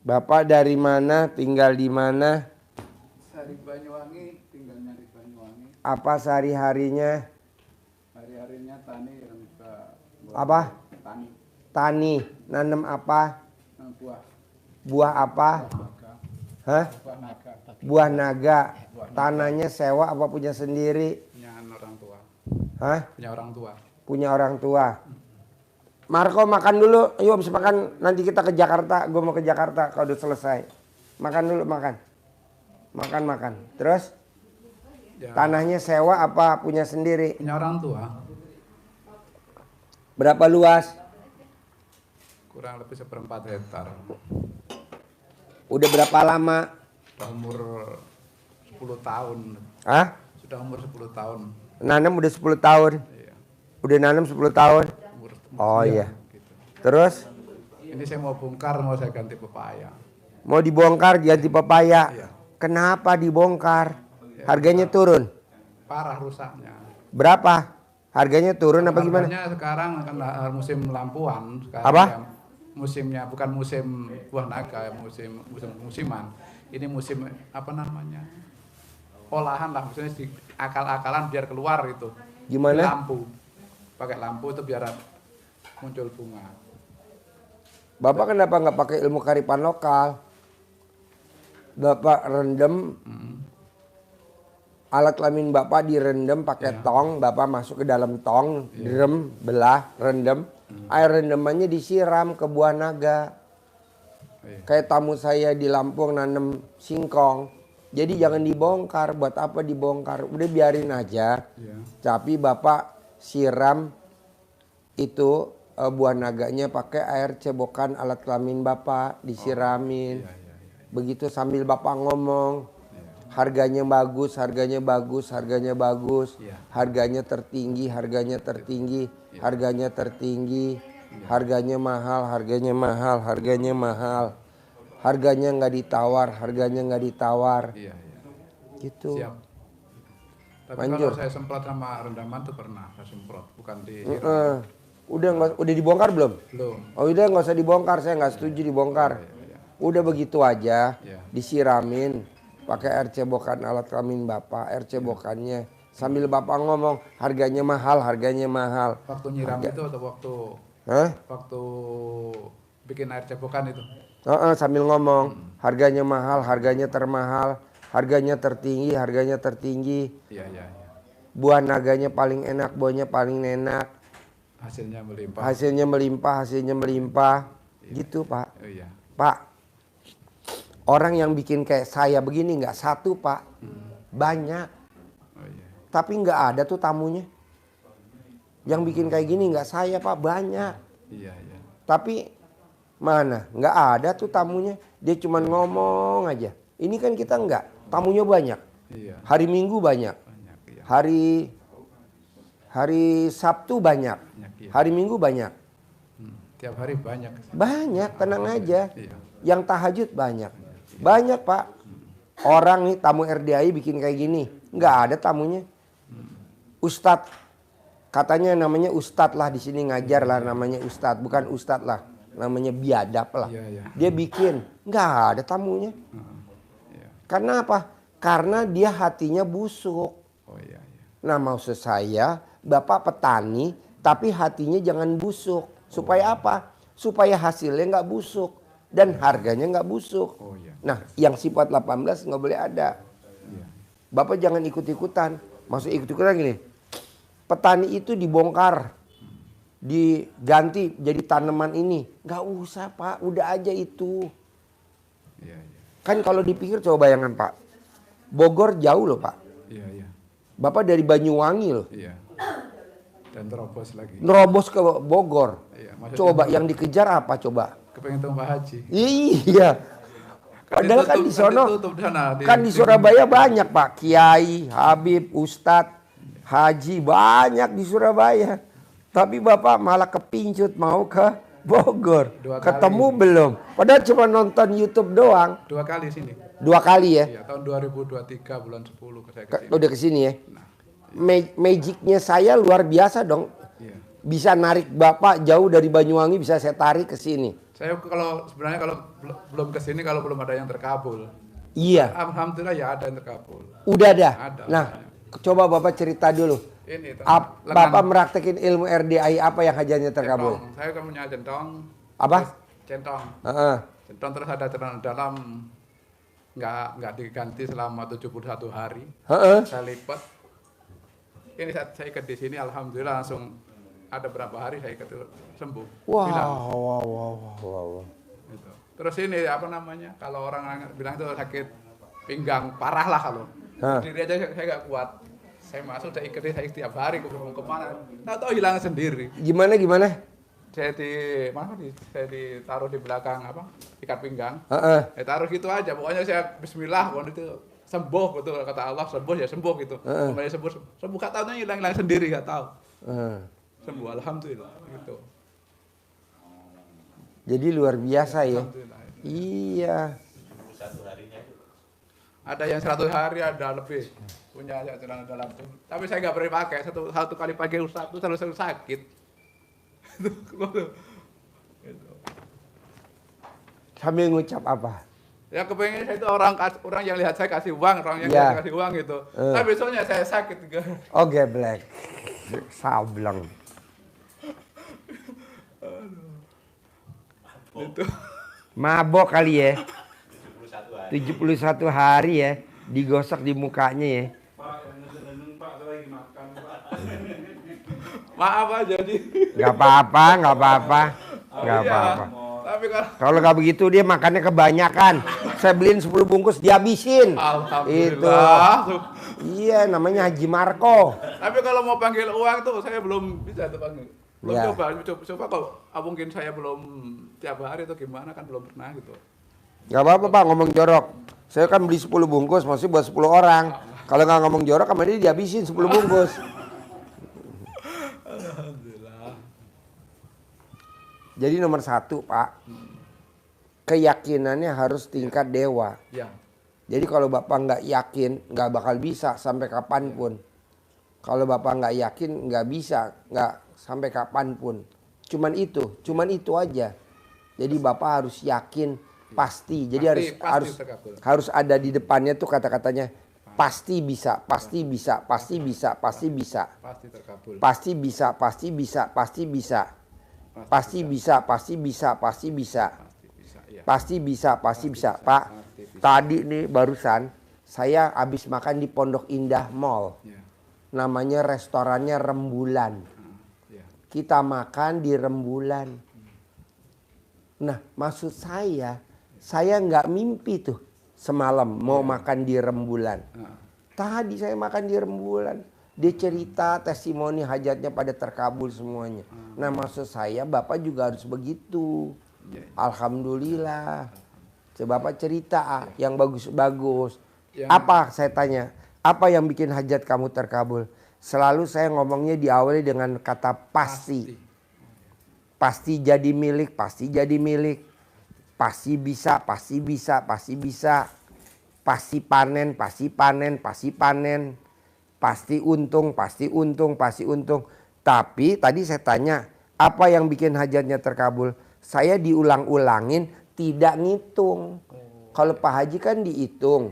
Bapak dari mana, tinggal di mana? Dari Banyuwangi, tinggalnya di Banyuwangi. Apa sehari-harinya? Hari-harinya tani yang suka Apa? tani. Tani, nanam apa? Buah. Buah apa? Naga. Hah? Buah naga. Buah naga. Tanahnya sewa apa punya sendiri? Punya orang tua. Hah? Punya orang tua. Punya orang tua. Marco makan dulu, yuk habis makan nanti kita ke Jakarta. Gue mau ke Jakarta kalau udah selesai. Makan dulu, makan. Makan. Terus? Ya, Tanahnya sewa apa punya sendiri? punya orang tua. Berapa luas? Kurang lebih 1/4 hektar. Udah berapa lama? Sudah umur 10 tahun. Hah? Sudah umur 10 tahun. Nanam udah 10 tahun. Iya. Udah nanam 10 tahun. Oh iya. Gitu. Terus? Ini saya mau bongkar, mau saya ganti pepaya. Mau dibongkar ganti pepaya. Iya. Kenapa dibongkar? Harganya turun. Parah rusaknya. Berapa? Harganya turun apa gimana? Harganya sekarang kan musim lampuan. Sekarang Apa? ya, musimnya bukan musim buah naga, musiman. Ini musim apa namanya? Olahan lah, maksudnya di akal-akalan biar keluar itu. Gimana? Lampu. Pakai lampu itu biar muncul bunga. Bapak kenapa nggak pakai ilmu kearifan lokal? Bapak rendam, alat kelamin bapak direndam pakai tong, bapak masuk ke dalam tong, direm, belah, rendam. Air rendamannya disiram ke buah naga. Iya. Kayak tamu saya di Lampung nanam singkong. Jadi jangan dibongkar. Buat apa dibongkar? Udah biarin aja. Iya. Tapi bapak siram itu buah naganya pakai air cebokan alat kelamin bapak, disiramin. Iya. Begitu sambil bapak ngomong, harganya bagus, harganya bagus, harganya bagus, Iya. harganya tertinggi, harganya tertinggi, harganya tertinggi, harganya mahal, harganya mahal, harganya mahal, harganya nggak ditawar, harganya nggak ditawar, Iya. gitu. Siap. Tapi Manjur. kalau saya semprot sama rendaman tuh pernah saya semprot, bukan di Udah dibongkar belum? belum. Oh udah nggak usah dibongkar, saya nggak setuju dibongkar. Iya. Udah begitu aja, Iya. disiramin pakai air cebokan alat kelamin bapak, air cebokannya sambil bapak ngomong harganya mahal, harganya mahal. Waktu nyiram itu atau Hah? waktu bikin air cebokan itu. Sambil ngomong harganya mahal, harganya termahal, harganya tertinggi, harganya tertinggi. Iya. Buah naganya paling enak, buahnya paling enak. Hasilnya melimpah. Hasilnya melimpah, hasilnya melimpah. Gitu pak. Oh, iya. Pak, orang yang bikin kayak saya begini nggak satu pak, banyak. Oh, iya. Tapi nggak ada tuh tamunya. Yang bikin kayak gini nggak saya pak, banyak. Iya. Tapi mana? Nggak ada tuh tamunya. Dia cuma ngomong aja. Ini kan kita nggak, tamunya banyak. Iya. Hari Minggu banyak. Banyak, iya. Hari Sabtu banyak. Iya. Hari Minggu banyak. Tiap hari banyak. Banyak, tenang aja. Iya. Yang tahajud banyak. Banyak pak. Orang nih tamu RDI bikin kayak gini. Nggak ada tamunya. Ustadz. Katanya namanya Ustadz lah di sini ngajar lah namanya Ustadz. Bukan Ustadz lah. Namanya biadab lah. Iya. Dia bikin. Nggak ada tamunya. Iya. Karena apa? Karena dia hatinya busuk. Oh iya. Nah maksud saya bapak petani tapi hatinya jangan busuk. Supaya apa? Supaya hasilnya nggak busuk. Dan harganya nggak busuk. Oh iya. Nah yang sifat 18 nggak boleh ada. Iya. Bapak jangan ikut-ikutan. Maksud ikut-ikutan gini. Petani itu dibongkar. Diganti jadi tanaman ini. Nggak usah pak. Udah aja itu. Iya. Kan kalau dipikir coba bayangkan pak. Bogor jauh loh pak. Iya. Bapak dari Banyuwangi loh. Iya. Dan terobos lagi. Nerobos ke Bogor. Iya, maksudnya Coba yang dikejar apa coba? kepengen tahu Pak Haji. Iya. Padahal kan di sono, ditutup sana, kan di Surabaya banyak pak. Kiai, Habib, Ustadz, Haji banyak di Surabaya. Tapi bapak malah kepincut mau ke Bogor. 2 kali. Ketemu belum? Padahal cuma nonton YouTube doang. 2 kali sini. 2 kali ya. Iya, tahun 2023 bulan 10 saya ke sini. Udah kesini ya. Nah, Magicnya saya luar biasa dong. iya. bisa narik Bapak jauh dari Banyuwangi, bisa saya tarik ke sini. Saya sebenarnya kalau belum ke sini kalau belum ada yang terkabul. Iya. Alhamdulillah ya ada yang terkabul. Udah ada. Ada. Nah, coba Bapak cerita dulu. Ini Bapak meraktekin ilmu RDI apa yang hajatnya terkabul? Centong. Saya kan punya centong. Apa? Centong. Heeh. Centong terus ada celana dalam nggak diganti selama 71 hari. Heeh. Saya lipat. Ini saya ikat di sini, alhamdulillah langsung ada berapa hari saya ikat sembuh. Wow, Hilang. wow. Gitu. Terus ini apa namanya? Kalau orang bilang itu sakit pinggang parah lah kalau. Diri aja saya nggak kuat. Saya masuk saya ikat saya setiap hari mau kemana? Tahu hilang sendiri. Gimana? Saya ditaruh di belakang apa? Ikat pinggang. Heeh. Saya taruh gitu aja. Pokoknya saya Bismillah, pokoknya itu sembuh betul kata Allah, sembuh ya sembuh gitu. Kembali sembuh nggak tahu hilang sendiri nggak tahu. Sembuh alhamdulillah gitu. Jadi luar biasa ya. Alhamdulillah. Iya. Ada yang 100 hari, ada lebih punya celana dalam. Tapi saya nggak pernah pakai. Satu kali pakai Ustaz itu selalu sakit. Gitu. Sambil ngucap apa? Ya kepengen saya itu orang yang lihat saya kasih uang, orang yang Ya. kasih uang gitu. Tapi besoknya saya sakit. Oh, geblek. Sableng. Itu. Mabok kali ya. 71 hari ya. Digosok di mukanya ya. Maaf aja jadi. Gak apa-apa. Iya. Tapi Kalau nggak begitu dia makannya kebanyakan. Saya beliin 10 bungkus dihabisin. alhamdulillah. Itu. Iya, namanya Haji Marco. Tapi kalau mau panggil uang tuh saya belum bisa tuh panggil. Belum Ya. coba kok. Mungkin saya belum tiap hari tuh gimana kan belum pernah gitu. Gak apa-apa Pak, ngomong jorok. Saya kan beli 10 bungkus, maksudnya buat 10 orang. Kalau nggak ngomong jorok, sama dia dihabisin 10 bungkus. Alhamdulillah. Jadi nomor 1 Pak, keyakinannya harus tingkat dewa. Ya. Jadi kalau Bapak nggak yakin, nggak bakal bisa sampai kapanpun. Kalau Bapak nggak yakin, nggak bisa, nggak sampai kapanpun. Cuman itu aja. Jadi Bapak harus yakin, pasti. Jadi harus ada di depannya tuh kata-katanya pasti bisa, pasti bisa, pasti bisa, pasti bisa. Pasti terkabul. Pasti bisa, pasti bisa, pasti bisa. Pasti bisa, pasti bisa, pasti bisa. Ya. Pasti bisa, pasti bisa. Pak, tadi nih barusan saya habis makan di Pondok Indah Mall. Ya. Namanya restorannya Rembulan. Ya. Kita makan di Rembulan. Nah, maksud saya nggak mimpi tuh semalam mau makan di Rembulan. Tadi saya makan di Rembulan. Dia cerita testimoni hajatnya pada terkabul semuanya. Nah, maksud saya Bapak juga harus begitu. Alhamdulillah. Coba Bapak cerita yang bagus-bagus. Apa saya tanya? Apa yang bikin hajat kamu terkabul? Selalu saya ngomongnya diawali dengan kata pasti. Pasti jadi milik, pasti jadi milik. Pasti bisa, pasti bisa, pasti bisa. Pasti panen, pasti panen, pasti panen. Pasti untung, pasti untung, pasti untung. Tapi tadi saya tanya, apa yang bikin hajatnya terkabul? Saya diulang-ulangin, tidak ngitung. Kalau Pak Haji kan dihitung.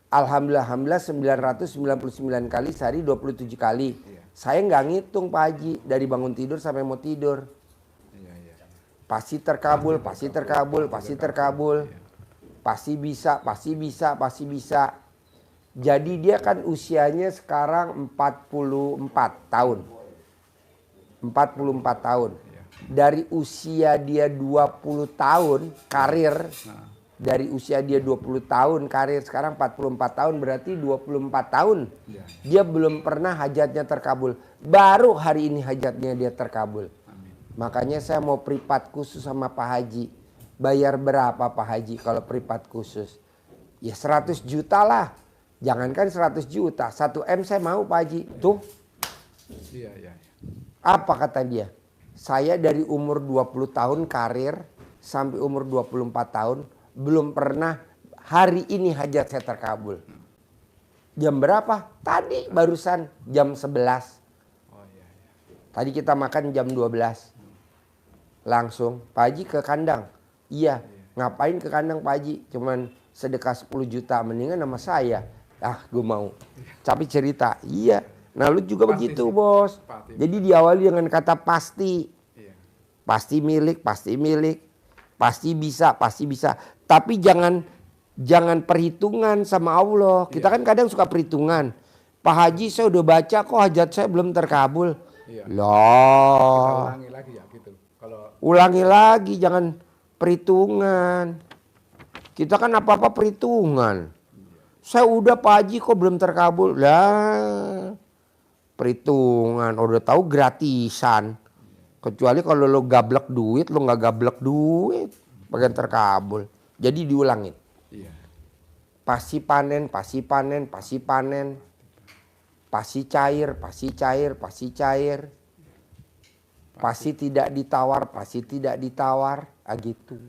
Alhamdulillah 999 kali sehari 27 kali. Saya nggak ngitung Pak Haji dari bangun tidur sampai mau tidur. Pasti terkabul, pasti terkabul, pasti terkabul. Pasti bisa, pasti bisa, pasti bisa. Jadi dia kan usianya sekarang 44 tahun. 44 tahun. Dari usia dia 20 tahun karir. Dari usia dia 20 tahun karir, sekarang 44 tahun, berarti 24 tahun. Dia belum pernah hajatnya terkabul. Baru hari ini hajatnya dia terkabul. Makanya saya mau privat khusus sama Pak Haji. Bayar berapa Pak Haji kalau privat khusus? Ya 100 juta lah. Jangankan 100 juta, 1 M saya mau Pak Haji. Tuh. Iya. Apa kata dia? Saya dari umur 20 tahun karir sampai umur 24 tahun belum pernah hari ini hajat saya terkabul. Jam berapa? Tadi barusan jam 11. Tadi kita makan jam 12. Langsung, Pak Haji ke kandang. Iya, ngapain ke kandang Pak Haji? Cuman sedekah 10 juta, mendingan sama saya. Ah, gue mau. Tapi cerita, iya. Nah lu juga Pasti begitu sih. bos. Pasti. Jadi diawali dengan kata pasti. Iya. Pasti milik, pasti milik. Pasti bisa, pasti bisa. Tapi jangan perhitungan sama Allah. Kita kan kadang suka perhitungan. Pak Haji saya udah baca kok hajat saya belum terkabul. Iya. Loh. Kita ulangi lagi ya gitu. Kalau Ulangi lagi, jangan perhitungan. Kita kan apa-apa perhitungan. Saya udah Pak Haji kok belum terkabul. Lah, perhitungan. Udah tahu gratisan. Kecuali kalau lo gablek duit, lo nggak gablek duit. Bagian terkabul. Jadi diulangin. iya. Pasti panen, pasti panen, pasti panen. Pasti cair, pasti cair, pasti cair. Pasti tidak ditawar, pasti tidak ditawar. Ah gitu.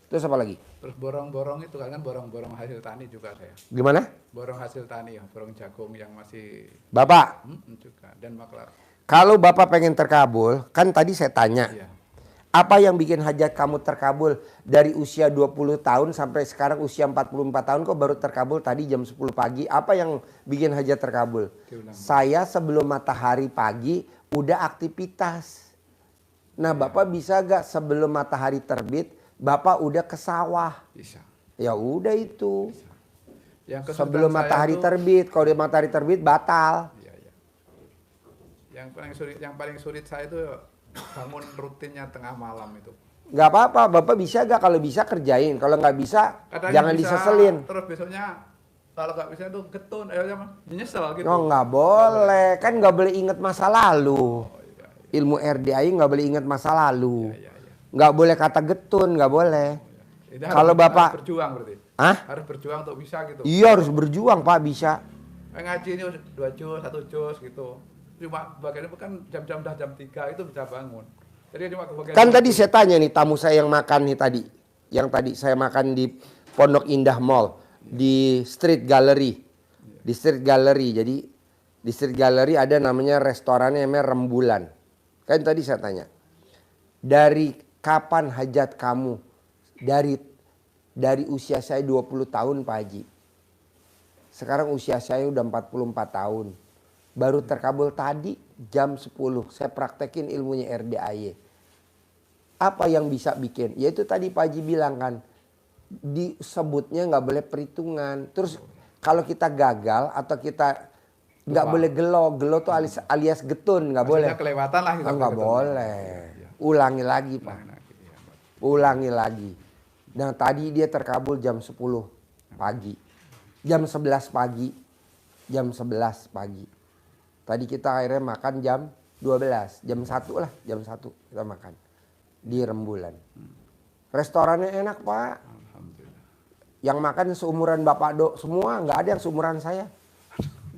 Terus apa lagi? Terus borong-borong itu kan borong-borong hasil tani juga saya. Gimana? Borong hasil tani ya, borong jagung yang masih Bapak, juga dan maklar. kalau Bapak pengen terkabul, kan tadi saya tanya. Iya. Apa yang bikin hajat kamu terkabul dari usia 20 tahun sampai sekarang usia 44 tahun kok baru terkabul tadi jam 10 pagi? Apa yang bikin hajat terkabul? Diulang. Saya sebelum matahari pagi udah aktivitas. Nah Bapak bisa gak sebelum matahari terbit Bapak udah ke sawah? Bisa. Ya udah itu. Yang kesulitan Sebelum saya matahari tuh- terbit, kalau dia matahari terbit batal. Iya, iya. Yang paling sulit saya itu bangun rutinnya tengah malam itu. Gak apa-apa, Bapak bisa gak? Kalau bisa kerjain, kalau nggak bisa Kadang jangan bisa, diseselin. Terus besoknya kalau nggak bisa itu getun, nyesel gitu. Oh nggak boleh, kan nggak boleh ingat masa lalu. Ilmu RDI nggak boleh ingat masa lalu. Iya, iya. Nggak boleh kata getun, nggak boleh. Itu Kalau Bapak- harus berjuang berarti. Hah? Harus berjuang untuk bisa gitu. Iya harus berjuang Pak, bisa. Ngaji ini 2 juz, 1 juz gitu. Cuma bagian itu kan jam-jam udah jam 3 itu bisa bangun. Jadi cuma kebagian Kan tadi saya tanya nih tamu saya yang makan nih tadi. Yang tadi saya makan di Pondok Indah Mall. Di Street Gallery. Di Street Gallery. Jadi di Street Gallery ada namanya restorannya namanya Rembulan. Kan tadi saya tanya. Dari kapan hajat kamu? Dari usia saya 20 tahun Pak Haji. Sekarang usia saya udah 44 tahun. Baru terkabul tadi jam 10. Saya praktekin ilmunya RDAY. Apa yang bisa bikin? Yaitu tadi Pak Haji bilang kan. Disebutnya nggak boleh perhitungan. Terus kalau kita gagal atau kita nggak boleh gelo. Gelo tuh alias getun. Nggak boleh. kelewatan lah gitu. Nggak boleh. Ulangi lagi Pak. Ulangi lagi. Nah tadi dia terkabul jam 10 pagi. Jam 11 pagi. Jam 11 pagi. Tadi kita akhirnya makan jam 12. Jam 1 lah. Jam 1 kita makan. Di Rembulan. Restorannya enak Pak. Alhamdulillah. Yang makan seumuran Bapak Dok semua. Nggak ada yang seumuran saya.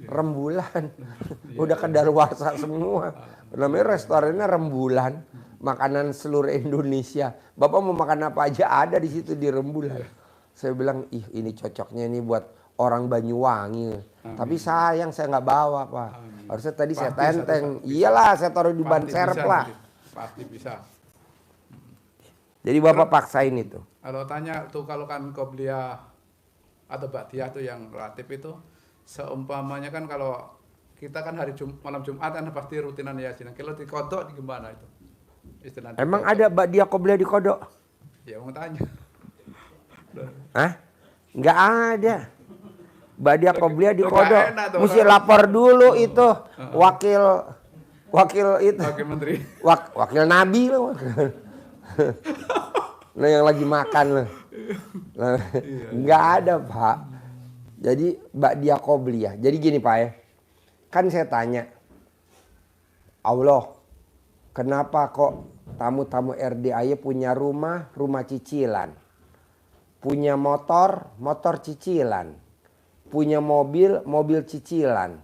Rembulan. Udah kedaluarsa semua. Namanya restorannya Rembulan. Makanan seluruh Indonesia. Bapak mau makan apa aja ada di situ di Rembulan. Saya bilang, ih ini cocoknya ini buat orang Banyuwangi. Tapi sayang saya nggak bawa Pak. Harusnya tadi saya Pasti tenteng. satu-satu bisa. Iyalah saya taruh di ban Pasti serep bisa, lah. Pasti bisa. Jadi Bapak paksain itu. Kalau tanya tuh kalau kan qobliyah atau ba'diyah tuh yang relatif itu seumpamanya kan kalau kita kan malam Jumat kan pasti rutinan yasin. Kalau di kodok gimana itu? Istilah Emang ada dia qobliyah di kodok? Ya mau tanya. Hah? Nggak ada. Dia qobliyah di Nggak kodok. enak tuh, Mesti orang. lapor dulu itu wakil itu. Oke Menteri. Wakil Nabi loh. Nah yang lagi makan loh. Nah, nggak ada Pak. Jadi dia qobliyah. Jadi gini Pak ya. Kan saya tanya. Allah. Kenapa kok tamu-tamu RDAY punya rumah cicilan. Punya motor cicilan. Punya mobil cicilan.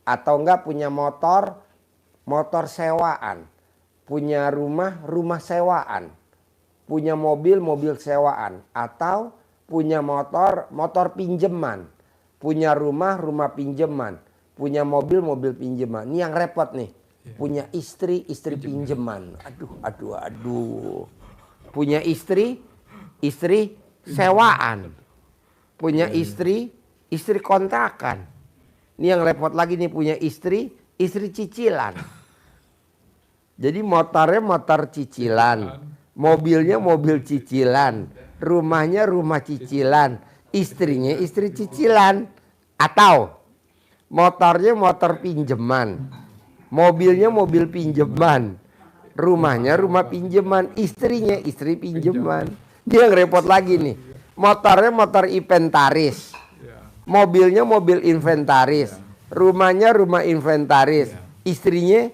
Atau enggak punya motor sewaan. Punya rumah sewaan. Punya mobil sewaan. Atau punya motor pinjeman. Punya rumah pinjeman. Punya mobil pinjeman. Ini yang repot nih. punya istri pinjeman. Aduh. Punya istri sewaan. Punya istri kontrakan. Ini yang repot lagi nih, punya istri cicilan. Jadi motornya motor cicilan, mobilnya mobil cicilan, rumahnya rumah cicilan, istrinya istri cicilan, atau motornya motor pinjeman, mobilnya mobil pinjeman, rumahnya rumah pinjeman, istrinya istri pinjeman. Dia yang repot lagi nih, motornya motor inventaris, mobilnya mobil inventaris, rumahnya rumah inventaris, istrinya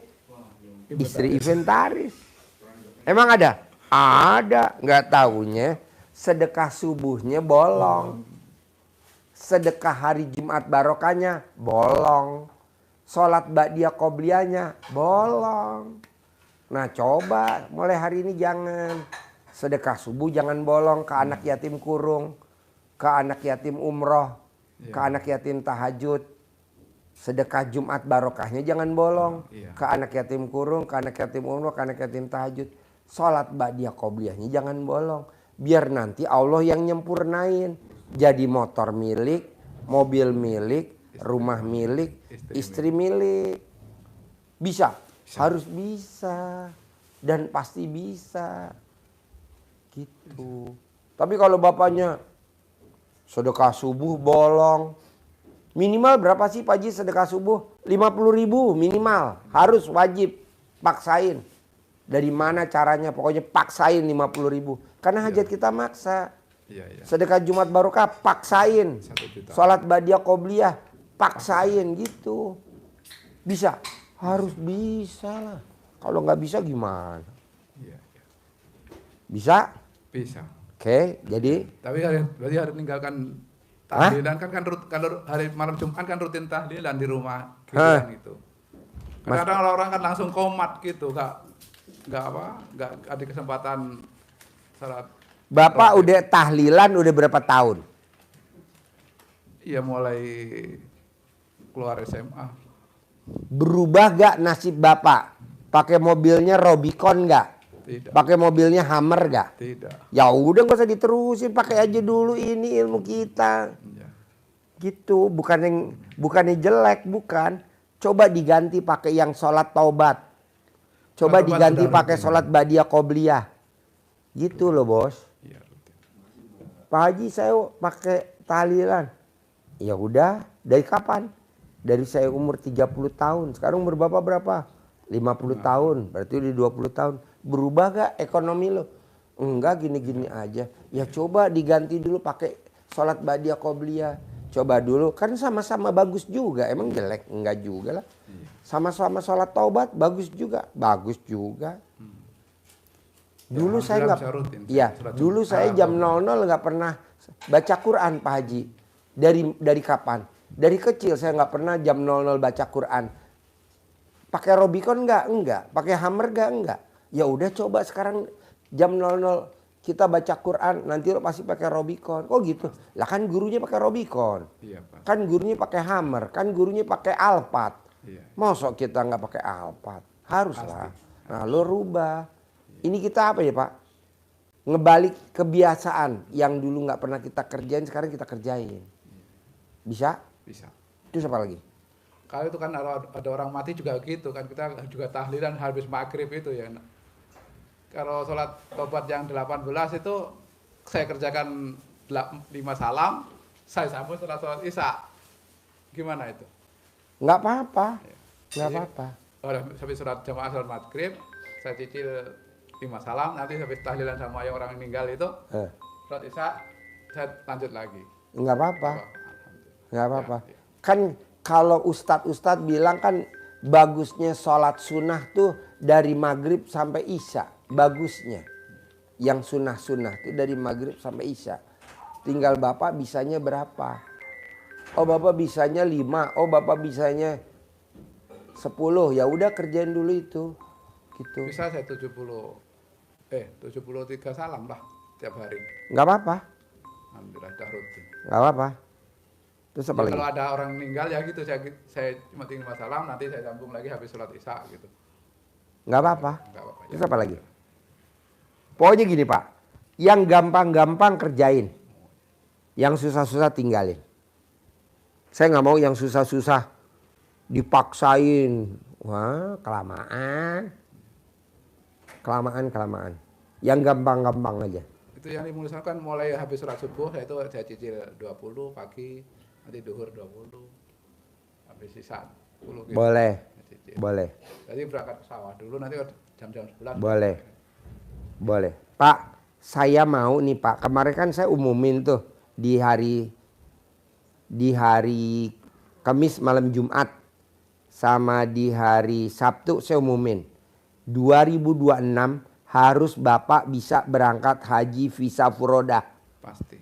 istri inventaris. Emang ada? Ada. Nggak taunya sedekah subuhnya bolong, sedekah hari Jumat barokahnya bolong, sholat ba'diyah qobliyahnya bolong. Nah coba mulai hari ini jangan. Sedekah subuh jangan bolong ke anak yatim kurung, ke anak yatim umroh, ke anak yatim tahajud. Sedekah Jumat barokahnya jangan bolong ke anak yatim kurung, ke anak yatim umroh, ke anak yatim tahajud. Sholat ba'diyah qobliyahnya jangan bolong. Biar nanti Allah yang nyempurnain. Jadi motor milik, mobil milik, rumah milik, istri milik. Bisa? Harus bisa. Dan pasti bisa. Gitu. Tapi kalau bapaknya sedekah subuh bolong. Minimal berapa sih Pak Haji sedekah subuh? 50.000 minimal. Harus wajib. Paksain. Dari mana caranya? Pokoknya paksain 50.000. Karena hajat kita maksa. Sedekah Jumat barokah paksain. Sholat ba'diyah qobliyah paksain gitu. Bisa? Harus bisa lah. Kalau nggak bisa gimana? Bisa? Bisa. Oke, jadi? Tapi berarti harus meninggalkan tahlilan kan kalau hari malam Jumat kan rutin tahlilan di rumah gitu kan itu. Kadang orang kan langsung komat gitu, nggak ada kesempatan salat. Bapak udah tahlilan udah berapa tahun? Iya mulai keluar SMA. Berubah gak nasib Bapak? Pakai mobilnya Robicon gak? Tidak. Pakai mobilnya Hummer gak? Tidak. Ya udah gak usah diterusin, pakai aja dulu ini ilmu kita. Ya. Gitu, bukannya jelek, bukan. Coba diganti pakai yang sholat taubat. Coba diganti pakai sholat ba'diyah qobliyah. Gitu loh bos. Ya, Pak Haji saya pakai tahlilan. Ya udah, dari kapan? Dari saya umur 30 tahun. Sekarang umur Bapak berapa? 50 tahun. Berarti udah 20 tahun. Berubah gak ekonomi lo? Enggak, gini-gini aja. Ya coba diganti dulu pakai sholat ba'diyah qobliyah. Coba dulu, kan sama-sama bagus juga. Emang jelek? Enggak juga lah. Sama-sama sholat taubat bagus juga. Bagus juga. Dulu saya nggak, dulu saya jam 00 nggak pernah baca Quran Pak Haji. Dari kapan? Dari kecil saya nggak pernah jam 00 baca Quran. Pakai Robicon enggak. Pakai Hummer enggak. Ya udah coba sekarang jam 00 kita baca Quran, nanti lo pasti pakai Robicon. Kok gitu? Lah kan gurunya pakai Robicon. Iya, Pak. Kan gurunya pakai Hummer, kan gurunya pakai Alphard. Iya. Masa kita nggak pakai Alphard? Haruslah. Nah, lo rubah. Ini kita apa ya, Pak? Ngebalik kebiasaan yang dulu nggak pernah kita kerjain, sekarang kita kerjain. Bisa? Bisa. Terus apa lagi? Kalau itu kan ada orang mati juga gitu kan, kita juga tahlilan habis maghrib itu ya. Kalau sholat tobat yang 18 itu saya kerjakan 5 salam, saya sambung setelah sholat isya. Gimana itu? Nggak apa-apa. Nggak Jadi, apa-apa. Habis sholat jamaah sholat maghrib, saya cicil 5 salam, nanti habis tahlilan sama yang orang meninggal itu, sholat isya, saya lanjut lagi. Nggak apa-apa. Nggak apa-apa. Ya. Kan kalau ustadz bilang kan bagusnya sholat sunnah tuh dari maghrib sampai isya. Bagusnya. Yang sunnah-sunnah tuh dari maghrib sampai isya. Tinggal Bapak bisanya berapa. Oh Bapak bisanya 5. Oh Bapak bisanya 10. Ya udah kerjain dulu itu. Gitu. Bisa saya 73 salam lah tiap hari. Nggak apa-apa. Alhamdulillah udah rutin. Nggak apa-apa. Terus apa Ya, lagi? kalau ada orang meninggal ya gitu, saya cuma tinggal 5 salam, nanti saya sambung lagi habis sholat isya gitu. Nggak apa-apa. Nggak apa-apa. Terus apa lagi? Pokoknya gini Pak, yang gampang-gampang kerjain, yang susah-susah tinggalin. Saya nggak mau yang susah-susah dipaksain. Wah, kelamaan. Yang gampang-gampang aja. Itu yang dimulai kan mulai habis sholat subuh, itu saya cicil 20 pagi, nanti duhur 20, habis sisa 10 gitu. Boleh, Cicil. boleh, Jadi berangkat ke sawah dulu, nanti jam-jam 11. boleh. Pak, saya mau nih Pak, kemarin kan saya umumin tuh di hari Kamis malam Jumat sama di hari Sabtu saya umumin 2026 harus Bapak bisa berangkat haji visa furodah. Pasti.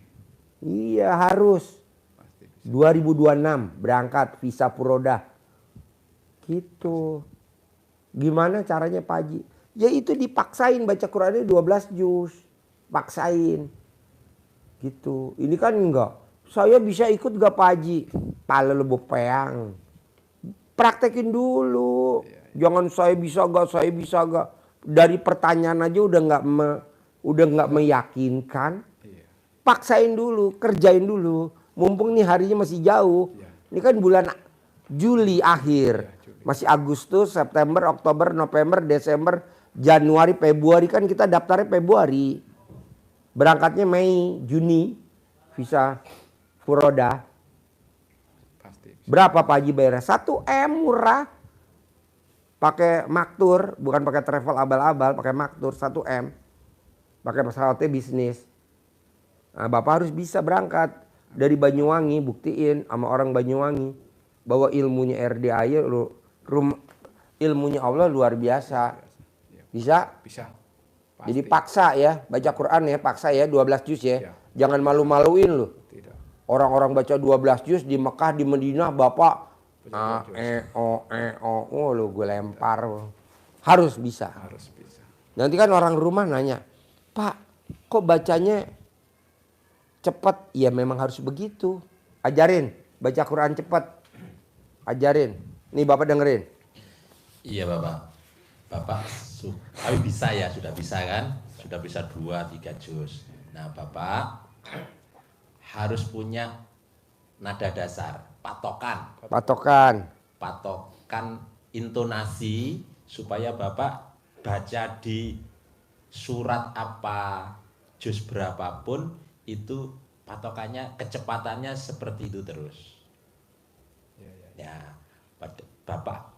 Iya harus. Pasti bisa. 2026 berangkat visa furodah. Gitu. Gimana caranya Pak Haji? Ya itu dipaksain baca Qurannya 12 juz. Paksain. Gitu. Ini kan enggak. Saya bisa ikut gak Pak Haji? Pala lu bepeang. Praktekin dulu. Jangan saya bisa gak. Dari pertanyaan aja udah nggak meyakinkan. Paksain dulu, kerjain dulu. Mumpung nih harinya masih jauh. Ini kan bulan Juli akhir. Masih Agustus, September, Oktober, November, Desember, Januari, Februari. Kan kita daftarnya Februari. Berangkatnya Mei, Juni. Visa furodah. Pasti bisa. Berapa Pak Haji bayarnya? 1M murah. Pakai maktur, bukan pakai travel abal-abal, pakai maktur 1M. Pakai pesawatnya bisnis. Nah, Bapak harus bisa berangkat dari Banyuwangi, buktiin sama orang Banyuwangi bahwa ilmunya RDAY ilmunya Allah luar biasa. Bisa? Bisa. Pasti. Jadi paksa ya, baca Quran ya, paksa ya 12 juz ya. Ya. Jangan malu-maluin lu. Tidak. Orang-orang baca 12 juz di Mekah, di Madinah, Bapak lu gue lempar. Harus bisa. Harus bisa. Nanti kan orang rumah nanya, Pak, kok bacanya cepet? Ya memang harus begitu. Ajarin, baca Quran cepet. Ajarin. Nih Bapak dengerin. Iya Bapak. Tapi bisa ya, sudah bisa kan? Sudah bisa 2-3 juz. Nah Bapak harus punya nada dasar, patokan intonasi supaya Bapak baca di surat apa, juz berapapun itu patokannya, kecepatannya seperti itu terus. Ya, Bapak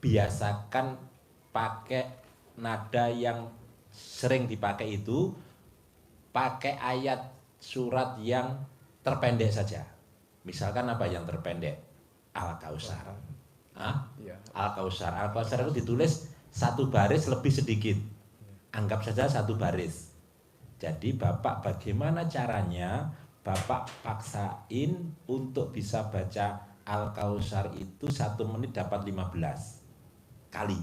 biasakan pakai nada yang sering dipakai itu, pakai ayat surat yang terpendek saja. Misalkan apa yang terpendek? Al-Kautsar. Al-Kautsar. Al-Kautsar itu ditulis satu baris lebih sedikit. Anggap saja satu baris. Jadi Bapak bagaimana caranya Bapak paksain untuk bisa baca Al-Kautsar itu 1 menit dapat 15 kali.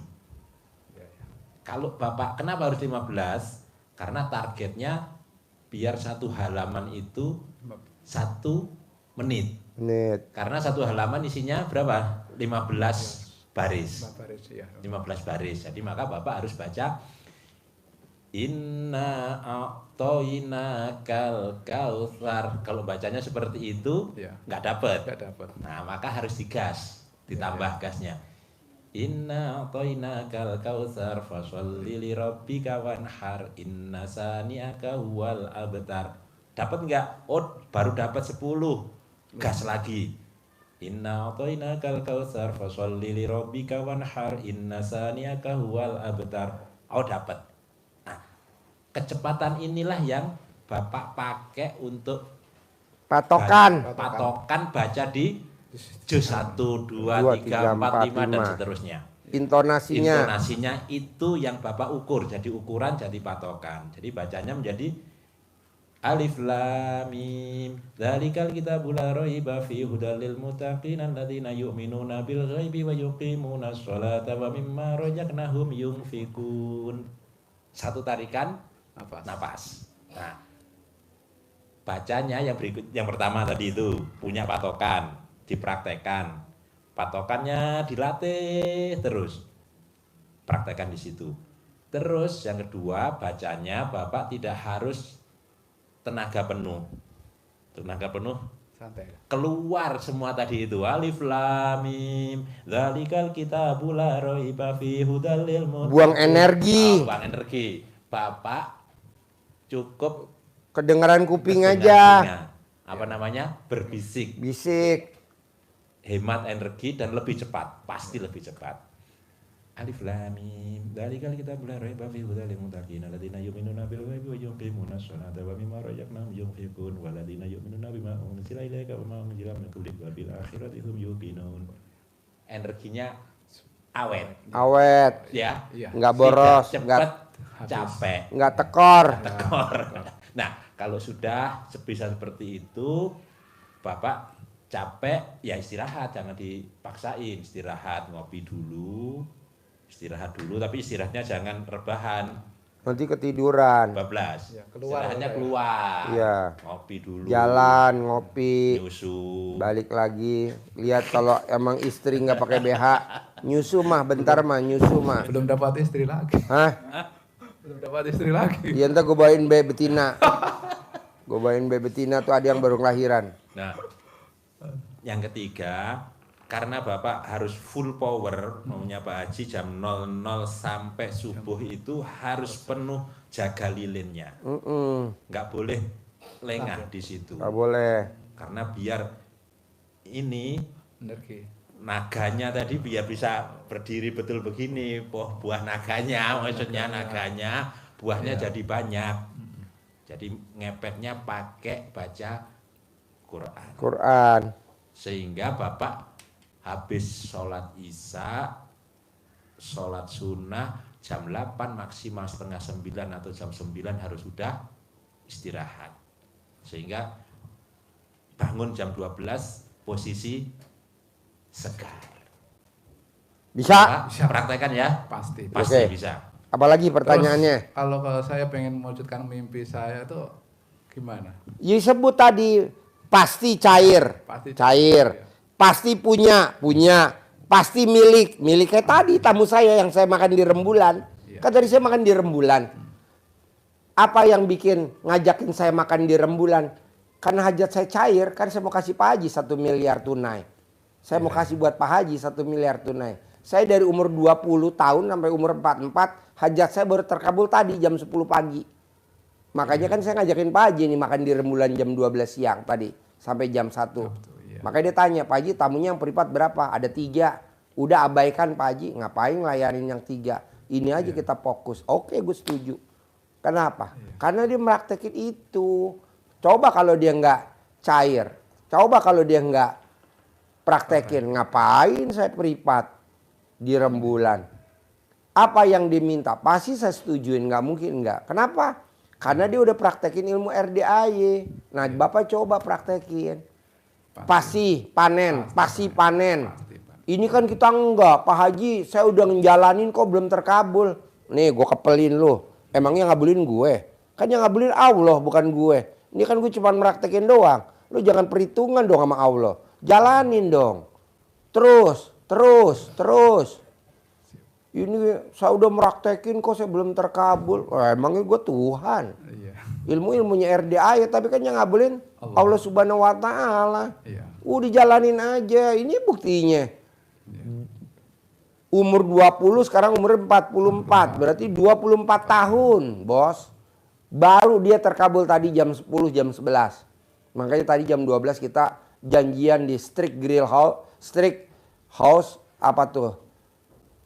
Kalau Bapak, kenapa harus 15? Karena targetnya biar satu halaman itu 1 menit. Karena satu halaman isinya berapa? 15 baris. 15 baris. Jadi maka Bapak harus baca Inna a'toinakal kautsar. Kalau bacanya seperti itu nggak dapat. Nah, maka harus digas, ditambah gasnya. Inna a'toinakal kautsar fasholli li rabbika wanhar inna sani'aka huwal abtar. Dapat nggak? Oh, baru dapat 10. Gas lagi. Inna a'toinakal kautsar fasholli li rabbika wanhar inna sani'aka huwal abtar. Oh, dapat. Nah, kecepatan inilah yang Bapak pakai untuk Patokan baca di juz 1, 2, 3, 4, 5 dan seterusnya. Intonasinya itu yang Bapak ukur, jadi ukuran, jadi patokan. Jadi bacanya menjadi Alif Lam Mim. Dzalikal kitabul la raiba fihi hudal lil muttaqin alladzina yu'minuna bil ghaibi wa yuqimunas sholata wa mimma razaqnahum yunfikun. Satu tarikan napas. Nah, bacanya yang berikut, yang pertama tadi itu punya patokan, dipraktekkan. Patokannya dilatih terus. praktekkan di situ. Terus yang kedua, bacanya Bapak tidak harus tenaga penuh. Tenaga penuh Santai. keluar semua tadi itu alif lam mim dzalikal kitabul la raiba fihi hudal lil muttaqin. Buang energi. Buang energi. Bapak cukup Kedengaran kuping telinga. aja. Apa namanya? Berbisik. Bisik. Hemat energi dan lebih cepat, pasti lebih cepat. Alif lam mim dzalikal kitabul la raiba fihi hudal lil muttaqin alladzina yu'minuna bil ghaibi wa yuqimuna sholata wa mimma razaqnahum yunfiqun walladzina yu'minuna bima unzila ilaika wa ma unzila min qablika wa bil akhirati hum yuqinun. Energinya awet Awet. ya, Iya. Nggak boros. tidak Nggak, cepat capek. nggak tekor. Tekor. Nah, kalau sudah sebisa seperti itu, Bapak capek ya istirahat, jangan dipaksain. Istirahat, ngopi dulu. Istirahat dulu, tapi istirahatnya jangan rebahan. Nanti ketiduran. Bablas. Ya, keluar Istirahatnya ya. keluar. Iya. Ngopi dulu. Jalan, ngopi. Nyusu. Balik lagi. Lihat kalau emang istri nggak pakai BH. Nyusu mah, bentar mah, nyusu mah. Belum dapat istri lagi. Hah? Belum dapat istri lagi. Iya ntar gue bawain bayi betina. Gue bawain bayi betina tuh ada yang baru kelahiran. Nah, yang ketiga, karena Bapak harus full power, maunya Pak Haji jam 00 sampai subuh itu harus penuh jaga lilinnya. Nggak boleh lengah di situ. Nggak boleh. Karena biar ini Energi. naganya tadi biar bisa berdiri betul begini, buah naganya, maksudnya naganya, buahnya jadi banyak. Jadi ngepetnya pakai baca Quran. Quran. Sehingga Bapak habis sholat isya, sholat sunnah jam 8 maksimal setengah 9 atau jam 9 harus sudah istirahat. Sehingga bangun jam 12 posisi segar. Bisa? Bisa praktekkan ya? Pasti. Pasti Oke. bisa. Apalagi pertanyaannya? Terus, kalau saya pengen mewujudkan mimpi saya tuh gimana? Ya sebut tadi pasti cair. Pasti Cair. ya. Pasti punya. Pasti milik. Miliknya tadi tamu saya yang saya makan di rembulan. Iya. Kan tadi saya makan di rembulan. Apa yang bikin ngajakin saya makan di rembulan? Karena hajat saya cair, kan saya mau kasih Pak Haji 1 miliar tunai. Saya mau kasih buat Pak Haji 1 miliar tunai. Saya dari umur 20 tahun sampai umur 44, hajat saya baru terkabul tadi jam 10 pagi. Makanya kan saya ngajakin Pak Haji nih makan di rembulan jam 12 siang tadi sampai jam 1. Iya. Makanya dia tanya, Pak Haji tamunya yang privat berapa? Ada 3. Udah abaikan Pak Haji, ngapain layanin yang 3? Ini aja kita fokus. Oke, gue setuju. Kenapa? Karena dia meraktekin itu. Coba kalau dia nggak cair, coba kalau dia nggak praktekin, ngapain saya privat di rembulan? Apa yang diminta pasti saya setujuin, nggak mungkin nggak. Kenapa? Karena dia udah praktekin ilmu RDAY. Nah, Bapak coba praktekin. Pasti panen, pasti panen. Ini kan kita enggak, Pak Haji, saya udah ngejalanin kok belum terkabul. Nih, gue kepelin lu. Emangnya ngabulin gue? Kan yang ngabulin Allah, bukan gue. Ini kan gue cuma meraktekin doang. Lu jangan perhitungan dong sama Allah. Jalanin dong. Terus. Ini saya udah meraktekin kok saya belum terkabul. Wah, emangnya gue Tuhan. Iya. Ilmunya RDA ya, tapi kan yang ngabulin Allah Subhanahu wa taala. Iya. Udah jalanin aja. Ini buktinya. Umur 20 sekarang umur 44. Berarti 24 tahun, Bos. Baru dia terkabul tadi jam 10, jam 11. Makanya tadi jam 12 kita janjian di Strict Grill House, Strict House apa tuh?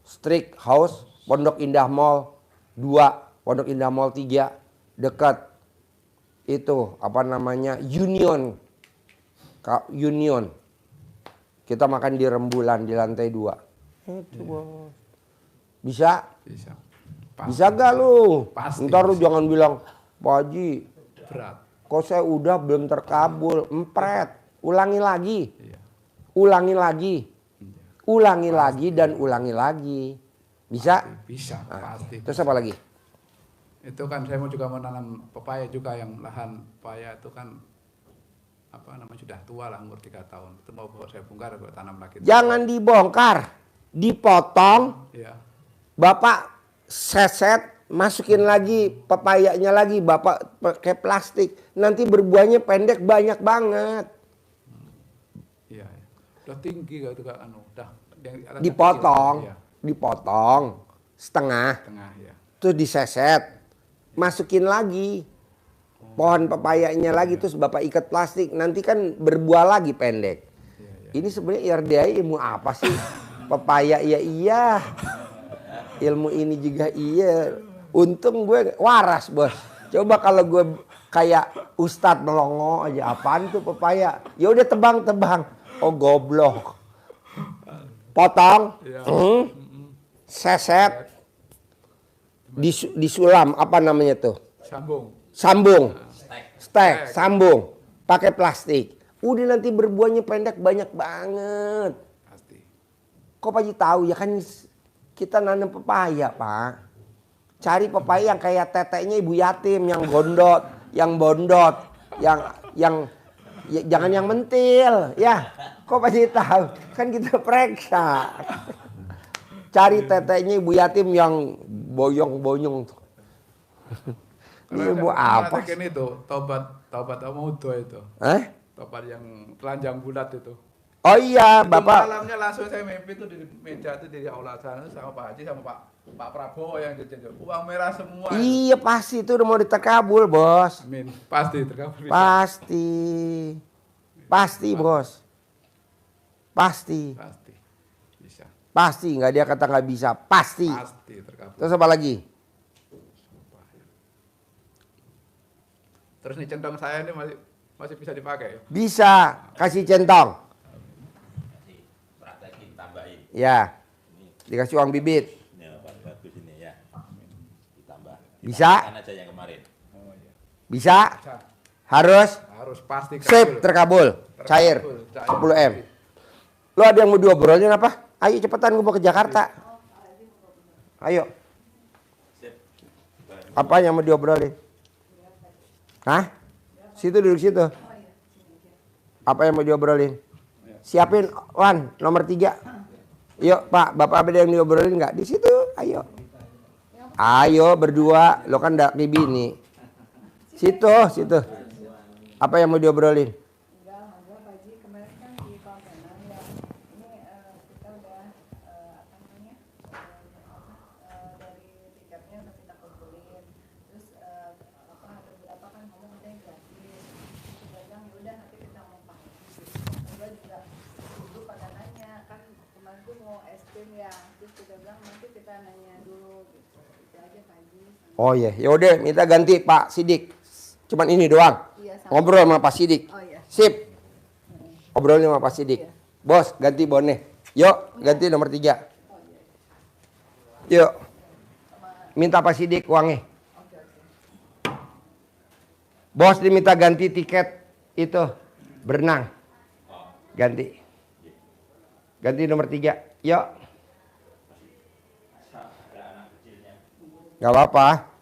Strict House Pondok Indah Mall 2, Pondok Indah Mall 3 dekat itu apa namanya? Union. Kita makan di rembulan di lantai 2. Itu, Bos. Bisa? Bisa. Bisa gak lu? Pasti Ntar lu bisa. jangan bilang, Pak Haji, Berat. kok saya udah belum terkabul. Empret. Ulangi lagi. Iya. Ulangi lagi. Ulangi lagi dan ulangi lagi. Bisa? Bisa, pasti. Terus apa lagi? Itu kan saya mau juga menanam pepaya juga, yang lahan pepaya itu kan apa namanya sudah tua lah, umur 3 tahun. Itu mau saya bongkar, gue tanam lagi. Jangan dibongkar. Dipotong. Iya. Bapak seset, masukin lagi pepayanya lagi, Bapak pakai plastik. Nanti berbuahnya pendek banyak banget. Iya. Udah tinggi gitu kan udah yang Dipotong, iya. dipotong setengah. Tengah ya. Terus diseset. Masukin lagi pohon pepayanya lagi, terus Bapak ikat plastik. Nanti kan berbuah lagi pendek. Ini sebenarnya RDI ilmu apa sih? Pepaya ya iya. Ilmu ini juga iya. Untung gue waras, Bos. Coba kalau gue kayak Ustadz melongo aja, apaan tuh pepaya? Ya udah tebang-tebang. Oh goblok. Potong. Seset. Disulam, apa namanya tuh? Sambung. Stek, sambung. Pakai plastik. Udah nanti berbuahnya pendek banyak banget. Pasti. Kok Pak Haji tahu? Ya kan kita nanam pepaya, Pak. Cari pepaya yang kayak teteknya ibu yatim, yang bondot, yang jangan yang mentil, ya. Kok Pak Haji tahu? Kan kita periksa. Cari teteknya ibu yatim yang boyong-boyong. Ini ibu apa? Ini tuh tobat Amudo itu. Tobat yang telanjang bulat itu. Oh iya, itu Bapak. Malamnya langsung saya mimpi tuh di meja itu di aula sana sama Pak Haji sama Pak Prabowo yang ditunjuk. Uang merah semua. Iya itu. Pasti itu udah mau ditekabul, Bos. Amin. Pasti terkabul. Pasti, Bos. Pasti. Bisa. Pasti, nggak dia kata nggak bisa. Pasti. Pasti terkabul. Terus apa lagi? Terus nih centong saya ini masih bisa dipakai ya? Bisa, kasih centong. Praktekin, tambahin. Ya. Dikasih uang bibit. Ya, bagus ini ya. Ditambah. Bisa? Ditambahkan aja yang kemarin. Oh, iya. Bisa? Harus? Harus pasti Sip, terkabul. Cair. 10 M. Lo ada yang mau diobrolin apa? Ayo cepetan, gue mau ke Jakarta. Ayo. Apa yang mau diobrolin? Hah? Situ duduk situ. Apa yang mau diobrolin? Siapin, Wan, nomor 3. Yuk Pak, Bapak ada yang diobrolin nggak? Di situ, ayo. Ayo berdua, lo kan dak bini. Situ. Apa yang mau diobrolin? Oh iya, yaudah minta ganti Pak Sidik. Cuman ini doang. Iya, ngobrol sama Pak Sidik. Oh, iya. Sip. Ngobrolnya sama Pak Sidik. Iya. Bos, ganti bonnya. Yuk, ganti nomor 3. Yuk. Minta Pak Sidik uangnya. Bos diminta ganti tiket itu berenang. Ganti. Ganti nomor 3. Yuk. Gak apa-apa.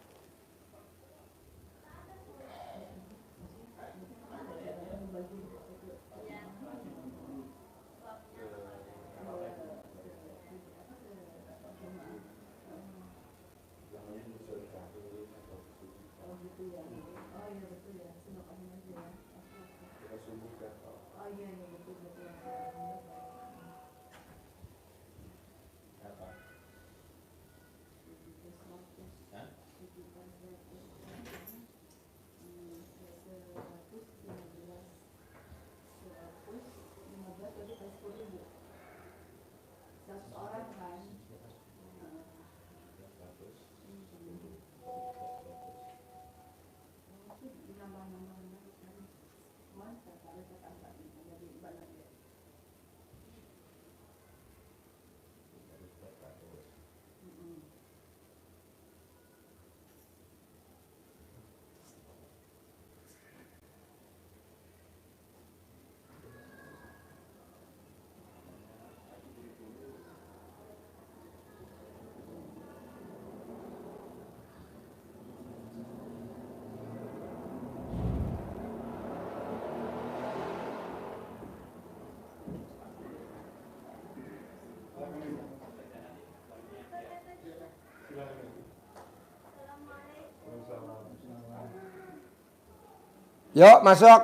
Yuk masuk.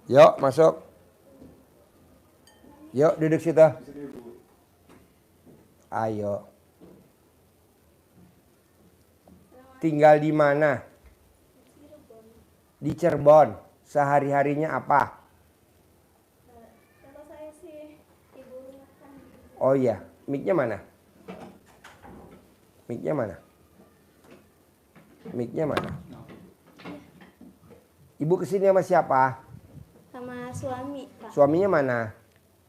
Yuk masuk. Yuk duduk situ. Ayo. Tinggal di mana? Di Cirebon. Sehari-harinya apa? Kalau saya sih ibu rumah tangga. Oh iya, mic-nya mana? Mic-nya mana? Mic-nya mana? Ibu kesini sama siapa? Sama suami, Pak. Suaminya mana?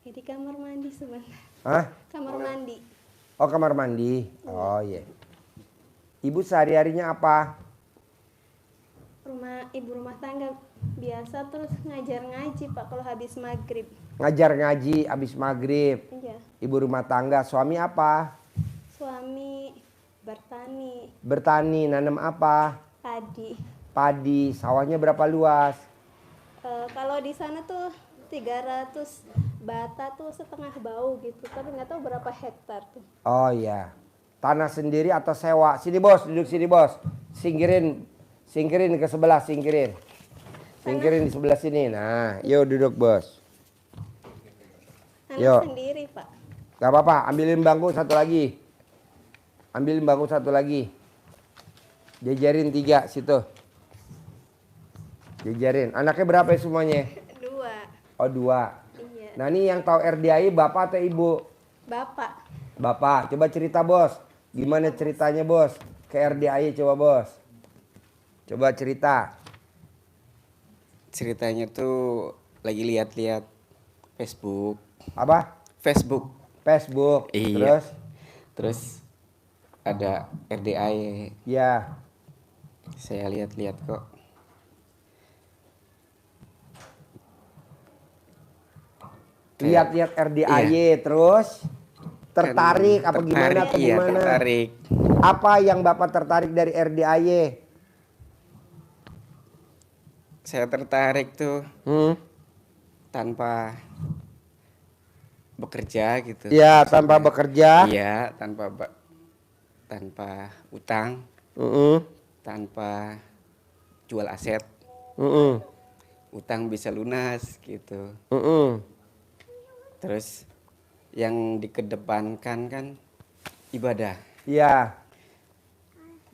Di kamar mandi sebentar. Hah? Kamar mandi. Oh kamar mandi. Oh iya. Ibu sehari-harinya apa? Ibu rumah tangga biasa, terus ngajar ngaji, Pak, kalau habis maghrib. Ngajar ngaji habis maghrib. Iya. Ibu rumah tangga. Suami apa? Suami bertani, Bertani. Nanam apa? padi. Padi. Sawahnya berapa luas? Kalau di sana tuh 300 bata tuh setengah bau gitu, tapi nggak tahu berapa hektar tuh. Oh iya. Tanah sendiri atau sewa? Sini bos, duduk sini bos. Singkirin ke sebelah, singkirin. Singkirin di sebelah sini. Nah, yuk duduk bos. Tanah Yuk. sendiri, Pak. Gak apa-apa, ambilin bangku satu lagi. Ambilin bangku satu lagi. Jajarin 3 situ. Jajarin. Anaknya berapa ya semuanya? 2. Oh 2. Iya. Nah ini yang tahu RDAI bapak atau ibu? Bapak. Bapak, coba cerita bos. Gimana ceritanya bos? Ke RDAI coba bos. Coba cerita. Ceritanya tuh lagi lihat-lihat Facebook. Apa? Facebook. Facebook. Iya. Terus? Ada RDAI. Ya. Saya lihat-lihat kok. Lihat-lihat RDAI terus tertarik apa gimana atau Iya, gimana? tertarik. Apa yang bapak tertarik dari RDAI? Saya tertarik tuh tanpa bekerja gitu. Ya, tanpa bekerja. Iya, tanpa utang, tanpa jual aset. Utang bisa lunas gitu. Terus yang dikedepankan kan ibadah. Iya.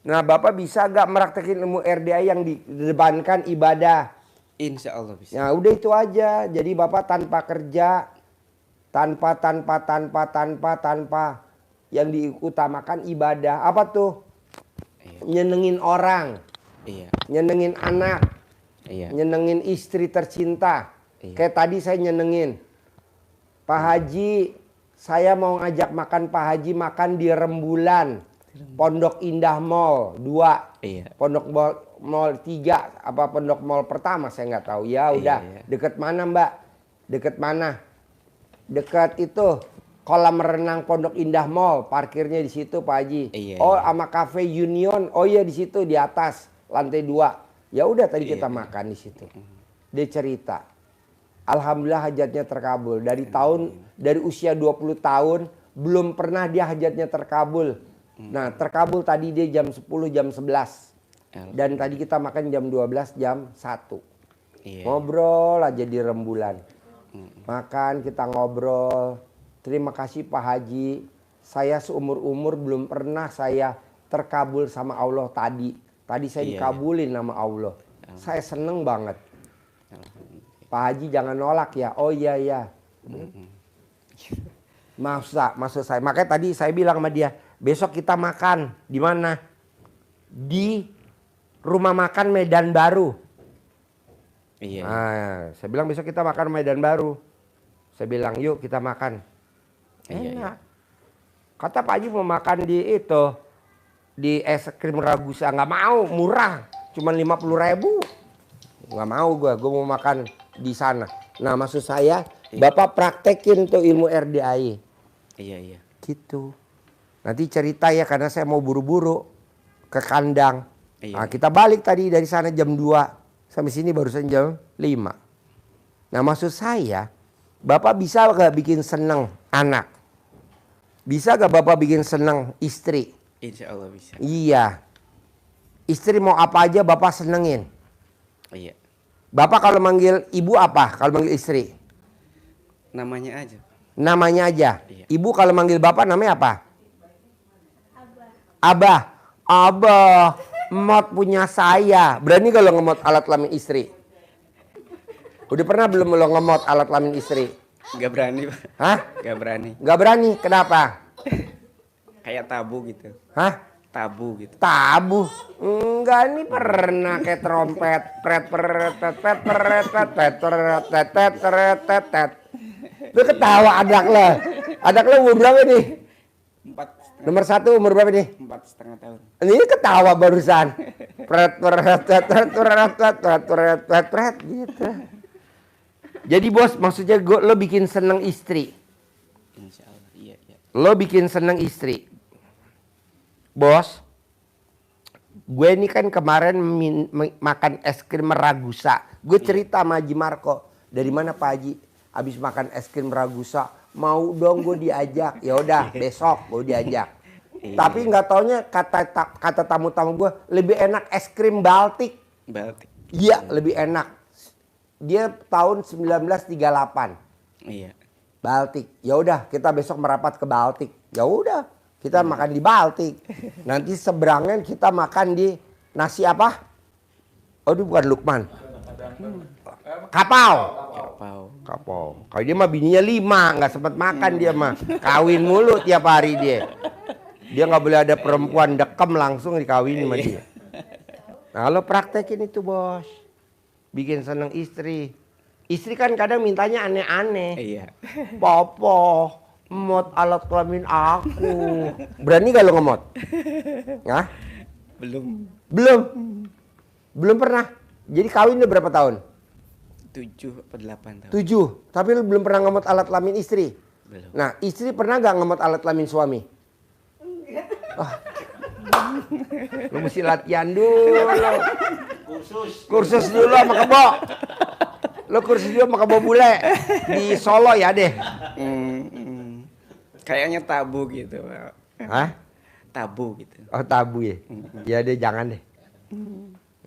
Nah, bapak bisa gak meraktekin ilmu RDAI yang didepankan ibadah? Insya Allah bisa. Nah, udah itu aja. Jadi bapak tanpa kerja, tanpa yang diutamakan ibadah. Apa tuh? Iya. Nyenengin orang, Iya. nyenengin anak, Iya. nyenengin istri tercinta. Iya. Kayak tadi saya nyenengin Pak Haji, saya mau ngajak makan Pak Haji makan di Rembulan, Pondok Indah Mall 2, Iya. Pondok Mall 3, apa Pondok Mall pertama saya nggak tahu. Ya udah, Iya. deket mana Mbak? Deket mana? Dekat itu kolam renang Pondok Indah Mall, parkirnya di situ Pak Haji. Iya, Oh, iya. sama Cafe Union. Oh iya di situ di atas lantai 2. Ya udah tadi kita makan di situ. Dia cerita, alhamdulillah hajatnya terkabul. Dari usia 20 tahun belum pernah dia hajatnya terkabul. Nah, terkabul tadi dia jam 10, jam 11. Dan tadi kita makan jam 12, jam 1. Iya. Ngobrol aja di Rembulan. Makan, kita ngobrol. Terima kasih Pak Haji. Saya seumur-umur belum pernah saya terkabul sama Allah tadi. Tadi saya Iya, dikabulin sama Allah. Saya seneng banget. Pak Haji jangan nolak ya. Oh iya iya. Maksud saya. Makanya tadi saya bilang sama dia, besok kita makan di mana? Di rumah makan Medan Baru. Iya. Nah, saya bilang besok kita makan Medan Baru. Saya bilang yuk kita makan. Iya, Enak. Kata Pak Haji mau makan di itu, di es krim Ragusa. Nggak mau, murah. Cuma 50.000. Nggak mau gue mau makan di sana. Nah maksud saya, Bapak praktekin tuh ilmu RDAI. Iya, iya. Gitu. Nanti cerita ya karena saya mau buru-buru ke kandang. Iya. Nah, kita balik tadi dari sana jam 2. Sampai sini barusan jam 5. Nah maksud saya, Bapak bisa gak bikin seneng anak? Bisa gak Bapak bikin seneng istri? Insya Allah bisa. Iya. Istri mau apa aja Bapak senengin. Iya. Bapak kalau manggil ibu apa? Kalau manggil istri? Namanya aja. Namanya aja. Iya. Ibu kalau manggil bapak namanya apa? Abah. Abah. Mot punya saya. Berani kalau ngemot alat kelamin istri? Udah pernah belum lo ngemot alat kelamin istri? Gak berani, Pak. Hah? Gak berani. Gak berani. Kenapa? Kayak tabu gitu. Hah? Tabu gitu. Tabu? Enggak, ini pernah kayak trompet. Pret pret pret pret pret pret pret pret pret pret pret pret pret. Lu ketawa adak lo. Adak lo umur berapa nih? 4,5 Nomor 1 umur berapa nih? 4,5 tahun. Ini ketawa barusan. Pret pret pret pret pret pret pret pret pret pret gitu. Jadi bos, maksudnya lo bikin seneng istri. Insya Allah, iya, iya. Lo bikin seneng istri. Bos, gue ini kan kemarin makan es krim Ragusa. Gue cerita sama Haji Marco. Dari mana Pak Haji? Habis makan es krim Ragusa, mau dong gue diajak. Ya udah, besok gue diajak. Tapi nggak taunya kata tamu-tamu gue lebih enak es krim Baltik. Baltik. Iya, lebih enak. Dia tahun 1938. Iya. Baltik. Ya udah, kita besok merapat ke Baltik. Ya udah, kita makan di Baltik. Nanti seberangan kita makan di nasi apa? Oh, itu bukan Lukman. Kapau. Kapau. Kalau dia mah bininya 5, nggak sempat makan dia mah. Kawin mulu tiap hari dia. Dia nggak boleh ada perempuan dekem langsung dikawin sama dia. Nah, lo praktekin itu bos. Bikin seneng istri. Istri kan kadang mintanya aneh-aneh. Iya. Popo, mod alat kelamin aku. Berani gak lo ngemot? Hah? Belum. Belum. Belum pernah. Jadi kawin udah berapa tahun? 7 atau 8 tahun. 7. Tapi lo belum pernah ngemot alat kelamin istri? Belum. Nah, istri pernah gak ngemot alat kelamin suami? Oh. Lo mesti latihan dulu. Kursus dulu sama kebo. Lo kursus dulu sama kebo bule. Di Solo ya deh. Kayaknya tabu gitu, Pak. Hah? Tabu gitu. Oh tabu ya? Ya deh jangan deh.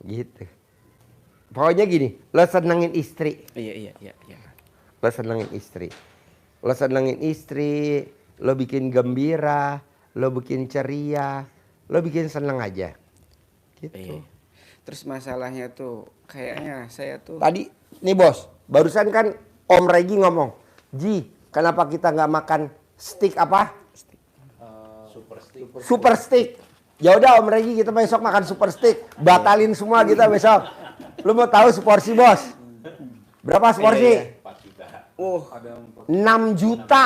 Gitu. Pokoknya gini, lo senengin istri. Iya, iya, iya, iya. Lo senengin istri. Lo senengin istri, lo bikin gembira, lo bikin ceria, lo bikin seneng aja. Gitu. Iya. Terus masalahnya tuh kayaknya saya tuh Tadi nih bos, barusan kan Om Regi ngomong, Ji, kenapa kita nggak makan steak apa? Super steak. Ya udah Om Regi kita besok makan super steak. Batalin semua kita besok. Lu mau tahu seporsi bos? Berapa seporsi? 6 juta.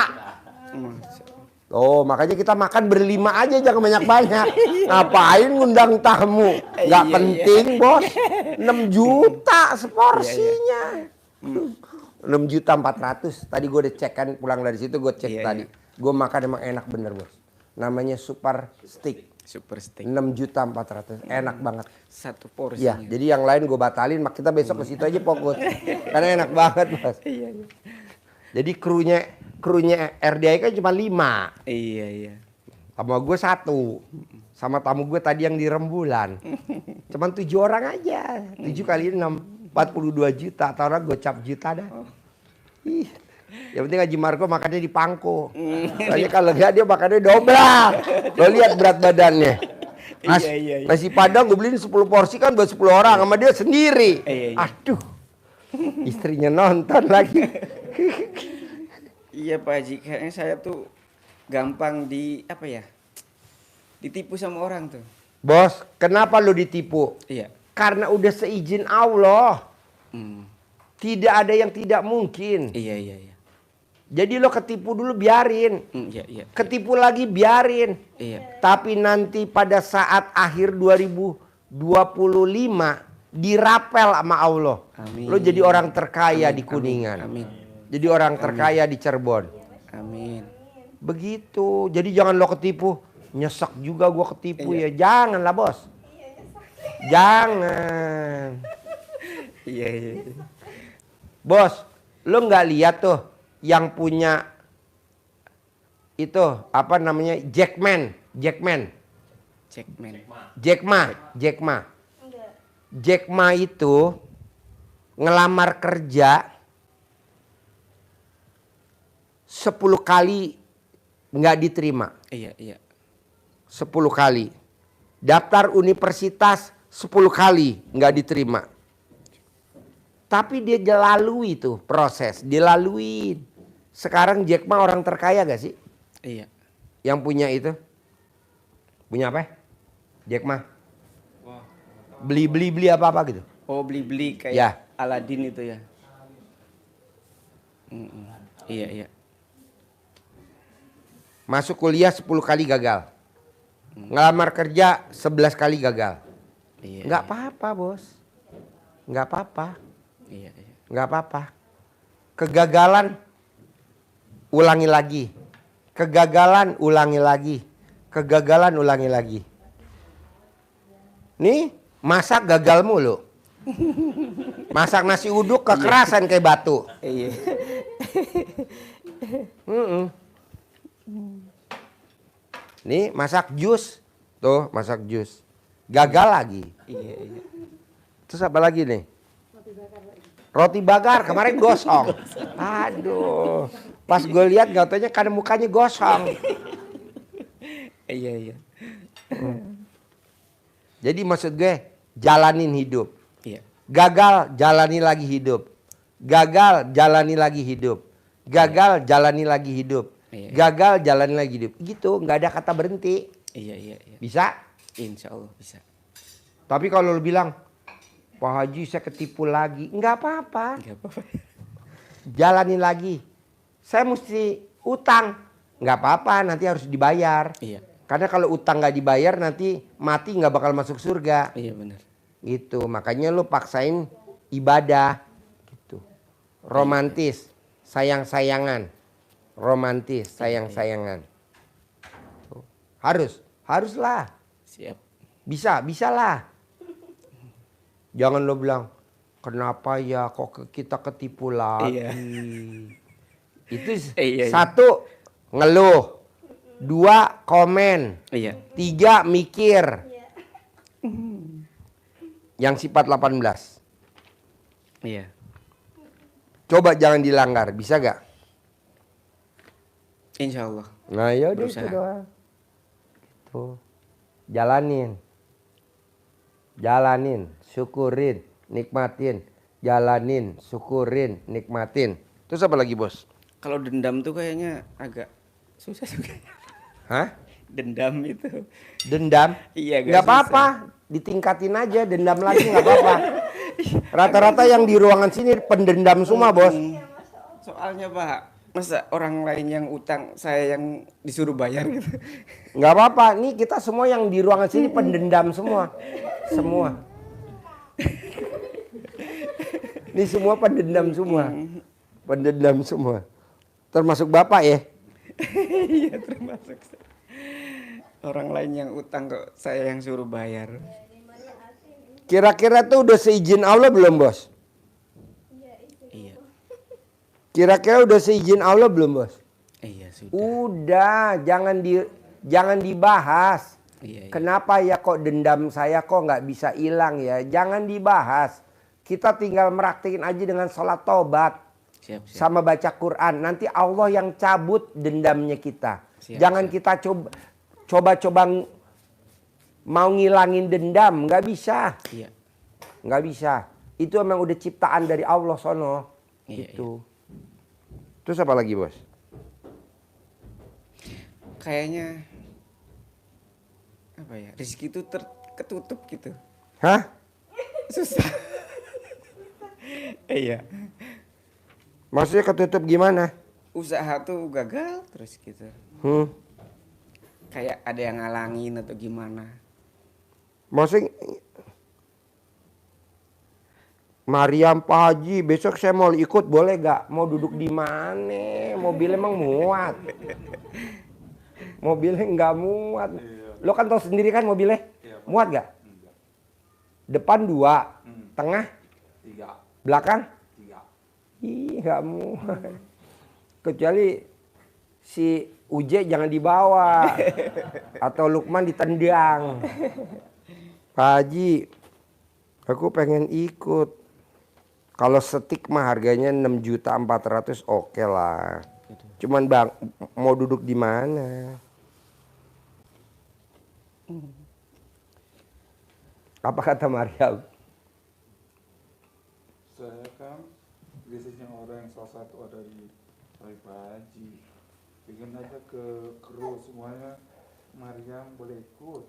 Oh makanya kita makan berlima aja jangan banyak-banyak. Ngapain ngundang tamu? Gak penting bos. 6 juta seporsinya. 6.400.000. Tadi gue udah cek kan pulang dari situ gue cek tadi. Gue makan emang enak bener bos. Namanya super steak. super steak. 6.400.000. Enak banget. Satu porsi. Ya, jadi yang lain gue batalin. Kita besok ke situ aja fokus. Karena enak banget bos. Iya, iya. Jadi krunya RDI kan cuma 5. Iya, iya. Sama gue 1. Sama tamu gue tadi yang di Rembulan. Cuman 7 orang aja. 7 kali 6. 42 juta. Atau orang gocap juta dah. Ih. Yang penting Haji Marco makannya di pangko. Soalnya kalau enggak dia makannya dobrak. Lo lihat berat badannya. Iya. Nasi padang gue beliin 10 porsi kan buat 10 orang. Sama dia sendiri. Iya. Aduh. Istrinya nonton lagi. Iya Pak Haji, kayaknya saya tuh gampang ditipu sama orang tuh. Bos, kenapa lu ditipu? Iya. Karena udah seizin Allah. Hmm. Tidak ada yang tidak mungkin. Iya. Jadi lo ketipu dulu biarin. Iya. Ketipu lagi biarin. Iya. Tapi nanti pada saat akhir 2025 dirapel sama Allah. Amin. Lo jadi orang terkaya di Kuningan. Amin. Jadi orang terkaya di Cirebon. Amin. Begitu. Jadi jangan lo ketipu. Nyesek juga gua ketipu ya. Janganlah bos. Jangan. Iya. Bos, lo nggak lihat tuh yang punya itu apa namanya Jack Ma itu ngelamar kerja 10 kali nggak diterima. Iya. 10 kali. Daftar universitas 10 kali nggak diterima. Tapi dia lalui tuh proses, dilalui. Sekarang Jack Ma orang terkaya gak sih? Iya. Yang punya itu? Punya apa? Jack Ma? Beli apa gitu? Oh, beli kayak Ya. Aladin itu ya. Iya. Masuk kuliah 10 kali gagal. Ngelamar kerja 11 kali gagal. Iya. Nggak apa-apa bos. Nggak apa-apa. Iya. Nggak apa-apa. Kegagalan ulangi lagi. Kegagalan ulangi lagi. Kegagalan ulangi lagi. Nih masak gagal mulu. Masak nasi uduk kekerasan kayak batu. Iya. Nih masak jus. Tuh masak jus. Gagal lagi. Iya. Terus apa lagi nih? Roti bakar kemarin gosong. Aduh. Pas gue lihat gak taunya karena mukanya gosong. Iya. Jadi maksud gue jalanin hidup. Iya. Gagal jalani lagi hidup. Gagal jalani lagi hidup. Gagal jalani lagi hidup. Iya. Gagal jalani lagi hidup. Gitu nggak ada kata berhenti. Iya. Bisa? Insya Allah bisa. Tapi kalau lu bilang, Pak Haji saya ketipu lagi. Nggak apa-apa. Enggak apa-apa. Jalani lagi. Saya mesti utang. Nggak apa-apa nanti harus dibayar. Iya. Karena kalau utang nggak dibayar nanti mati nggak bakal masuk surga. Iya benar. Gitu. Makanya lu paksain ibadah. Gitu. Romantis. Sayang-sayangan. Romantis. Sayang-sayangan. Haruslah. Siap. Bisalah. Jangan lo bilang, kenapa ya kok kita ketipu lagi. Iya. Itu Iya. satu, ngeluh. 2, komen. Iya. 3, mikir. Yang sifat 18. Iya. Coba jangan dilanggar, bisa gak? Insya Allah. Nah yaudah itu Berusaha. doang. Gitu. Jalanin, syukurin, nikmatin. Jalanin, syukurin, nikmatin. Terus apa lagi bos? Kalau dendam tuh kayaknya agak susah juga. Hah? Dendam itu. Dendam? Iya, agak Nggak apa-apa, ditingkatin aja, dendam lagi nggak apa-apa. Rata-rata yang di ruangan sini pendendam semua bos. Soalnya Pak, masa orang lain yang utang saya yang disuruh bayar gitu. Nggak apa-apa, nih kita semua yang di ruangan sini pendendam semua. Ini semua pendendam semua. Pendendam semua. Termasuk bapak ya? Iya termasuk. Orang lain yang utang kok saya yang suruh bayar. Kira-kira tuh udah seizin Allah belum bos? Iya. Kira-kira udah seizin Allah belum bos? Iya sudah. Udah, jangan dibahas. Iya. Kenapa ya kok dendam saya kok nggak bisa hilang ya? Jangan dibahas. Kita tinggal meraktikin aja dengan sholat tobat. Siap. Sama baca Quran. Nanti Allah yang cabut dendamnya kita. Siap, Jangan kita coba mau ngilangin dendam. Nggak bisa. Iya. Nggak bisa. Itu emang udah ciptaan dari Allah sono. Iya, Gitu. Terus apa lagi bos? Kayaknya apa ya? Rezeki itu ketutup gitu. Hah? Susah. Iya. Maksudnya ketutup gimana? Usaha tuh gagal terus gitu. Kayak ada yang ngalangin atau gimana. Maksudnya Mariam Pak Haji besok saya mau ikut boleh gak? Mau duduk di mana? Mobil emang muat. Mobilnya nggak muat. Lo kan tahu sendiri kan mobilnya? Muat gak? Depan 2, tengah 3, belakang 3. Ih nggak muat. Kecuali si Uje jangan dibawa atau Lukman ditendang. Pak Haji, aku pengen ikut. Kalau steak mah harganya 6.400.000 oke lah. Cuman bang mau duduk di mana? Apa kata Maryam? Saya kan bisnisnya orang yang salah satu ada di Pak Haji. Bikin aja ke kru semuanya. Maryam boleh ikut.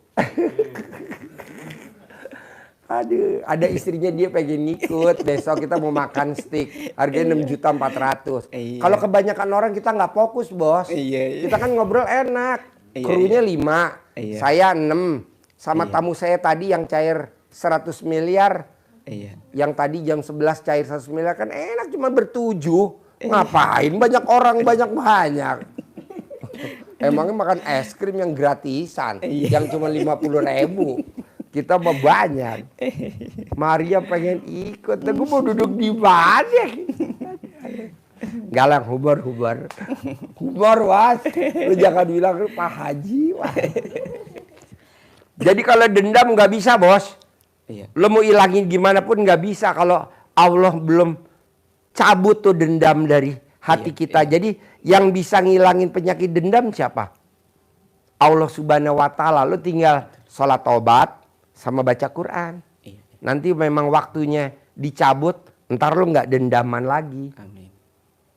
Aduh, ada istrinya dia pengen ngikut. Besok kita mau makan steak, harganya 6.400.000. Iya. Kalau kebanyakan orang kita nggak fokus, bos. Iya. Kita kan ngobrol enak. Iya, Krunya 5, Iya. saya 6. Sama Iya. tamu saya tadi yang cair 100 miliar. Iya. Yang tadi jam 11 cair 100 miliar kan enak cuma bertujuh. Ngapain banyak orang banyak-banyak. Emangnya makan es krim yang gratisan, yang cuma 50.000. Kita mah banyak. Maria pengen ikut, tapi gue mau duduk di mana? Galang hubar. Hubar was. Lu jangan bilang lu Pak Haji was. Jadi kalau dendam nggak bisa bos. Iya. Lo mau ilangin gimana pun nggak bisa kalau Allah belum cabut tuh dendam dari hati kita. Jadi yang bisa ngilangin penyakit dendam siapa? Allah Subhanahu wa Ta'ala. Lo tinggal sholat taubat sama baca Quran. Iya. Nanti memang waktunya dicabut, ntar lo nggak dendaman lagi. Amin.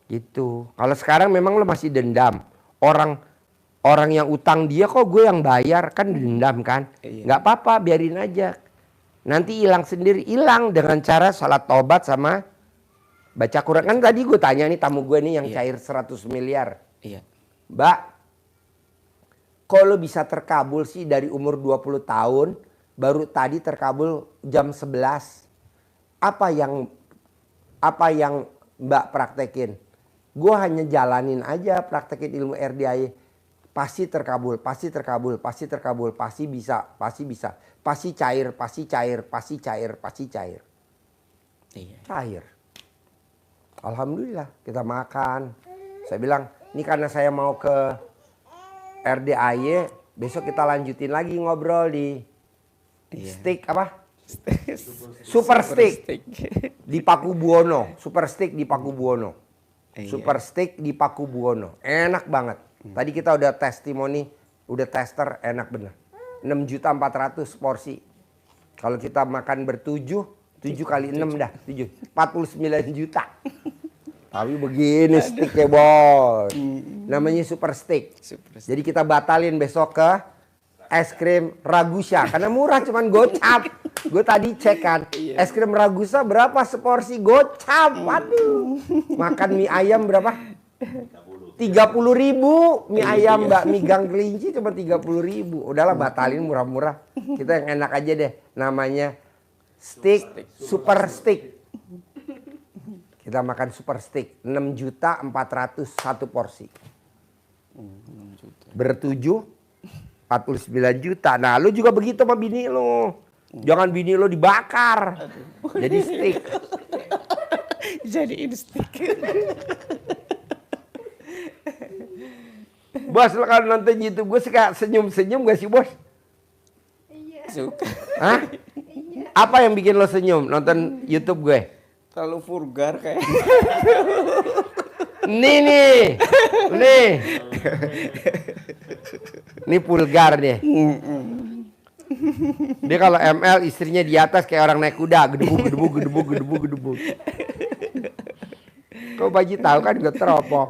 Gitu. Kalau sekarang memang lo masih dendam. Orang yang utang dia kok gue yang bayar, kan dendam kan? Iya. Nggak apa-apa, biarin aja. Nanti hilang sendiri, hilang dengan cara salat taubat sama baca Quran. Kan tadi gue tanya nih tamu gue nih yang cair 100 miliar. Iya. Mbak, kok lo bisa terkabul sih dari umur 20 tahun, baru tadi terkabul jam 11. Apa yang Mbak praktekin? Gue hanya jalanin aja praktekin ilmu RDI. Pasti terkabul, pasti terkabul, pasti terkabul, pasti bisa, pasti bisa. Pasti cair, pasti cair, pasti cair, pasti cair. Iya. Cair. Alhamdulillah kita makan. Saya bilang, ini karena saya mau ke RDAY, besok kita lanjutin lagi ngobrol di steak apa? Super steak di Paku Buwono. Super steak di Paku Buwono. Iya. Super steak di Paku Buwono. Enak banget. Tadi kita udah testimoni, udah tester, enak bener. 6.400.000 porsi. Kalau kita makan bertujuh, 7 kali 6 dah, 7. 49 juta. Tapi begini steaknya bos. Namanya super steak. Jadi kita batalin besok ke es krim Ragusa. Karena murah cuman gocap. Gue tadi cek kan. Es krim Ragusa berapa seporsi? Gocap. Waduh. Makan mie ayam berapa? 30.000 mie ayam Mbak mie gang kelinci cuma 30.000. Udahlah batalin murah-murah. Kita yang enak aja deh. Namanya steak super steak. Kita makan super steak 6.400.000 satu porsi. Bertujuh 49 juta. Nah lu juga begitu sama bini lu. Jangan bini lu dibakar. Jadi steak. Jadiin steak. Bos lo kalau nonton YouTube gue suka senyum-senyum gak sih bos? Iya. Suka. Hah? Apa yang bikin lo senyum nonton YouTube gue? Terlalu vulgar kayak. Nih. Ini vulgar nih. Dia kalau ML istrinya di atas kayak orang naik kuda, gedebuk. Kau Baji tahu kan gue teropong.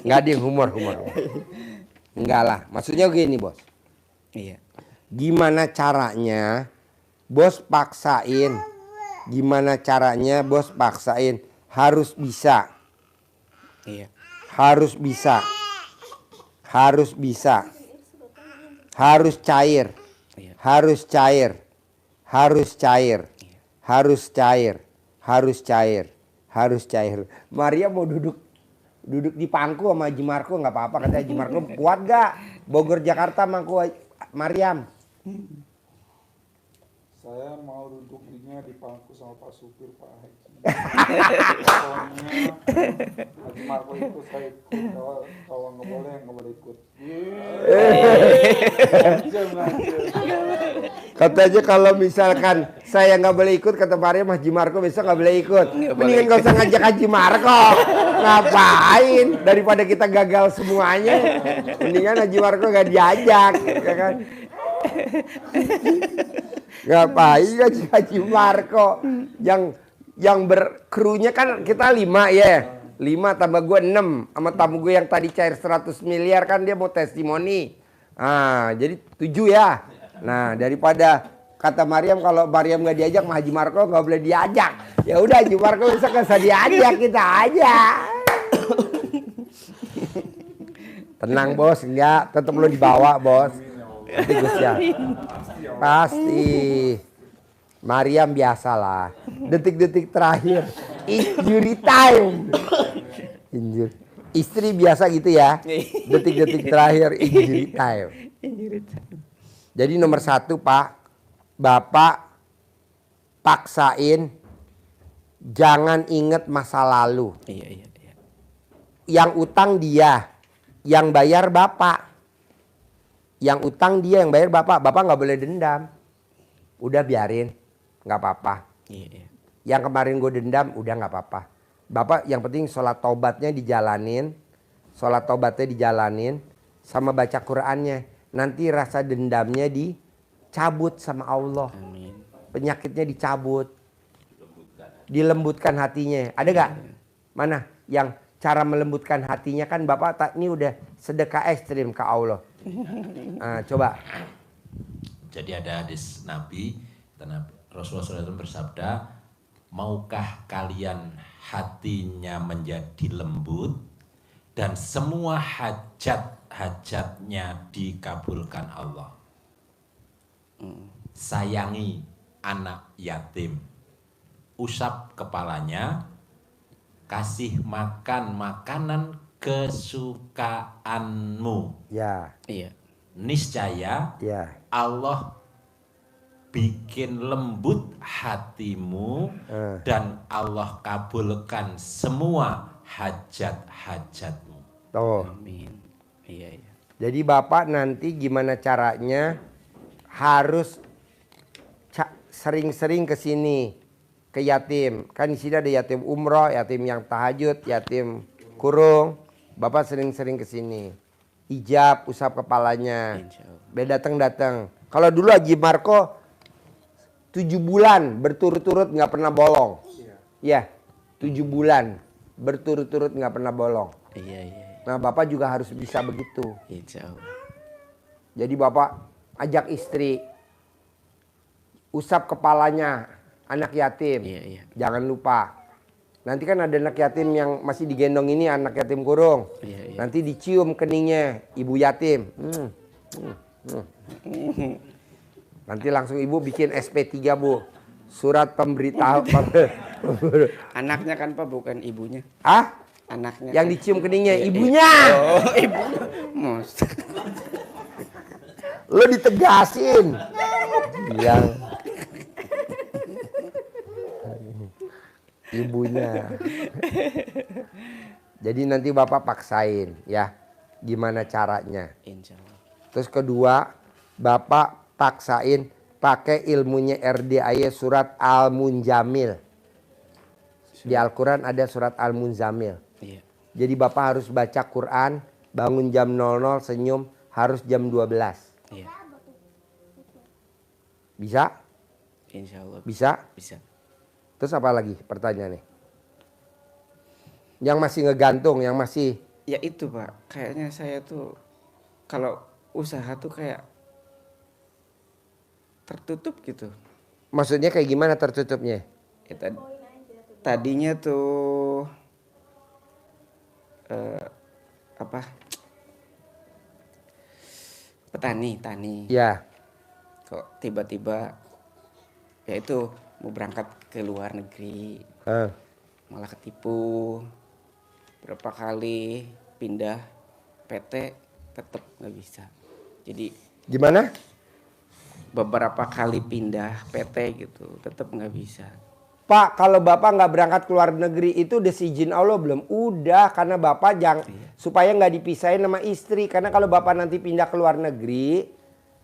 Nggak ada yang humor. Enggak lah, maksudnya gini bos. Iya. Gimana caranya bos paksain? Gimana caranya bos paksain? Harus bisa. Iya. Harus bisa. Harus bisa. Harus cair. Iya. Harus cair. Harus cair. Harus cair. Harus cair. Harus cair. Maria mau duduk di pangku sama Haji Marco nggak apa-apa, kata Haji Marco. Kuat gak Bogor Jakarta mangku Mariam? Saya mau duduknya di pangku sama Pak Supir Pak Haji. Haji Marco ikut, saya ikut. Kalau nggak boleh ikut. Katanya kalau misalkan saya nggak boleh ikut, kata Maryam, Haji Marco besok nggak boleh ikut. Nggak boleh Mendingan nggak usah ngajak Haji Marco. Ngapain? Daripada kita gagal semuanya, mendingan Haji Marco nggak diajak, ya kan? Ngapain Haji Marco? Yang berkrunya kan kita 5 ya. 5 tambah gue 6 sama tamu gue yang tadi cair 100 miliar kan dia mau testimoni. Ah, jadi 7 ya. Nah, daripada kata Maryam kalau Maryam nggak diajak, mah Haji Marco nggak boleh diajak. Ya udah Haji Marco bisa nggak usah diajak, kita aja. Tenang bos, enggak, tetap lo dibawa bos. Nanti Gus ya. Pasti. Maryam biasalah. Detik-detik terakhir, injury time. Injury. Istri biasa gitu ya. Detik-detik terakhir injury time. Jadi nomor 1 Pak, Bapak paksain jangan inget masa lalu. Iya. Yang utang dia, yang bayar Bapak. Yang utang dia, yang bayar Bapak. Bapak nggak boleh dendam. Udah biarin, nggak apa-apa. Iya. Yang kemarin gue dendam, udah nggak apa-apa. Bapak yang penting sholat taubatnya dijalanin. Sholat taubatnya dijalanin. Sama baca Qur'annya. Nanti rasa dendamnya dicabut sama Allah. Amin. Penyakitnya dicabut. Dilembutkan hatinya. Ada gak? Mana? Yang cara melembutkan hatinya kan Bapak ini udah sedekah ekstrim ke Allah. Nah, coba. Jadi ada hadis Nabi, Rasulullah SAW bersabda, maukah kalian hatinya menjadi lembut dan semua hajat-hajatnya dikabulkan Allah. Sayangi anak yatim, usap kepalanya, kasih makan makanan kesukaanmu. Ya. Iya. Niscaya Ya. Allah bikin lembut hatimu dan Allah kabulkan semua hajat-hajatmu. Tuh. Amin. Iya. Jadi Bapak nanti gimana caranya harus sering-sering ke sini, ke yatim. Kan di sini ada yatim umroh, yatim yang tahajud, yatim kurung. Bapak sering-sering ke sini. Ijab, usap kepalanya. Datang. Kalau dulu Haji Marco 7 bulan berturut-turut nggak pernah bolong. Iya. 7 bulan berturut-turut nggak pernah bolong. Iya. Nah Bapak juga harus bisa begitu. Insya Allah. Jadi Bapak ajak istri, usap kepalanya anak yatim. Iya. Jangan lupa. Nanti kan ada anak yatim yang masih digendong ini, anak yatim kurung. Iya. Nanti dicium keningnya ibu yatim. Nanti langsung ibu bikin SP3 Bu. Surat pemberitahu. Anaknya kan Pak, bukan ibunya. Ah? Anaknya. Yang kan. dicium keningnya Iya. ibunya. Oh, ibunya. Mos. Lo ditegasin. Bilang. Ibunya. Jadi nanti Bapak paksain ya. Gimana caranya. Insya Allah. Terus kedua, Bapak paksain pakai ilmunya RDAY surat Al-Munjamil. Di Al-Quran ada surat Al-Munjamil. Iya. Jadi Bapak harus baca Quran, bangun jam 00, senyum, harus jam 12. Iya. Bisa? Insya Allah. Bisa? Bisa. Terus apa lagi pertanyaannya? Yang masih ngegantung, yang masih... Ya itu Pak, kayaknya saya tuh kalau usaha tuh kayak tertutup gitu. Maksudnya kayak gimana tertutupnya? Ya, tadinya tuh tani. Ya. Kok tiba-tiba ya itu mau berangkat ke luar negeri, malah ketipu. Berapa kali pindah PT tetap nggak bisa. Jadi Gimana? beberapa kali pindah PT gitu tetap nggak bisa. Pak, kalau Bapak nggak berangkat ke luar negeri itu udah izin Allah belum? Udah, karena Bapak supaya nggak dipisahin sama istri. Karena kalau Bapak nanti pindah ke luar negeri,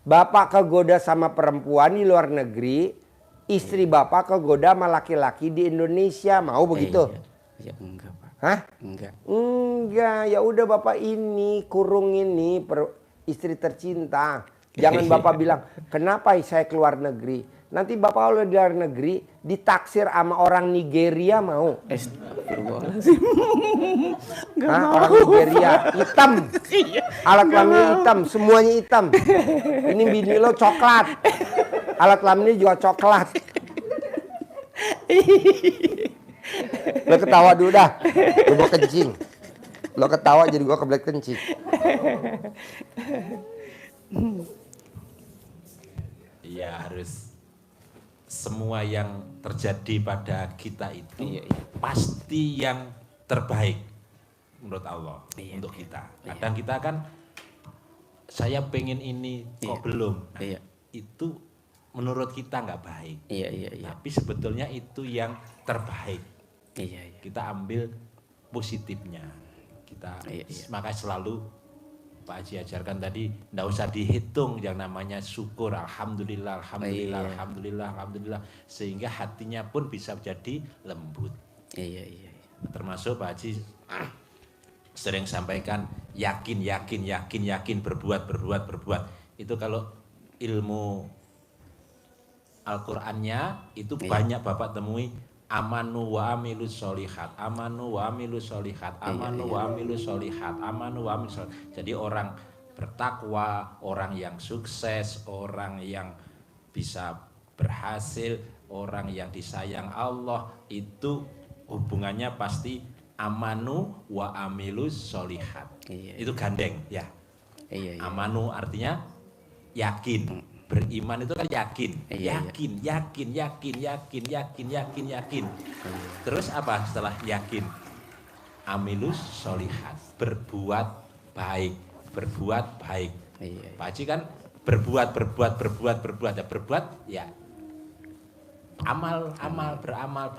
Bapak kegoda sama perempuan di luar negeri, istri bapak kegoda sama laki-laki di Indonesia, mau begitu? Ya enggak Pak. Hah? Enggak. Enggak, ya udah bapak ini kurung ini istri tercinta. Jangan bapak bilang, kenapa saya keluar negeri? Nanti bapak kalau di luar negeri ditaksir sama orang Nigeria, mau? Astagfirullahaladzim. Hah? Orang Nigeria hitam, alat kelaminnya hitam, semuanya hitam. Ini bini lo coklat, alat kelaminnya juga coklat. Lo ketawa dulu dah, lo mau kencing. Lo ketawa jadi gua kebelet kencing. Ya harus semua yang terjadi pada kita itu pasti yang terbaik menurut Allah untuk kita. Kadang kita kan saya pengen ini kok belum. Nah, itu menurut kita nggak baik. Tapi sebetulnya itu yang terbaik. Kita ambil positifnya. Kita maka selalu Pak Haji ajarkan tadi, nggak usah dihitung yang namanya syukur, alhamdulillah, alhamdulillah, alhamdulillah, alhamdulillah, sehingga hatinya pun bisa jadi lembut. Termasuk Pak Haji sering sampaikan yakin, yakin, yakin, yakin, berbuat, berbuat, berbuat. Itu kalau ilmu Al-Qur'annya itu banyak Bapak temui. Amanu wa amilus solihat, amanu wa amilus solihat, amanu wa amilus solihat, amanu wa amilus solihat. Jadi orang bertakwa, orang yang sukses, orang yang bisa berhasil, orang yang disayang Allah, itu hubungannya pasti amanu wa amilus solihat. Itu gandeng ya. Amanu artinya yakin. Beriman itu kan yakin, yakin, yakin, yakin, yakin, yakin, yakin, yakin. Terus apa setelah yakin? Amilus solihat, berbuat baik, berbuat baik. Pak Haji kan berbuat ya. Amal, beramal,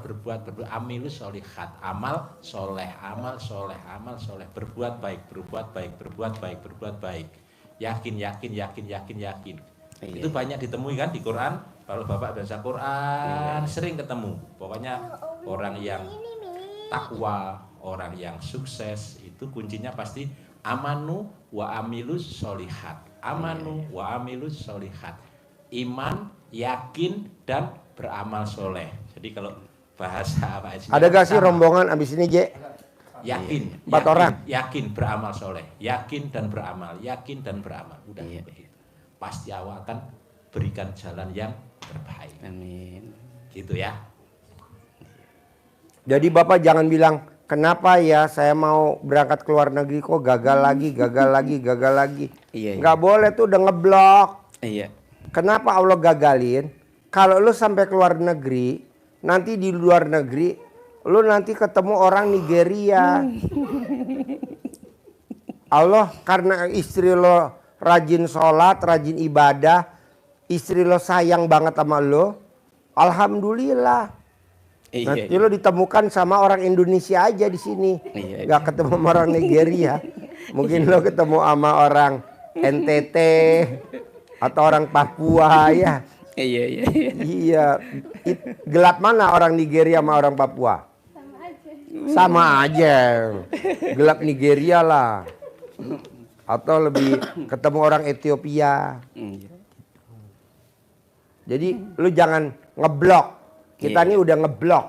berbuat, amilus solihat, amal soleh, berbuat baik, berbuat baik. Yakin. Itu banyak ditemui kan di Quran. Kalau Bapak baca Quran sering ketemu. Pokoknya orang yang takwa, orang yang sukses itu kuncinya pasti amanu wa amilus solihat. Amanu wa amilus solihat. Iman, yakin dan beramal soleh. Jadi kalau bahasa apa sih? Ada gak sih rombongan abis ini, Je? Yakin, 4 orang. Yakin beramal soleh, yakin dan beramal, udah begitu. Pasti Allah akan berikan jalan yang terbaik. Amin. Gitu ya. Jadi Bapak jangan bilang, kenapa ya saya mau berangkat ke luar negeri kok gagal lagi. Nggak boleh tuh, udah ngeblok. Kenapa Allah gagalin? Kalau lu sampai ke luar negeri, nanti di luar negeri lu nanti ketemu orang Nigeria. Allah karena istri lo rajin sholat, rajin ibadah, istri lo sayang banget sama lo, alhamdulillah. Nanti lo ditemukan sama orang Indonesia aja di sini, nggak ketemu sama orang Nigeria. Mungkin lo ketemu sama orang NTT atau orang Papua ya. Iya. Gelap mana orang Nigeria sama orang Papua? Sama aja. Gelap Nigeria lah. Atau lebih ketemu orang Ethiopia. Jadi lu jangan ngeblok. Kita ini udah ngeblok.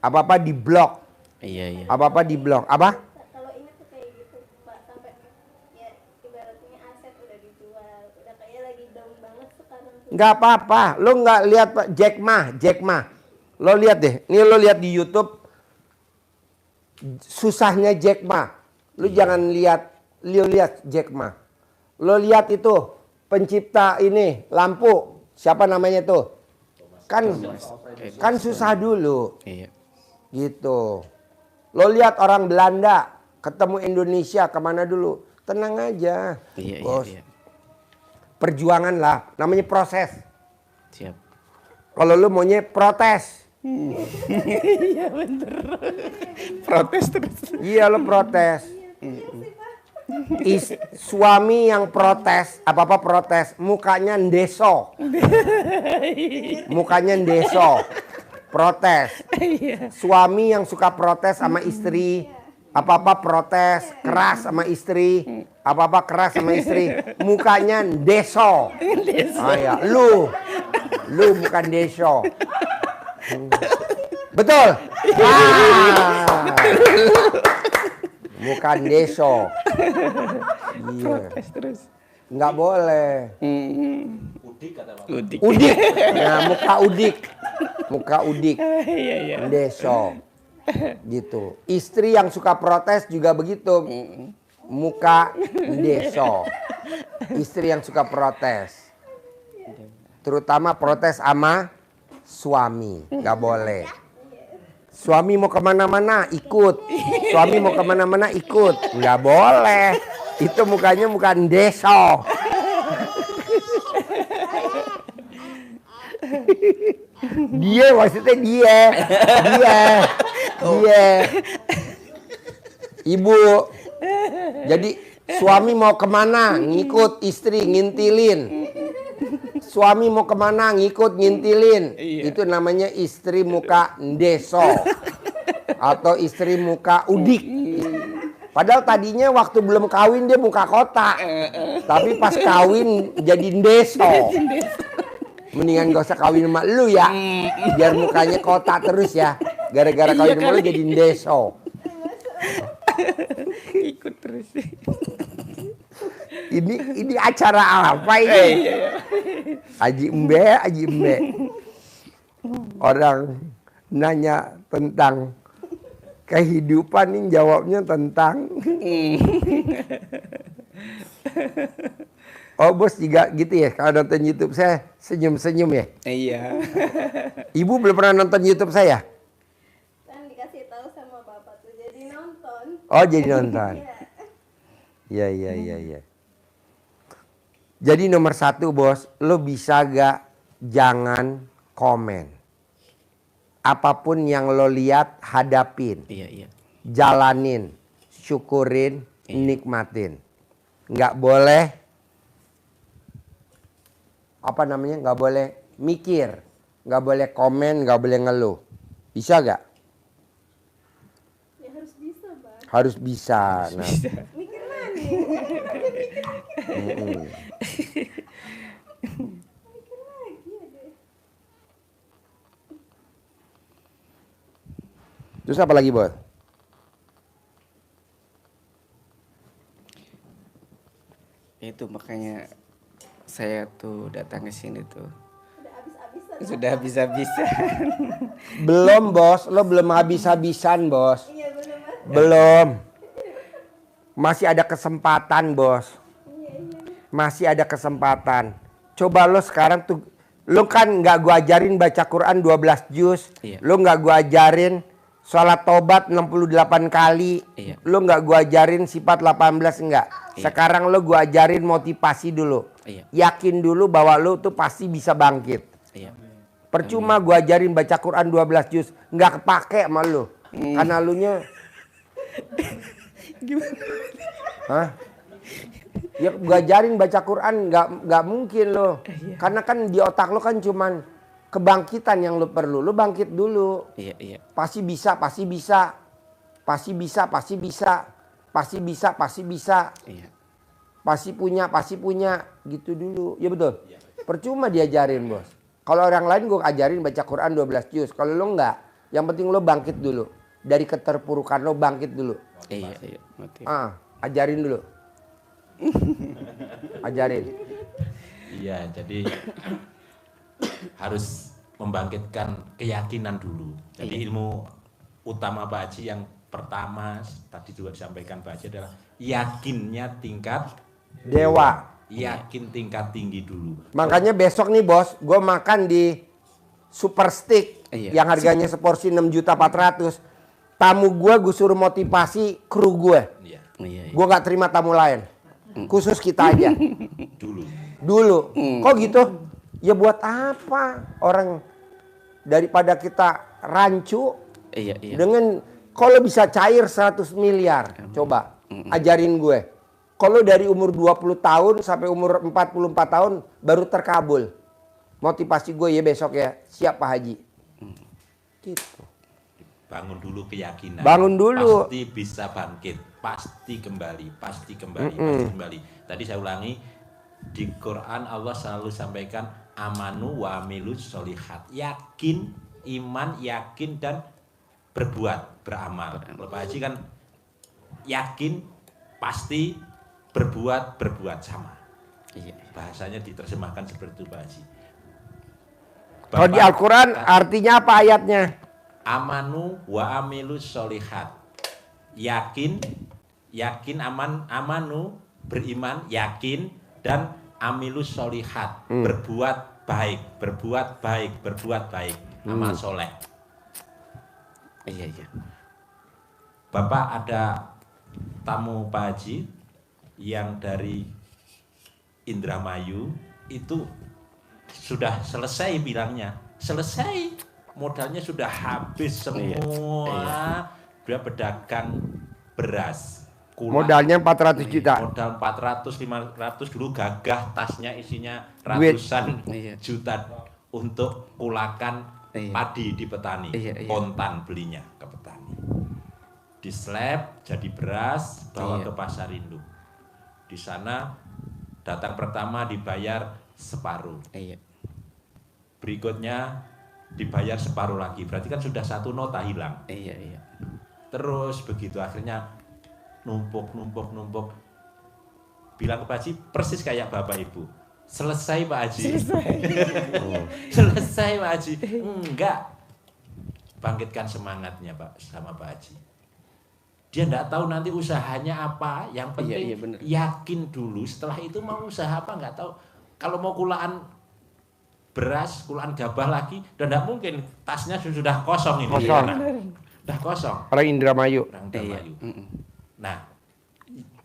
Apa-apa diblok. Apa-apa diblok. Apa? Kalau ingat tuh kayak gitu Pak, sampai ya ibaratnya aset udah dijual, udah kayak lagi down banget sekarang. Nggak apa-apa. Lu nggak lihat Pak Jack Ma. Lo lihat deh. Ini lo lihat di YouTube. Susahnya Jack Ma. Lu jangan lihat Jack Ma. Lo lihat itu pencipta ini lampu. Siapa namanya tuh? Kan susah dulu. Gitu. Lo lihat orang Belanda ketemu Indonesia kemana dulu? Tenang aja. Bos. Perjuangan lah. Namanya proses. Siap. Kalau lu maunya protes. Iya bener. Protes terus. Iya lo protes. Suami yang protes, apa-apa protes, mukanya ndeso. Mukanya ndeso. Protes. Suami yang suka protes sama istri, apa-apa protes, keras sama istri, apa-apa keras sama istri, mukanya ndeso. Oh ya, lu bukan deso. Betul. Bukan deso. Protes terus. Nggak boleh. Udik kata Bapak. Udik. Nah, muka udik. Muka udik. Iya. Deso. Gitu. Istri yang suka protes juga begitu. Muka deso. Istri yang suka protes. Terutama protes sama suami. Nggak boleh. Suami mau kemana-mana ikut. Suami mau kemana-mana ikut. Nggak boleh. Itu mukanya muka deso. Dia maksudnya dia. Ibu. Jadi suami mau kemana ngikut, istri ngintilin. Suami mau kemana ngikut ngintilin. Itu namanya istri muka deso. Atau istri muka udik. Padahal tadinya waktu belum kawin dia muka kotak. Tapi pas kawin jadi deso. Mendingan gak usah kawin sama lu ya. Biar mukanya kotak terus ya. Gara-gara kawin sama lu jadi deso. Ikut terus. Ini acara apa ini? Haji Embe. Orang nanya tentang kehidupan nih, jawabnya tentang oh bos juga gitu ya, kalau nonton YouTube saya senyum-senyum ya? Iya. Ibu belum pernah nonton YouTube saya? Kan dikasih tahu sama bapak tuh jadi nonton. Oh jadi nonton. Iya. Jadi nomor 1 bos, lo bisa gak jangan komen. Apapun yang lo lihat hadapin. Iya. Jalanin, syukurin, nikmatin. Nggak boleh nggak boleh mikir, nggak boleh komen, nggak boleh ngeluh. Bisa gak? Ya harus bisa, Bang. Harus bisa. Nah. Mikir lagi. Terus apa lagi bos? Itu makanya saya tuh datang ke sini tuh. Udah habis-habisan. Sudah habis-habisan. Belum bos, lo belum habis-habisan bos. Iya belum, Mas. Belum. Masih ada kesempatan bos. Masih ada kesempatan. Coba lo sekarang tuh, lo kan nggak gua ajarin baca Quran 12 juz. Iya. Lo nggak gua ajarin sholat tobat 68 kali. Iya. Lo nggak gua ajarin sifat 18 enggak. Iya. Sekarang lo gua ajarin motivasi dulu. Iya. Yakin dulu bahwa lo tuh pasti bisa bangkit. Iya. Percuma gua ajarin baca Quran 12 juz, nggak kepake sama lu. Karena lu nya Hah? Ya gua ajarin baca Quran nggak mungkin lo. Karena kan di otak lo kan cuman kebangkitan yang lo perlu. Lo bangkit dulu. Iya. Pasti bisa. Iya. Pasti punya gitu dulu. Ya betul. Percuma diajarin bos. Kalau orang lain gue ajarin baca Quran 12 juz. Kalau lo enggak, yang penting lo bangkit dulu. Dari keterpurukan lo bangkit dulu. Iya. Motif. Ajarin dulu. Ajarin. Iya, jadi harus membangkitkan keyakinan dulu. Jadi ilmu utama Pak Haji yang pertama tadi juga disampaikan Pak Haji adalah yakinnya tingkat Dewa. Yakin tingkat tinggi dulu. Makanya besok nih bos, gue makan di Super Stick yang harganya seporsi 6.400.000. Tamu gue suruh motivasi kru gue. Iya. Gue nggak terima tamu lain. Khusus kita aja. Dulu. Kok gitu? Ya buat apa orang daripada kita rancu Iya. dengan kalau bisa cair 100 miliar. Coba ajarin gue. Kalau dari umur 20 tahun sampai umur 44 tahun baru terkabul. Motivasi gue ya besok ya, siap Pak Haji. Gitu. Bangun dulu keyakinan. Bangun dulu. Pasti bisa bangkit, pasti kembali, pasti kembali, pasti kembali. Tadi saya ulangi, di Quran Allah selalu sampaikan amanu wa amilus solihat. Yakin, iman, yakin dan berbuat, beramal. Kalau Pak Haji kan yakin, pasti, berbuat sama. Iya. Bahasanya diterjemahkan seperti itu Pak Haji. Kalau di Al-Quran artinya apa ayatnya? Amanu wa amilus solihat. Yakin, amanu, beriman, yakin, dan amilus solihat. Berbuat baik. Amal soleh. Iya. Bapak ada tamu Pak Haji yang dari Indramayu itu sudah selesai bilangnya, selesai, modalnya sudah habis semua. Dia pedagang beras. Modalnya 400 juta. Modal 400, 500 dulu gagah, tasnya isinya ratusan juta untuk kulakan padi di petani. Kontan belinya ke petani. Di slab jadi beras, bawa ke pasar induk. Di sana datang pertama dibayar separuh. Berikutnya dibayar separuh lagi. Berarti kan sudah satu nota hilang. Terus begitu akhirnya numpuk. Bilang ke Pak Haji persis kayak Bapak Ibu. Selesai Pak Haji. Selesai Pak Haji. Enggak. Bangkitkan semangatnya Pak sama Pak Haji. Dia enggak tahu nanti usahanya apa. Yang penting yakin dulu. Setelah itu mau usaha apa enggak tahu. Kalau mau kulaan beras, kulaan gabah lagi, dan enggak mungkin tasnya sudah kosong ini. Kosong. Sudah kosong. Orang Indramayu. Nah,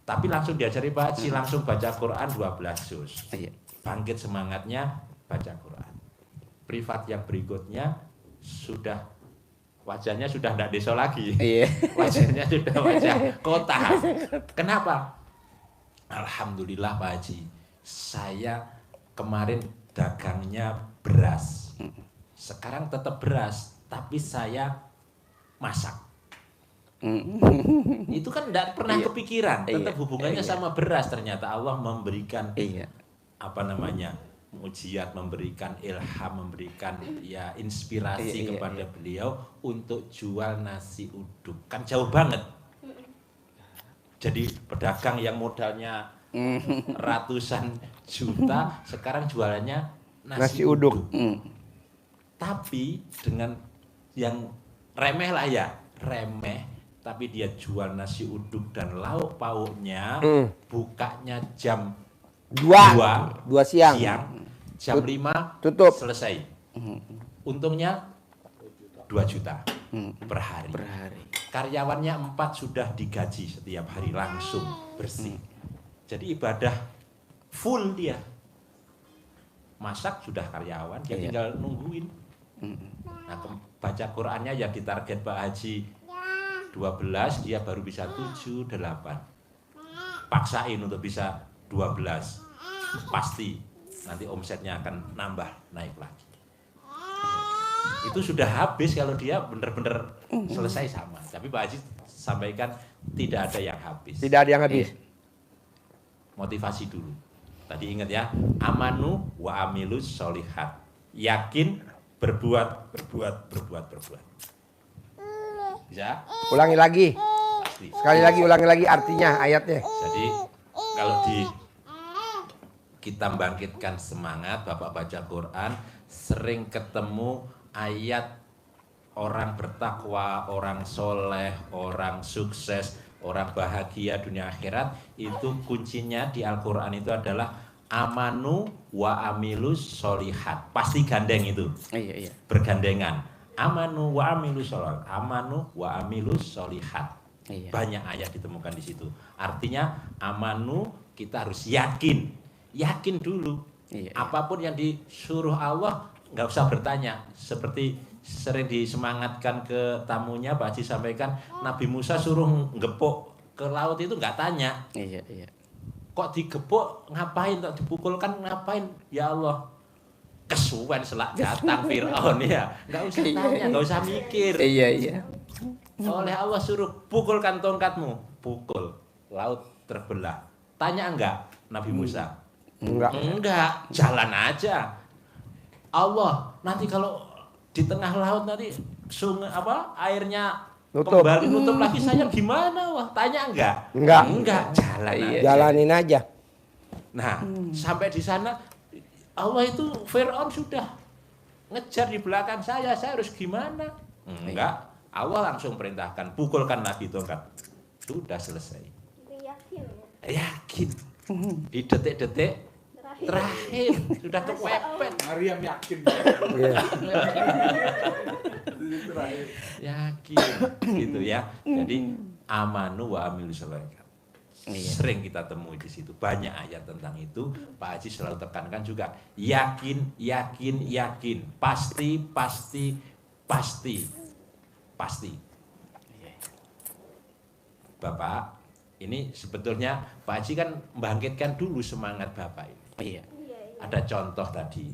tapi langsung diajari Pak Haji, langsung baca Quran 12 juz. Bangkit semangatnya, baca Quran. Privat yang berikutnya sudah wajahnya sudah tidak desa lagi. Wajahnya sudah wajah kota. Kenapa? Alhamdulillah Pak Haji, saya kemarin dagangnya beras. Sekarang tetap beras, tapi saya masak. Itu kan tidak pernah kepikiran, tetap hubungannya sama beras. Ternyata Allah memberikan mujizat, memberikan ilham, memberikan inspirasi kepada beliau untuk jual nasi uduk. Kan jauh banget. Jadi pedagang yang modalnya ratusan juta sekarang jualannya nasi uduk. Tapi dengan yang remeh lah ya, tapi dia jual nasi uduk dan lauk pauknya, bukanya jam 2 siang. Jam 5 tutup. Selesai. Untungnya 2 juta per hari. Karyawannya 4 sudah digaji setiap hari langsung bersih. Jadi ibadah full dia. Masak sudah karyawan, dia tinggal nungguin. Nah, baca Qurannya yang ditarget Pak Haji 12, dia baru bisa 7, 8. Paksain untuk bisa 12. Pasti nanti omsetnya akan nambah, naik lagi. Itu sudah habis kalau dia benar-benar selesai sama. Tapi Pak Haji sampaikan tidak ada yang habis. Tidak ada yang habis. Motivasi dulu. Tadi ingat ya, amanu wa amilus solihat. Yakin, berbuat. Bisa? Ulangi lagi. Pasti. Sekali lagi, ulangi lagi artinya ayatnya. Jadi kalau kita bangkitkan semangat, Bapak baca Quran, sering ketemu ayat orang bertakwa, orang soleh, orang sukses, orang bahagia dunia akhirat. Itu kuncinya di Al-Quran itu adalah amanu wa amilus solihat. Pasti gandeng itu. Bergandengan. Amanu wa amilus solihat. Amanu wa amilus solihat. Banyak ayat ditemukan di situ. Artinya amanu kita harus yakin dulu. Apapun yang disuruh Allah nggak usah bertanya. Seperti sering disemangatkan ke tamunya Pak Haji sampaikan, Nabi Musa suruh ngepuk ke laut itu nggak tanya. kok digebuk ngapain, kok dipukul kan ngapain? Ya Allah, kesuwen selak datang Fir'aun ya. Nggak usah tanya, nggak usah mikir. Iya. Oleh Allah suruh pukulkan tongkatmu, pukul, laut terbelah. Tanya enggak Nabi Musa? Enggak, jalan aja. Allah nanti kalau di tengah laut nanti sungai airnya kembali nutup lagi, saya gimana? Wah, tanya enggak? Enggak, jalan aja. Jalanin aja. Nah, sampai di sana Allah itu Fir'aun sudah ngejar di belakang saya harus gimana? Enggak, Allah langsung perintahkan pukulkan Nabi tongkat. Sudah selesai. Yakin. Yakin. Di detik-detik terakhir sudah kepepet. Maryam yakin. Yakin gitu ya. Jadi amanu wa amilu sholihat. Sering kita temui di situ, banyak ayat tentang itu. Pak Haji selalu tekankan juga, yakin, yakin, yakin, pasti, pasti, pasti, pasti. Bapak, ini sebetulnya Pak Haji kan membangkitkan dulu semangat Bapak ini. Iya. Ada contoh tadi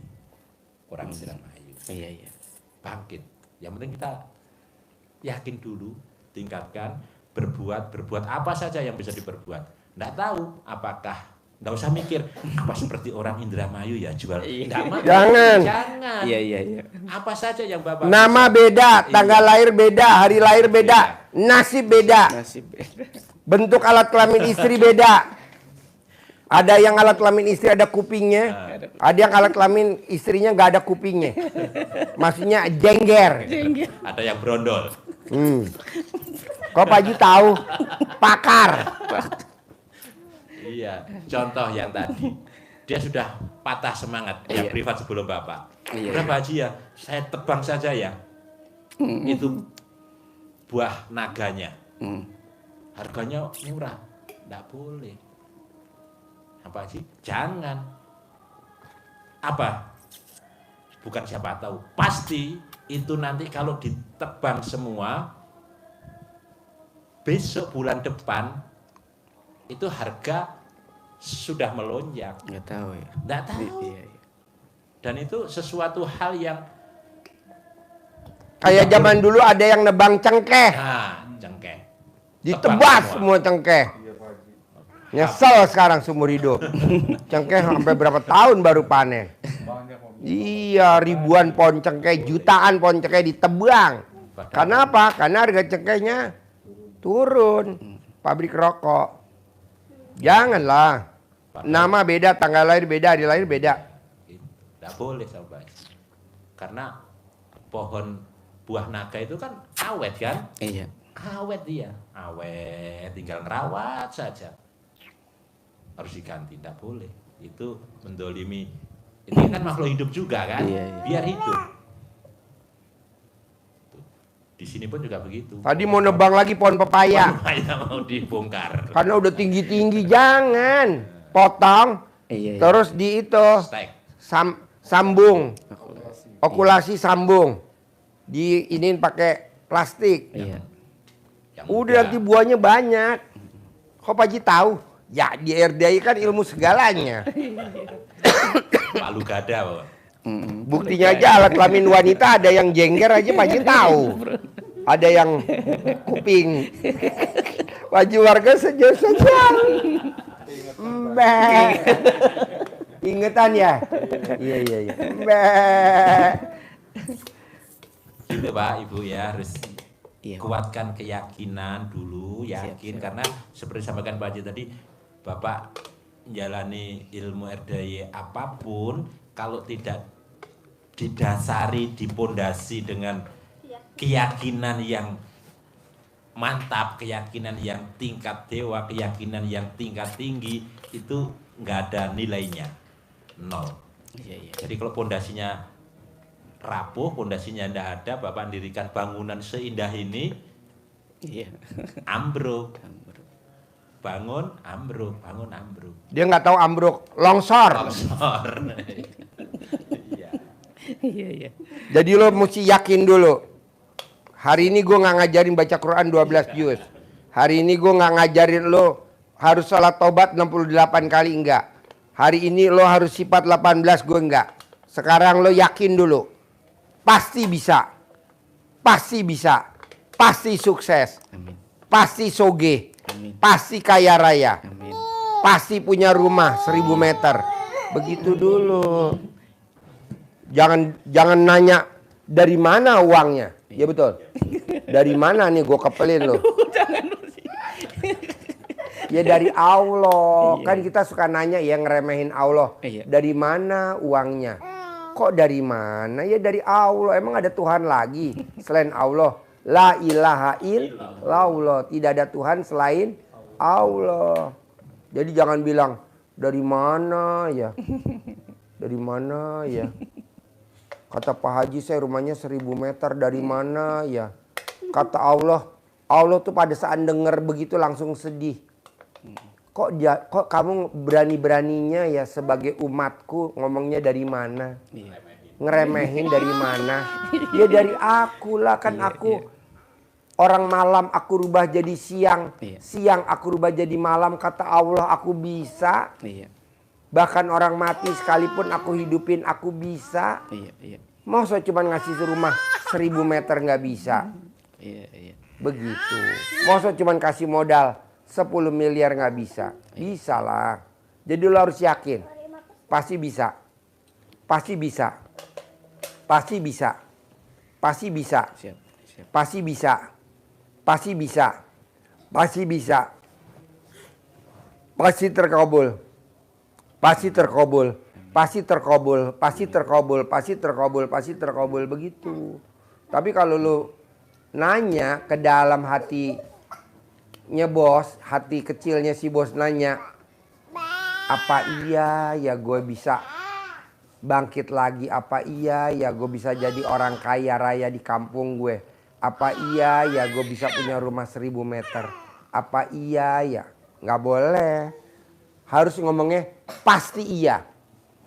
orang Indramayu. Iya. Bangkit. Yang penting kita yakin dulu, tingkatkan, berbuat apa saja yang bisa diperbuat. Nggak tahu apakah, nggak usah mikir apa seperti orang Indramayu ya jual. Jangan. Iya. Apa saja yang Bapak Nama bisa. beda, tanggal lahir beda, hari lahir beda, nasib beda, Nasib beda. bentuk alat kelamin istri beda. Ada yang alat kelamin istri ada kupingnya, ada yang alat kelamin istrinya nggak ada kupingnya. Maksudnya jengger. Ada yang brondol. Kok Pak Haji tahu? Pakar. Iya, contoh yang tadi. Dia sudah patah semangat, yang privat sebelum Bapak. Udah Pak Haji ya, saya tebang saja ya. Itu buah naganya. Harganya murah. Nggak boleh. Pak Haji, jangan. Apa? Bukan siapa tahu. Pasti itu nanti kalau ditebang semua, besok bulan depan itu harga sudah melonjak. Nggak tahu ya. Nggak tahu. Iya. Dan itu sesuatu hal yang Kayak zaman dulu ada yang nebang cengkeh, cengkeh. ditebas semua cengkeh. Nyesel sekarang seumur hidup. Cengkeh sampai berapa tahun baru panen. Iya, ribuan pohon cengkeh, jutaan pohon cengkeh ditebang. Karena apa? Karena harga cengkehnya turun. Pabrik rokok. Janganlah. Nama beda, tanggal lahir beda, hari lahir beda. Tidak boleh sampai. Karena pohon buah naga itu kan awet kan? Iya. Awet dia. Awet, tinggal ngerawat saja. Harus diganti, tidak boleh. Itu mendolimi. Ini kan makhluk hidup juga kan? Iya. Biar hidup. Di sini pun juga begitu. Tadi mau nebang lagi pohon pepaya. Pepaya mau dibongkar. Karena udah tinggi-tinggi, jangan. Potong, Iya. terus di itu Stek. sambung. Okulasi sambung. Diinin pakai plastik. Iya. Yang Udah muda. nanti buahnya banyak. Kok Pak Haji tahu? Ya di RDI kan ilmu segalanya. Palu gada, Pak. Buktinya aja alat kelamin wanita ada yang jengger aja Pak Haji tahu. Ada yang kuping. Wajib warga senyum-senyum. Mbak. Ingetan ya? Iya. Mbak. Gitu Pak, Ibu ya harus Iya. kuatkan keyakinan dulu, yakin Siap. karena seperti disampaikan Pak Haji tadi, Bapak menjalani ilmu RDI apapun kalau tidak didasari, dipondasi dengan keyakinan yang mantap, keyakinan yang tingkat dewa, keyakinan yang tingkat tinggi, itu nggak ada nilainya, nol. Iya. Jadi kalau pondasinya rapuh, pondasinya tidak ada, Bapak mendirikan bangunan seindah ini, Iya. ambruk. Bangun, ambruk, bangun, ambruk. Dia nggak tahu ambruk, longsor. Longsor. Iya. Iya. Jadi lo mesti yakin dulu. Hari ini gue nggak ngajarin baca Quran 12 juz. Hari ini gue nggak ngajarin lo harus sholat tobat 68 kali enggak. Hari ini lo harus sifat 18, gue enggak. Sekarang lo yakin dulu. Pasti bisa. Pasti bisa. Pasti sukses. Amin. Pasti soge. Amin. Pasti kaya raya. Amin. Pasti punya rumah 1000 meter. Begitu dulu. Jangan nanya dari mana uangnya. Ya betul. Dari mana nih gue kepelin lo. Ya dari Allah. Iya. Kan kita suka nanya ya, ngeremehin Allah. Iya. Dari mana uangnya? Kok dari mana? Ya dari Allah. Emang ada Tuhan lagi selain Allah? La ilaha illallah. Tidak ada Tuhan selain Allah. Jadi jangan bilang dari mana ya? Dari mana ya? Kata Pak Haji saya rumahnya 1000 meter. Dari mana ya? Kata Allah tuh pada saat denger begitu langsung sedih. Kok kamu berani-beraninya ya sebagai umatku ngomongnya dari mana? Iya. Ngeremehin dari mana? Ya dari aku lah, kan aku orang malam aku rubah jadi siang. Iya. Siang aku rubah jadi malam, kata Allah aku bisa. Iya. Bahkan orang mati sekalipun aku hidupin aku bisa. Iya. Iya. Mau saya cuma ngasih rumah 1000 meter nggak bisa. Iya. Iya. Begitu. Mau saya cuma kasih modal 10 miliar nggak bisa. Bisa lah. Jadi lo harus yakin. Pasti bisa. Pasti bisa. Pasti bisa. Pasti bisa. Siap. Siap. Pasti bisa. Pasti bisa. Pasti bisa. Pasti terkabul. Pasti terkabul. Pasti terkabul. Pasti terkabul. Pasti terkabul. Pasti terkabul. Begitu. Tapi kalau lo nanya ke dalam hatinya bos, hati kecilnya si bos nanya, apa iya ya gue bisa bangkit lagi? Apa iya ya gue bisa jadi orang kaya raya di kampung gue? Apa iya ya gue bisa punya rumah 1000 meter? Apa iya ya? Nggak boleh. Harus ngomongnya pasti iya.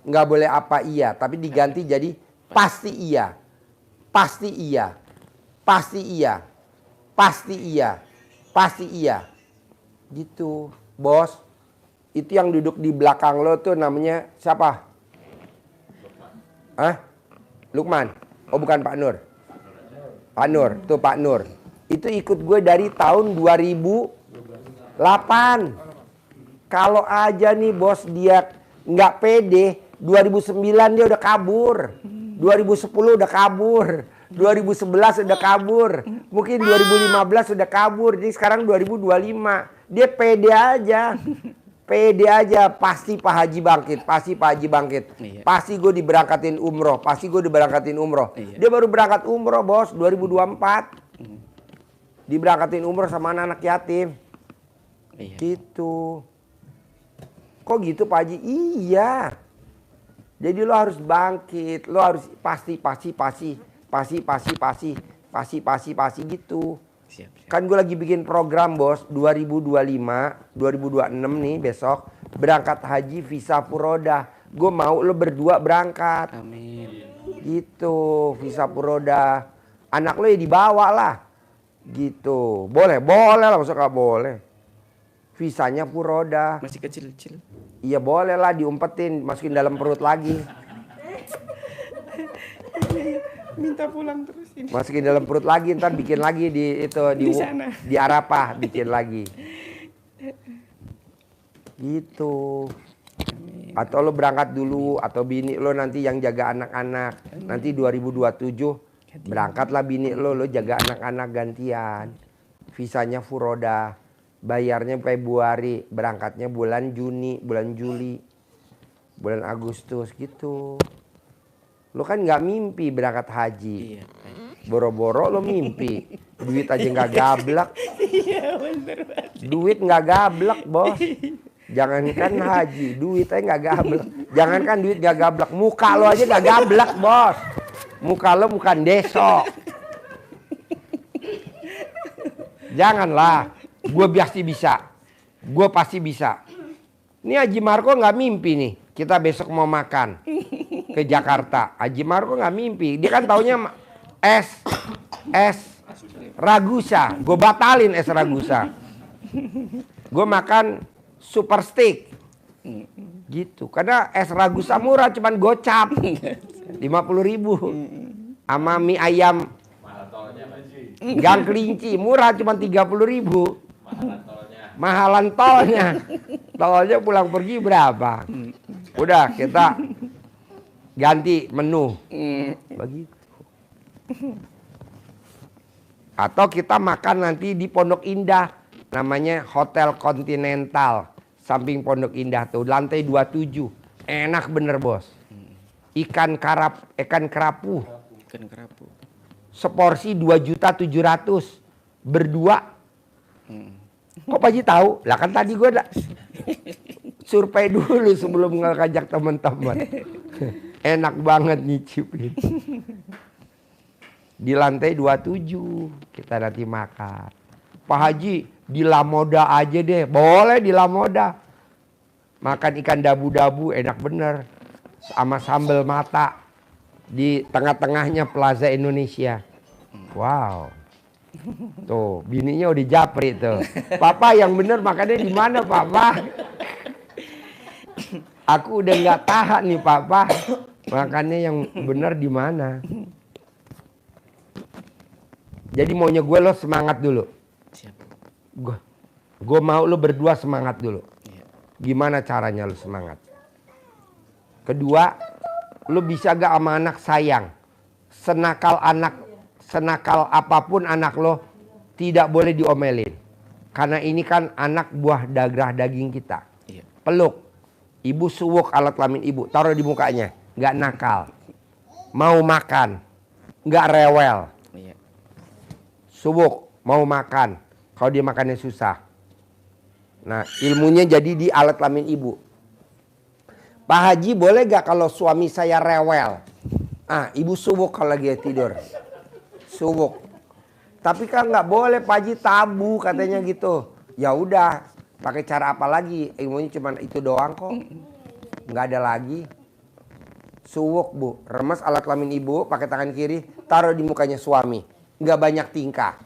Nggak boleh apa iya, tapi diganti jadi pasti iya. Pasti iya. Pasti iya. Pasti iya. Pasti iya. Gitu, bos. Itu yang duduk di belakang lo tuh namanya siapa? Hah? Lukman? Oh bukan Pak Nur. Pak Nur, tuh Pak Nur. Itu ikut gue dari tahun 2008. Kalau aja nih bos dia nggak pede, 2009 dia udah kabur. 2010 udah kabur. 2011 udah kabur. Mungkin 2015 udah kabur. Jadi sekarang 2025. Dia pede aja. Pede aja. Pasti Pak Haji bangkit. Pasti Pak Haji bangkit. Iya. Pasti gue diberangkatin umroh. Pasti gue diberangkatin umroh. Iya. Dia baru berangkat umroh bos. 2024. Diberangkatin umroh sama anak yatim. Iya. Gitu. Kok gitu Pak Haji? Iya. Jadi lo harus bangkit. Lo harus pasti gitu. Siap, siap. Kan gue lagi bikin program bos 2025, 2026 nih besok berangkat haji visa furoda. Gue mau lo berdua berangkat. Amin. Gitu, visa furoda. Anak lo ya dibawa lah. Gitu. Boleh lah, maksudnya gak boleh. Visanya furoda. Masih kecil-kecil. Iya boleh lah diumpetin, masukin dalam perut lagi. Minta pulang terus ini. Masukin dalam perut lagi, ntar bikin lagi di sana. di Arafah bikin lagi. Gitu. Atau lo berangkat dulu atau bini lo nanti yang jaga anak-anak. Nanti 2027 berangkatlah bini lo jaga anak-anak gantian. Visanya furoda. Bayarnya Februari, berangkatnya bulan Juni, bulan Juli, bulan Agustus gitu. Lo kan nggak mimpi berangkat haji. Iya. Boro-boro lo mimpi. Duit aja nggak gablek. Iya bener. Duit nggak gablek bos. Jangankan haji, duit aja nggak gablek. Jangankan duit nggak gablek, muka lo aja nggak gablek bos. Muka lo bukan deso. Janganlah. Gue pasti bisa. Gue pasti bisa. Ini Haji Marco nggak mimpi nih. Kita besok mau makan ke Jakarta. Haji Marco nggak mimpi. Dia kan taunya es Ragusa. Gue batalin es Ragusa. Gue makan super stick. Gitu. Karena es ragusa murah cuman gocap. 50.000. Sama mie ayam Gang Kelinci murah cuma 30.000. Mahalan tolnya. Tolnya pulang pergi berapa? Udah kita ganti menu. Begitu. Atau kita makan nanti di Pondok Indah. Namanya Hotel Continental. Samping Pondok Indah tuh. Lantai 27. Enak bener bos. Ikan kerapu. Ikan kerapu. Seporsi 2.700.000 berdua. Kok Pak Haji tahu? Lah kan tadi gue udah survei dulu sebelum ngajak teman-teman. Enak banget nyicipin. Di lantai 27 kita nanti makan. Pak Haji di Lamoda aja deh. Boleh di Lamoda. Makan ikan dabu-dabu enak bener. Sama sambal mata. Di tengah-tengahnya Plaza Indonesia. Wow. Tuh, bininya udah japri tuh. Papa yang bener makannya di mana, Papa? Aku udah nggak tahan nih, Papa. Makannya yang bener di mana? Jadi maunya gue lo semangat dulu. Gue mau lo berdua semangat dulu. Gimana caranya lo semangat? Kedua, lu bisa gak sama anak sayang? Senakal apapun anak lo tidak boleh diomelin. Karena ini kan anak buah darah daging kita. Peluk. Ibu suwuk alat kelamin ibu. Taruh di mukanya. Gak nakal. Mau makan. Gak rewel. Suwuk. Mau makan. Kalau dia makannya susah. Nah ilmunya jadi di alat kelamin ibu. Pak Haji boleh gak kalau suami saya rewel? Ibu suwuk kalau lagi tidur. Suwuk. Tapi kan nggak boleh Pak Haji, tabu katanya gitu. Ya udah, pakai cara apa lagi? Ilmunya cuma itu doang kok. Nggak ada lagi. Suwuk bu, remes alat kelamin ibu, pakai tangan kiri, taruh di mukanya suami. Nggak banyak tingkah.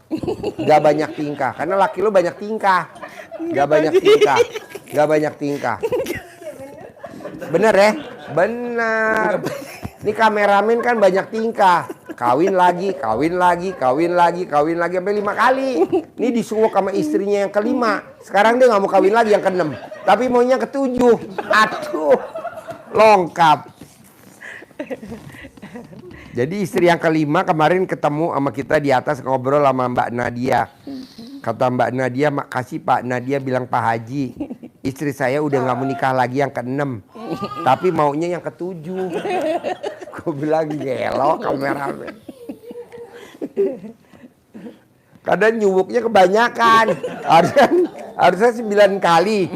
Nggak banyak tingkah. Karena laki lu banyak tingkah. Nggak banyak tingkah. Nggak banyak tingkah. Bener ya? Bener. Ini kameramen kan banyak tingkah. Kawin lagi sampai 5 kali. Ini disuwuk sama istrinya yang kelima. Sekarang dia nggak mau kawin lagi yang ke-6. Tapi maunya ke-7. Aduh, lengkap. Jadi istri yang kelima kemarin ketemu sama kita di atas ngobrol sama Mbak Nadia. Kata Mbak Nadia, makasih Pak Nadia bilang Pak Haji. Istri saya udah nggak mau nikah lagi yang ke-6. Tapi maunya yang ke-7. Gue bilang gelo kameramen. Kadang nyuwuknya kebanyakan. Harusnya 9 kali.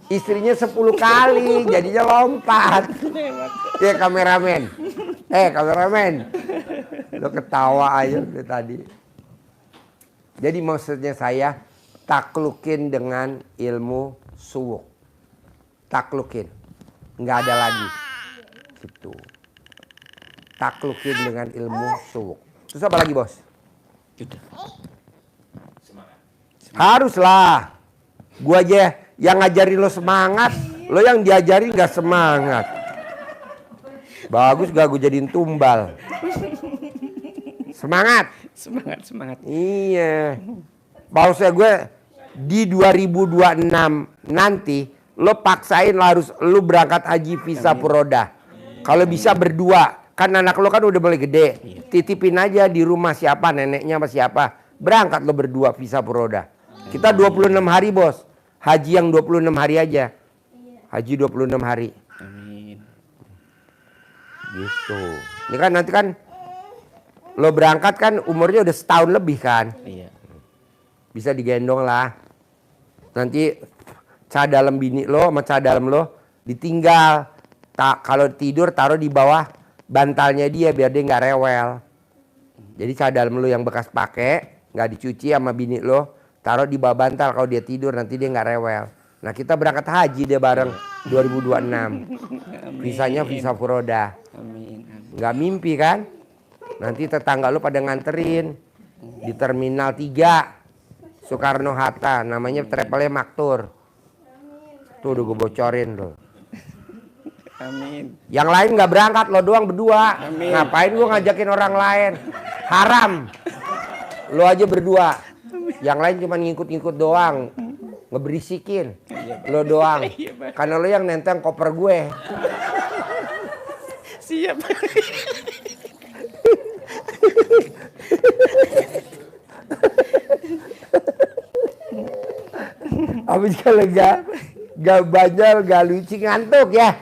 Istrinya 10 kali. Jadinya lompat. Ya kameramen. Kameramen. Lo ketawa aja dari tadi. Jadi maksudnya saya taklukin dengan ilmu suwuk. Taklukin. Nggak ada lagi. Gitu. Taklukin dengan ilmu suwuk. Terus apa lagi bos? Haruslah. Gua aja yang ngajarin lo semangat. Lo yang diajarin gak semangat. Bagus gak gue jadiin tumbal. Semangat. Semangat. Iya. Maksudnya gue di 2026 nanti lo paksain harus lo berangkat haji visa Puroda. Kalau bisa berdua. Kan anak lo kan udah mulai gede. Titipin aja di rumah siapa, neneknya sama siapa. Berangkat lo berdua visa Puroda. Kita 26 hari bos. Haji yang 26 hari aja. Haji 26 hari. Amin. Gitu. Ini kan nanti kan lo berangkat kan umurnya udah setahun lebih kan. Iya. Bisa digendong lah. Nanti cadalem bini lo sama cadalem lo ditinggal. Kalau tidur taruh di bawah bantalnya dia biar dia nggak rewel. Jadi cadalem lo yang bekas pakai nggak dicuci sama bini lo taruh di bawah bantal, kalau dia tidur nanti dia nggak rewel. Nah kita berangkat haji dia bareng 2026. Visanya visa Puroda. Amin. Nggak mimpi kan? Nanti tetangga lu pada nganterin di Terminal 3 Soekarno Hatta, namanya travelnya Maktur. Tuh udah gue bocorin tuh. Amin. Yang lain nggak berangkat, lo doang berdua. Amin. Ngapain gue ngajakin orang lain? Haram. Lo aja berdua. Yang lain cuma ngikut-ngikut doang. Ngeberisikin. Lo doang. Karena lo yang nenteng koper gue. Siap. Habis kalau gak banyak, gak lucu, ngantuk ya.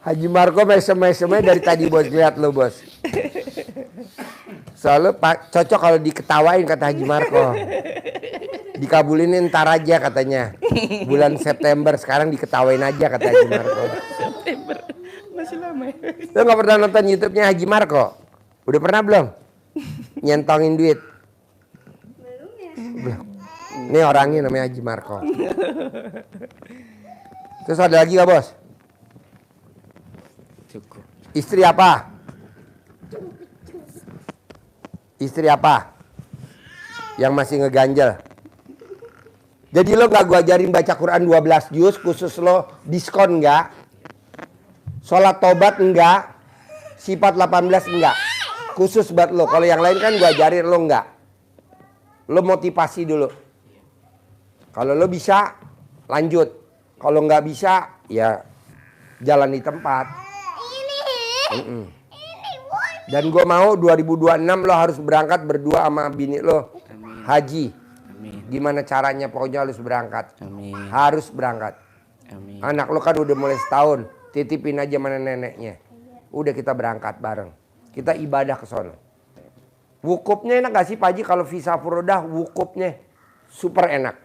Haji Marco mesem-mesemnya dari tadi bos, lihat lo bos. Soalnya cocok kalau diketawain kata Haji Marco. Dikabulin ntar aja katanya. Bulan September, sekarang diketawain aja kata Haji Marco. September. Masih lama ya. Lo gak pernah nonton YouTube-nya Haji Marco? Udah pernah belum? Nyentongin duit? Belum ya. Belum. Ini orangnya namanya Haji Marco. Terus ada lagi gak bos? Cukup. Istri apa? Istri apa? Yang masih ngeganjel. Jadi lo gak gua ajarin baca Quran 12 juz khusus lo diskon enggak? Sholat tobat enggak? Sifat 18 enggak? Khusus buat lo. Kalau yang lain kan gua ajarin lo enggak. Lo motivasi dulu. Kalau lo bisa lanjut. Kalau nggak bisa ya jalan di tempat. Dan gue mau 2026 lo harus berangkat berdua sama bini lo. Amin. Haji. Amin. Gimana caranya pokoknya harus berangkat. Amin. Harus berangkat. Amin. Anak lo kan udah mulai setahun. Titipin aja mana neneknya. Udah kita berangkat bareng. Kita ibadah ke sono. Wukufnya enak gak sih Pak Haji kalau visa furodah wukufnya super enak.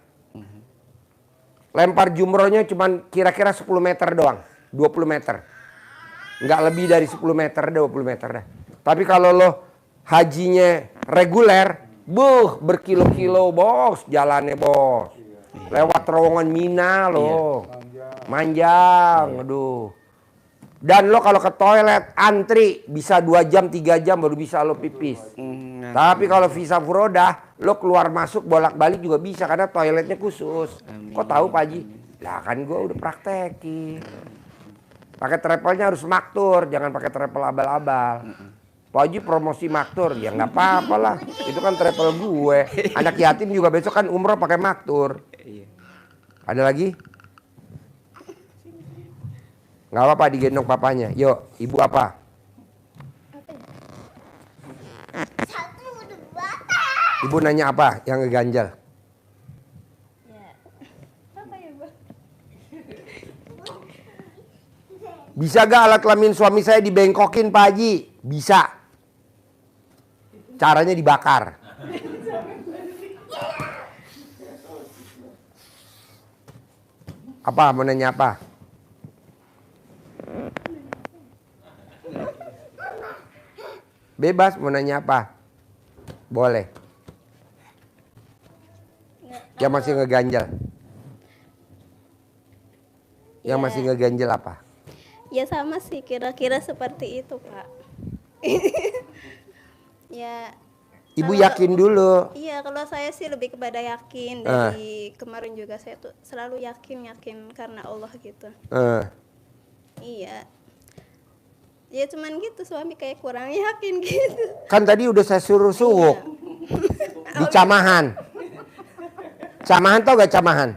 Lempar jumrohnya cuman kira-kira 10 meter doang. 20 meter. Nggak lebih dari 10 meter, 20 meter dah. Tapi kalau lo hajinya reguler, berkilo-kilo bos, jalannya bos. Lewat terowongan Mina lo. Manjang, aduh. Dan lo kalau ke toilet antri bisa 2 jam, 3 jam baru bisa lo pipis. Tapi kalau visa furodah, lo keluar masuk bolak-balik juga bisa karena toiletnya khusus. Kok tahu Pak Haji? Lah kan gue udah praktekin. Pakai travelnya harus maktur, jangan pakai travel abal-abal. Pak Haji promosi maktur, ya nggak apa-apa lah. Itu kan travel gue. Anak yatim juga besok kan umroh pakai maktur. Ada lagi? Nggak apa-apa digendong papanya. Yuk, ibu apa? Ibu nanya apa yang ngeganjal? Ya. Apa ya, Bang? Bisa gak alat kelamin suami saya dibengkokin Pak Haji? Bisa. Caranya dibakar. Apa? Mau nanya apa? Bebas mau nanya apa? Boleh. Yang masih ngeganjel. Yang Ya. masih ngeganjel apa? Ya sama sih, kira-kira seperti itu, Pak. Ya. Ibu kalau- yakin dulu. Iya, kalau saya sih lebih kepada yakin. Dari kemarin juga saya tuh selalu yakin karena Allah gitu. Iya. Ya cuman gitu, suami kayak kurang yakin gitu. Kan tadi udah saya suruh suwuk. Di Camahan. Camahan tau gak Camahan?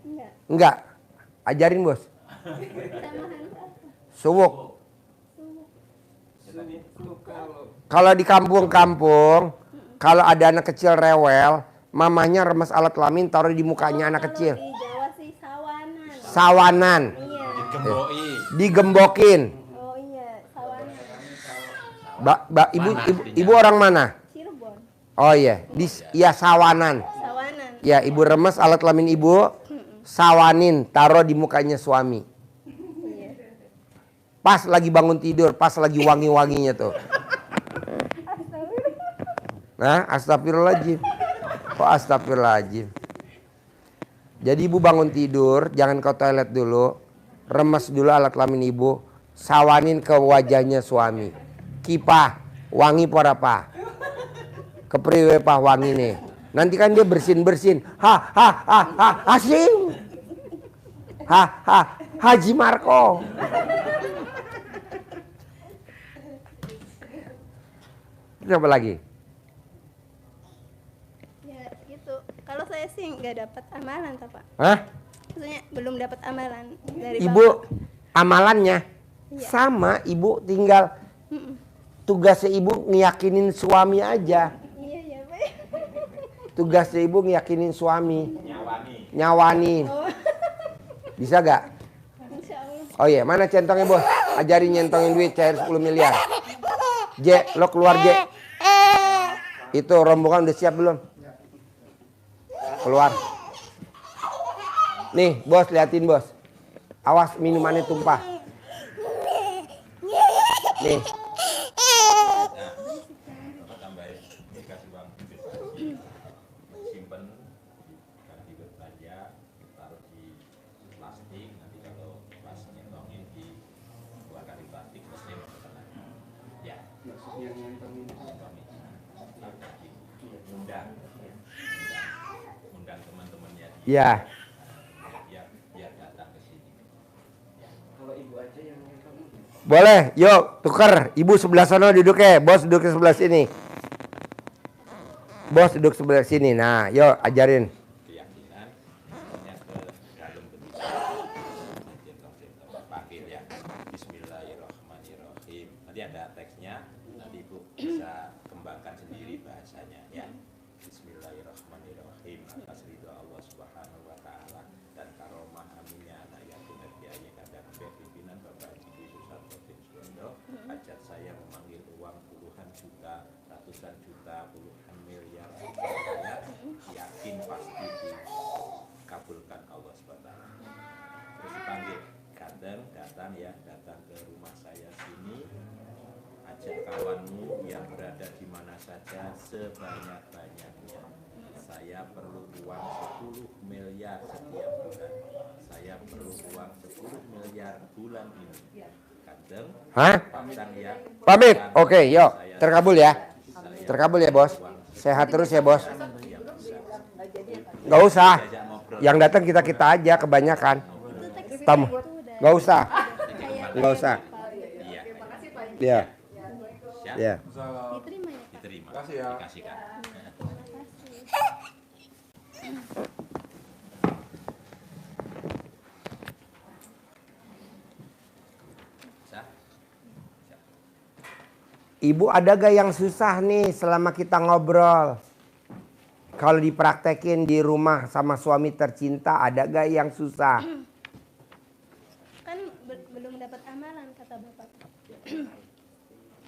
Enggak. Enggak. Ajarin bos. Samahan apa? Suwuk. Kalau di kampung-kampung, kalau ada anak kecil rewel, mamahnya remes alat kelamin taruh di mukanya anak kecil. Di Jawa sih sawanan. Sawanan. Iya. Digemboi. Digembokin. Oh iya, sawanan. Ibu orang mana? Cirebon. Oh iya, iya sawanan. Sawanan. Ya, ibu remes alat kelamin ibu, sawanin, taruh di mukanya suami. Iya. Pas lagi bangun tidur, pas lagi wangi-wanginya tuh. Nah, astagfirullahaladzim. Kok astagfirullahaladzim? Jadi ibu bangun tidur, jangan ke toilet dulu. Remes dulu alat kelamin ibu, sawanin ke wajahnya suami. Kipah, wangi por apa? Kepriwe pah wangi nih. Nanti kan dia bersin-bersin. Asim. Haji Marco. Apa lagi? Ya gitu. Kalau saya sih nggak dapat amalan, Pak. Hah? Maksudnya belum dapat amalan dari Ibu Bapak. amalannya Iya. sama, ibu tinggal tugasnya ibu ngeyakinin suami aja. Iya, iya, Pak. Tugasnya ibu ngeyakinin suami. Nyawani. Bisa gak? Insya Allah. Oh iya, mana centongnya bos? Ajarin nyentongin duit cair 10 miliar. J, lo keluar J. Itu rombongan udah siap belum? Keluar. Nih bos, liatin bos. Awas minumannya tumpah. Nih. Simpen di belanja, taruh di plastik, nanti kalau pas nyentongin dikeluarkan di plastik mesin ya. Undang teman-temannya Ya. biar datang ke sini. Boleh, yuk tuker. Ibu sebelah sana duduknya, bos duduk di sebelah sini. Bos duduk sebelah sini. Nah, yuk ajarin. Keyakinan hanya ke dalam begitu. Centong-centong panggil ya. Bismillahirrahmanirrahim. Nanti ada teksnya, nanti Ibu bisa kembangkan sendiri bahasanya ya. Bismillahirrahmanirrahim. Atas ridho Allah Subhanahu wa taala dan karomah aminnya anak yatim piatu kadang pimpinan Bapak Haji Susanto bin Suwondo. Hajat saya memanggil uang puluhan juta, ratusan juta, puluhan miliar. Saya yakin pasti dikabulkan Allah SWT. Terus dipanggil, datang ya, datang ke rumah saya sini, ajak kawanmu yang berada di mana saja sebanyak-banyaknya. Saya perlu uang 10 miliar setiap bulan. Saya perlu uang 10 miliar bulan ini. Kadang, Hah? pasang ya. Pamit. Oke, yuk. Terkabul ya. Terkabul ya, bos. Sehat terus ya, bos. Gak usah. Yang datang kita aja kebanyakan. Tamu. Gak usah. Gak usah. Iya. Ya. Ya. Diterima ya, Pak. Diterima. Kasih ya. Dikasihkan. Bisa? Ibu ada gak yang susah nih selama kita ngobrol? Kalau dipraktekin di rumah sama suami tercinta, ada gak yang susah? Kan belum dapat amalan kata Bapak.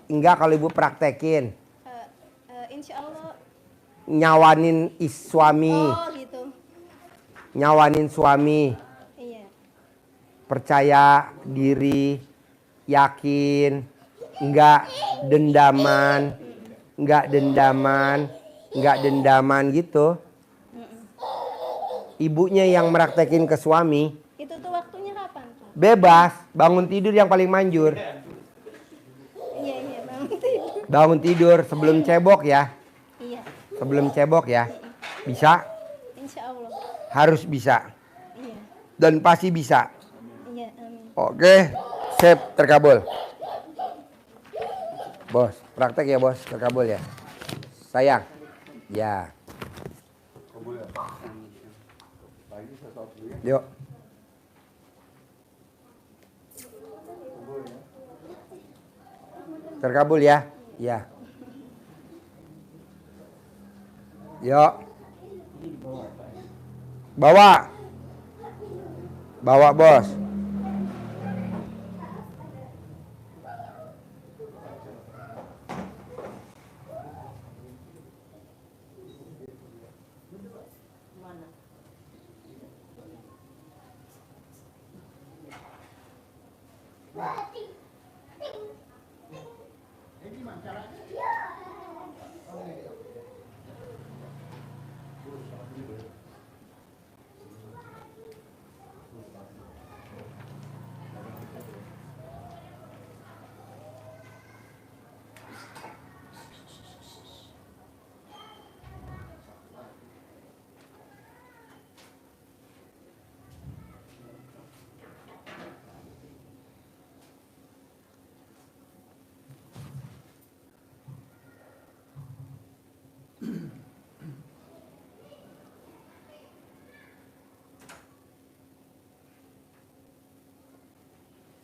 Enggak, kalau ibu praktekin. Insya Allah. Nyawanin suami. Oh gitu. Nyawanin suami. Iya. Percaya diri. Yakin. Enggak dendaman. Enggak dendaman. Enggak dendaman gitu. Ibunya yang meraktekin ke suami. Itu tuh waktunya kapan tuh? Bebas. Bangun tidur yang paling manjur. Iya, iya, bangun tidur. Bangun tidur sebelum cebok ya. Iya. Sebelum cebok ya. Bisa? Insya Allah. Harus bisa. Iya. Dan pasti bisa. Iya, amin. Oke. Sip, terkabul. Bos, praktek ya bos, terkabul ya. Sayang. Ya. Yuk. Terkabul ya. Ya. Yuk. Bawa. Bawa bos.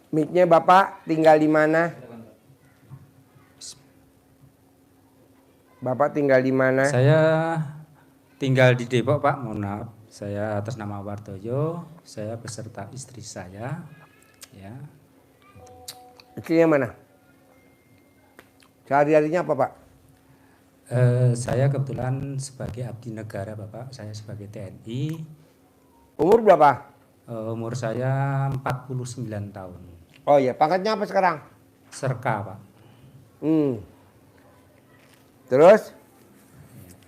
Mic-nya Bapak tinggal di mana? Bapak tinggal di mana? Saya tinggal di Depok, Pak. Mohon maaf. Saya atas nama Wardoyo. Saya beserta istri saya. Ya. Istrinya mana? Sehari-harinya apa, Pak? Saya kebetulan sebagai abdi negara, Bapak. Saya sebagai TNI. Umur berapa? Umur saya 49 tahun. Oh iya, pangkatnya apa sekarang? Serka, Pak. Terus?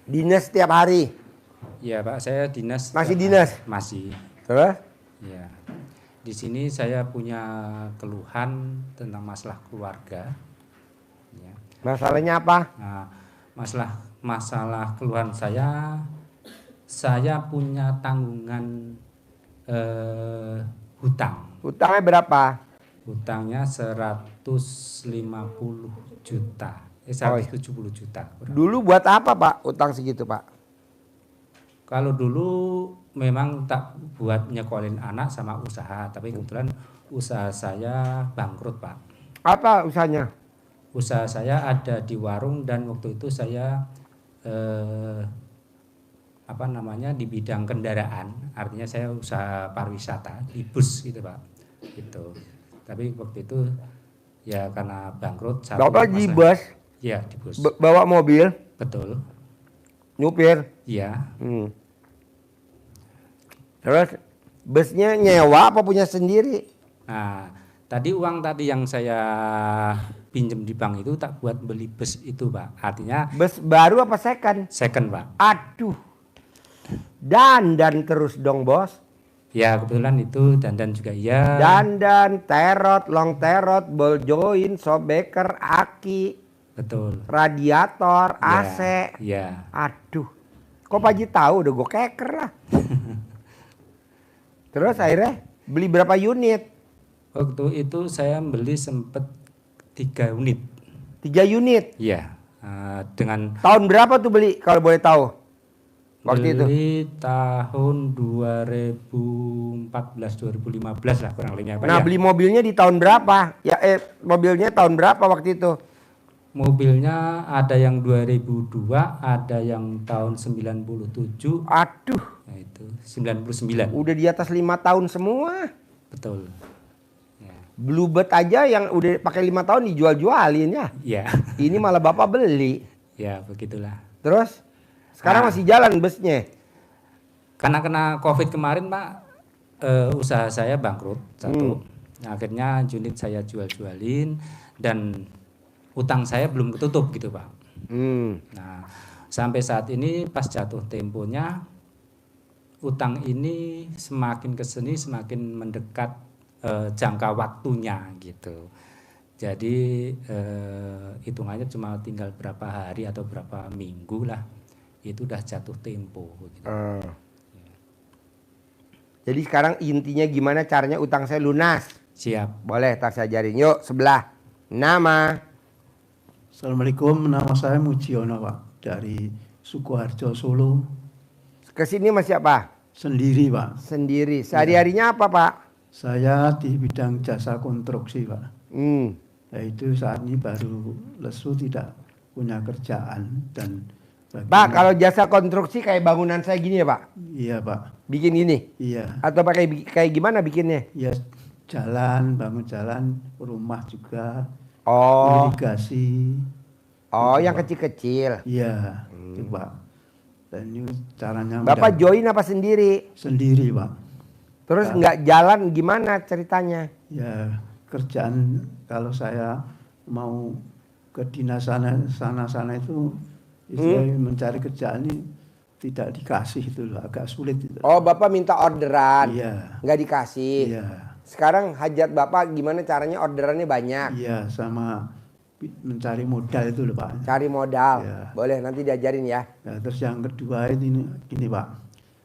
Dinas setiap hari? Iya, Pak. Saya dinas. Masih dinas? Masih. Terus? Ya. Di sini saya punya keluhan tentang masalah keluarga. Ya. Masalahnya apa? Nah, masalah keluhan saya punya tanggungan hutang. Hutangnya berapa? Hutangnya 150 juta. 170 juta. Dulu buat apa, Pak? Hutang segitu, Pak? Kalau dulu memang tak buat nyekolin anak sama usaha, tapi kebetulan usaha saya bangkrut, Pak. Apa usahanya? Usaha saya ada di warung dan waktu itu saya di bidang kendaraan, artinya saya usaha pariwisata di bus gitu, Pak. Gitu. Tapi waktu itu ya karena bangkrut. Bapak di bus? Iya, di bus. Bawa mobil? Betul. Nyupir? Iya. Terus busnya nyewa apa punya sendiri? Nah, tadi uang yang saya pinjam di bank itu tak buat beli bus itu, Pak. Artinya bus baru apa second? Second, Pak. Aduh. Dandan terus dong, Bos. Ya, kebetulan itu dandan juga iya. Dandan, terot, long terot, ball joint, sobeker, aki. Betul. Radiator, Ya, AC. Iya. Aduh. Kok Pak Haji tahu, udah gue keker lah. Terus akhirnya beli berapa unit? Waktu itu saya beli sempat 3 unit. 3 unit? Iya. Dengan tahun berapa tuh beli kalau boleh tahu? Waktu itu? Beli tahun 2014-2015 lah kurang lebihnya, Pak. Nah, ya. beli mobilnya di tahun berapa? Ya mobilnya tahun berapa waktu itu? Mobilnya ada yang 2002, ada yang tahun 97. Aduh. Nah, itu 99. Udah di atas 5 tahun semua. Betul. Ya. Bluebird aja yang udah pakai 5 tahun dijual-jualin ya. Iya. Ini malah Bapak beli. Ya, begitulah. Terus sekarang masih jalan busnya? Karena kena Covid kemarin, Pak, usaha saya bangkrut satu. Nah, akhirnya unit saya jual-jualin dan utang saya belum ketutup gitu, Pak. Nah, sampai saat ini pas jatuh temponya utang ini semakin kesini semakin mendekat jangka waktunya gitu. Jadi hitungannya cuma tinggal berapa hari atau berapa minggu lah, itu udah jatuh tempo. Gitu. Jadi sekarang intinya gimana caranya utang saya lunas? Siap. Boleh, tak saya ajarin. Yuk sebelah. Nama? Assalamualaikum, nama saya Mujiono, Pak, dari Sukoharjo, Solo. Kesini masih apa? Sendiri, Pak. Sendiri. Sehari-harinya apa, Pak? Saya di bidang jasa konstruksi, Pak. Nah, itu saat ini baru lesu, tidak punya kerjaan dan Pak, kalau jasa konstruksi kayak bangunan saya gini ya, Pak? Iya, Pak. Bikin gini? Iya. Atau pakai kayak gimana bikinnya? Ya, jalan, bangun jalan, rumah juga. Oh. Irigasi. Oh, itu, yang Pak. kecil-kecil. Iya, itu, Pak. Dan ini caranya Bapak join apa sendiri? Sendiri, Pak. Terus nggak jalan gimana ceritanya? Ya, kerjaan kalau saya mau ke dinas sana itu istilahnya mencari kerjaan ini tidak dikasih, itu loh, agak sulit itu. Oh, Bapak minta orderan. Iya. Nggak dikasih. Iya. Sekarang hajat Bapak gimana caranya orderannya banyak? Iya, sama mencari modal itu loh, Pak. Cari modal. Iya. Boleh, nanti diajarin ya. Ya, terus yang kedua ini gini, Pak.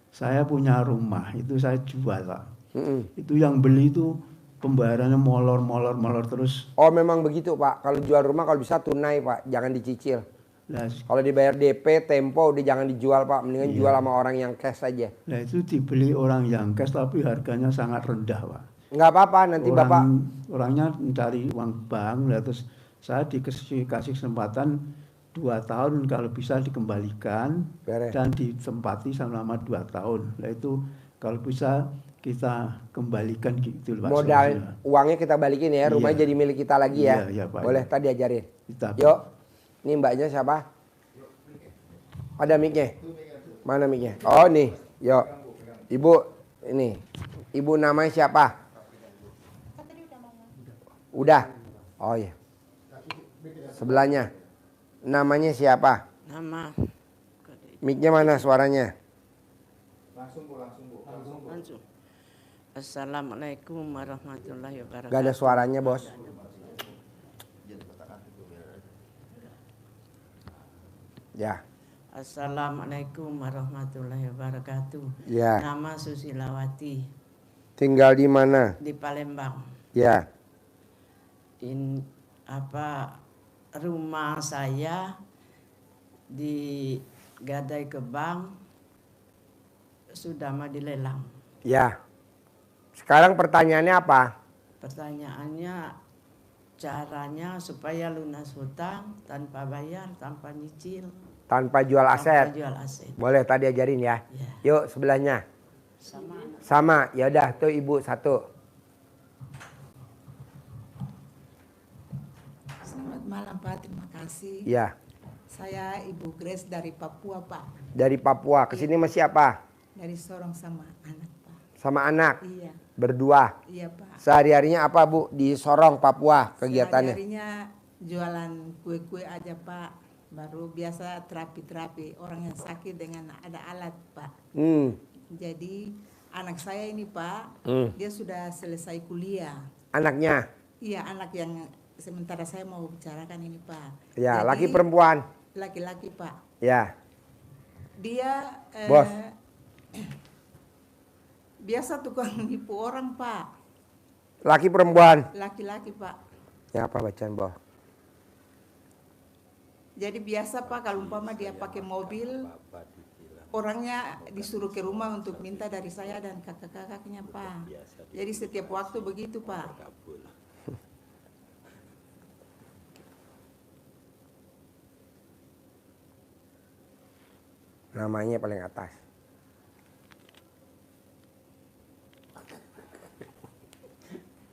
Saya punya rumah, itu saya jual, Pak. Itu yang beli itu pembayarannya molor terus. Oh, memang begitu, Pak. Kalau jual rumah kalau bisa tunai, Pak. Jangan dicicil. Nah, kalau dibayar DP, tempo udah jangan dijual, Pak. Mendingan jual sama orang yang cash aja. Nah, itu dibeli orang yang cash tapi harganya sangat rendah, Pak. Nggak apa-apa, nanti Bapak. Orangnya mencari uang bank, terus saya kasih kesempatan 2 tahun kalau bisa dikembalikan. Beres. Dan ditempati selama 2 tahun. Nah itu kalau bisa kita kembalikan gitu Pak. Modal uangnya kita balikin ya, rumahnya jadi milik kita lagi ya. Iya, Pak. Boleh, tadi ajarin. Kita, Yuk, ini mbaknya siapa? Ada mic-nya? Mana mic-nya? Oh nih, yuk. Ibu, ini. Ibu namanya siapa? Udah? Oh iya. Sebelahnya. Namanya siapa? Nama. Mic-nya mana suaranya? Langsung Bu. Langsung. Assalamualaikum warahmatullahi wabarakatuh. Gak ada suaranya, Bos. Ya. Assalamualaikum warahmatullahi wabarakatuh. Ya. Nama Susilawati. Tinggal di mana? Di Palembang. Ya. Rumah saya di Gadai Kebang sudah mau dilelang. Ya. Sekarang pertanyaannya apa? Pertanyaannya caranya supaya lunas hutang tanpa bayar, tanpa nyicil, Tanpa jual aset. tanpa jual aset. Boleh tadi ajarin ya. Ya. Yuk sebelahnya. Sama. Ya udah tuh Ibu satu. Selamat malam Pak, terima kasih. Ya. Saya Ibu Grace dari Papua Pak. Dari Papua. Kesini masih apa? Dari Sorong sama anak Pak. Sama anak. Iya, Berdua. iya Pak. Sehari-harinya apa Bu di Sorong Papua kegiatannya? Sehari-harinya jualan kue-kue aja Pak. Baru biasa terapi-terapi orang yang sakit dengan ada alat Pak. Jadi anak saya ini Pak, dia sudah selesai kuliah. Anaknya? Iya, anak yang sementara saya mau bicarakan ini Pak. Ya, Jadi, laki perempuan? Laki-laki Pak. Ya. Dia Bos. Biasa tukang nipu orang Pak. Laki perempuan? Laki-laki Pak. Ya apa bacaan Bos? Jadi biasa Pak kalau umpama dia pakai mobil, orangnya disuruh ke rumah untuk minta dari saya dan kakak-kakaknya Pak. Jadi setiap waktu begitu Pak. Namanya paling atas.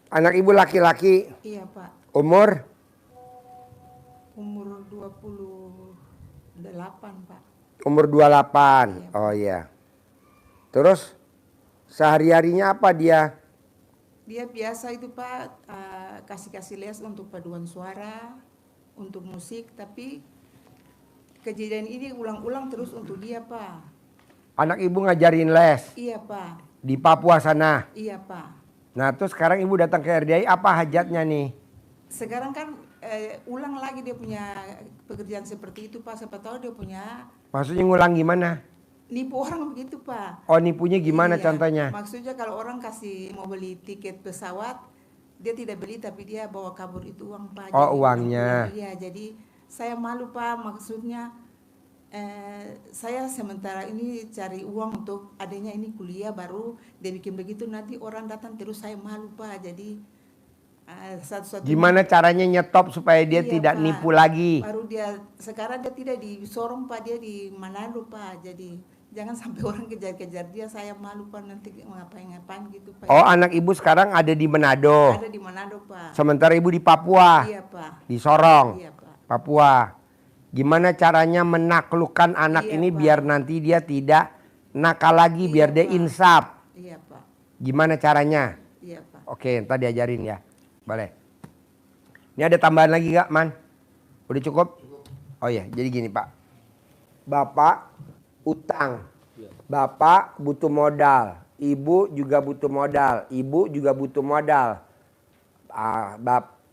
Anak Ibu laki-laki? Iya Pak. Umur? Umur 28 Pak. Umur 28. Iya. Oh iya. Terus sehari-harinya apa dia? Dia biasa itu Pak kasih les untuk paduan suara, untuk musik, tapi kejadian ini ulang-ulang terus untuk dia Pak. Anak Ibu ngajarin les? Iya Pak. Di Papua sana? Iya Pak. Nah terus sekarang Ibu datang ke RDI apa hajatnya nih? Sekarang kan ulang lagi dia punya pekerjaan seperti itu Pak. Siapa tahu dia punya. Maksudnya ngulang gimana? Nipu orang begitu Pak. Oh nipunya gimana Iya, contohnya? Maksudnya kalau orang kasih mau beli tiket pesawat, dia tidak beli tapi dia bawa kabur itu uang Pak. Oh, Jadi, uangnya. Iya, jadi saya malu Pak, maksudnya saya sementara ini cari uang untuk adanya ini kuliah baru dia bikin begitu, nanti orang datang terus saya malu Pak. Jadi satu-satunya. Gimana caranya nyetop supaya dia Iya, tidak Pak. nipu lagi? Baru dia sekarang dia tidak di Sorong Pak, dia di Manado Pak. Jadi jangan sampai orang kejar-kejar dia, saya malu Pak nanti ngapain-ngapain gitu Pak. Oh anak Ibu sekarang ada di Manado? Ada di Manado Pak. Sementara Ibu di Papua? Iya Pak. Di Sorong? Iya Pak. Papua. Gimana caranya menaklukkan anak Iya, ini Pak. biar nanti dia tidak nakal lagi, Iya, biar dia Pak. insaf? Iya Pak. Gimana caranya? Iya Pak. Oke, ntar diajarin ya. Boleh. Ini ada tambahan lagi gak, Man? Udah cukup? Oh iya, jadi gini Pak. Bapak utang. Bapak butuh modal. Ibu juga butuh modal. Ibu juga butuh modal.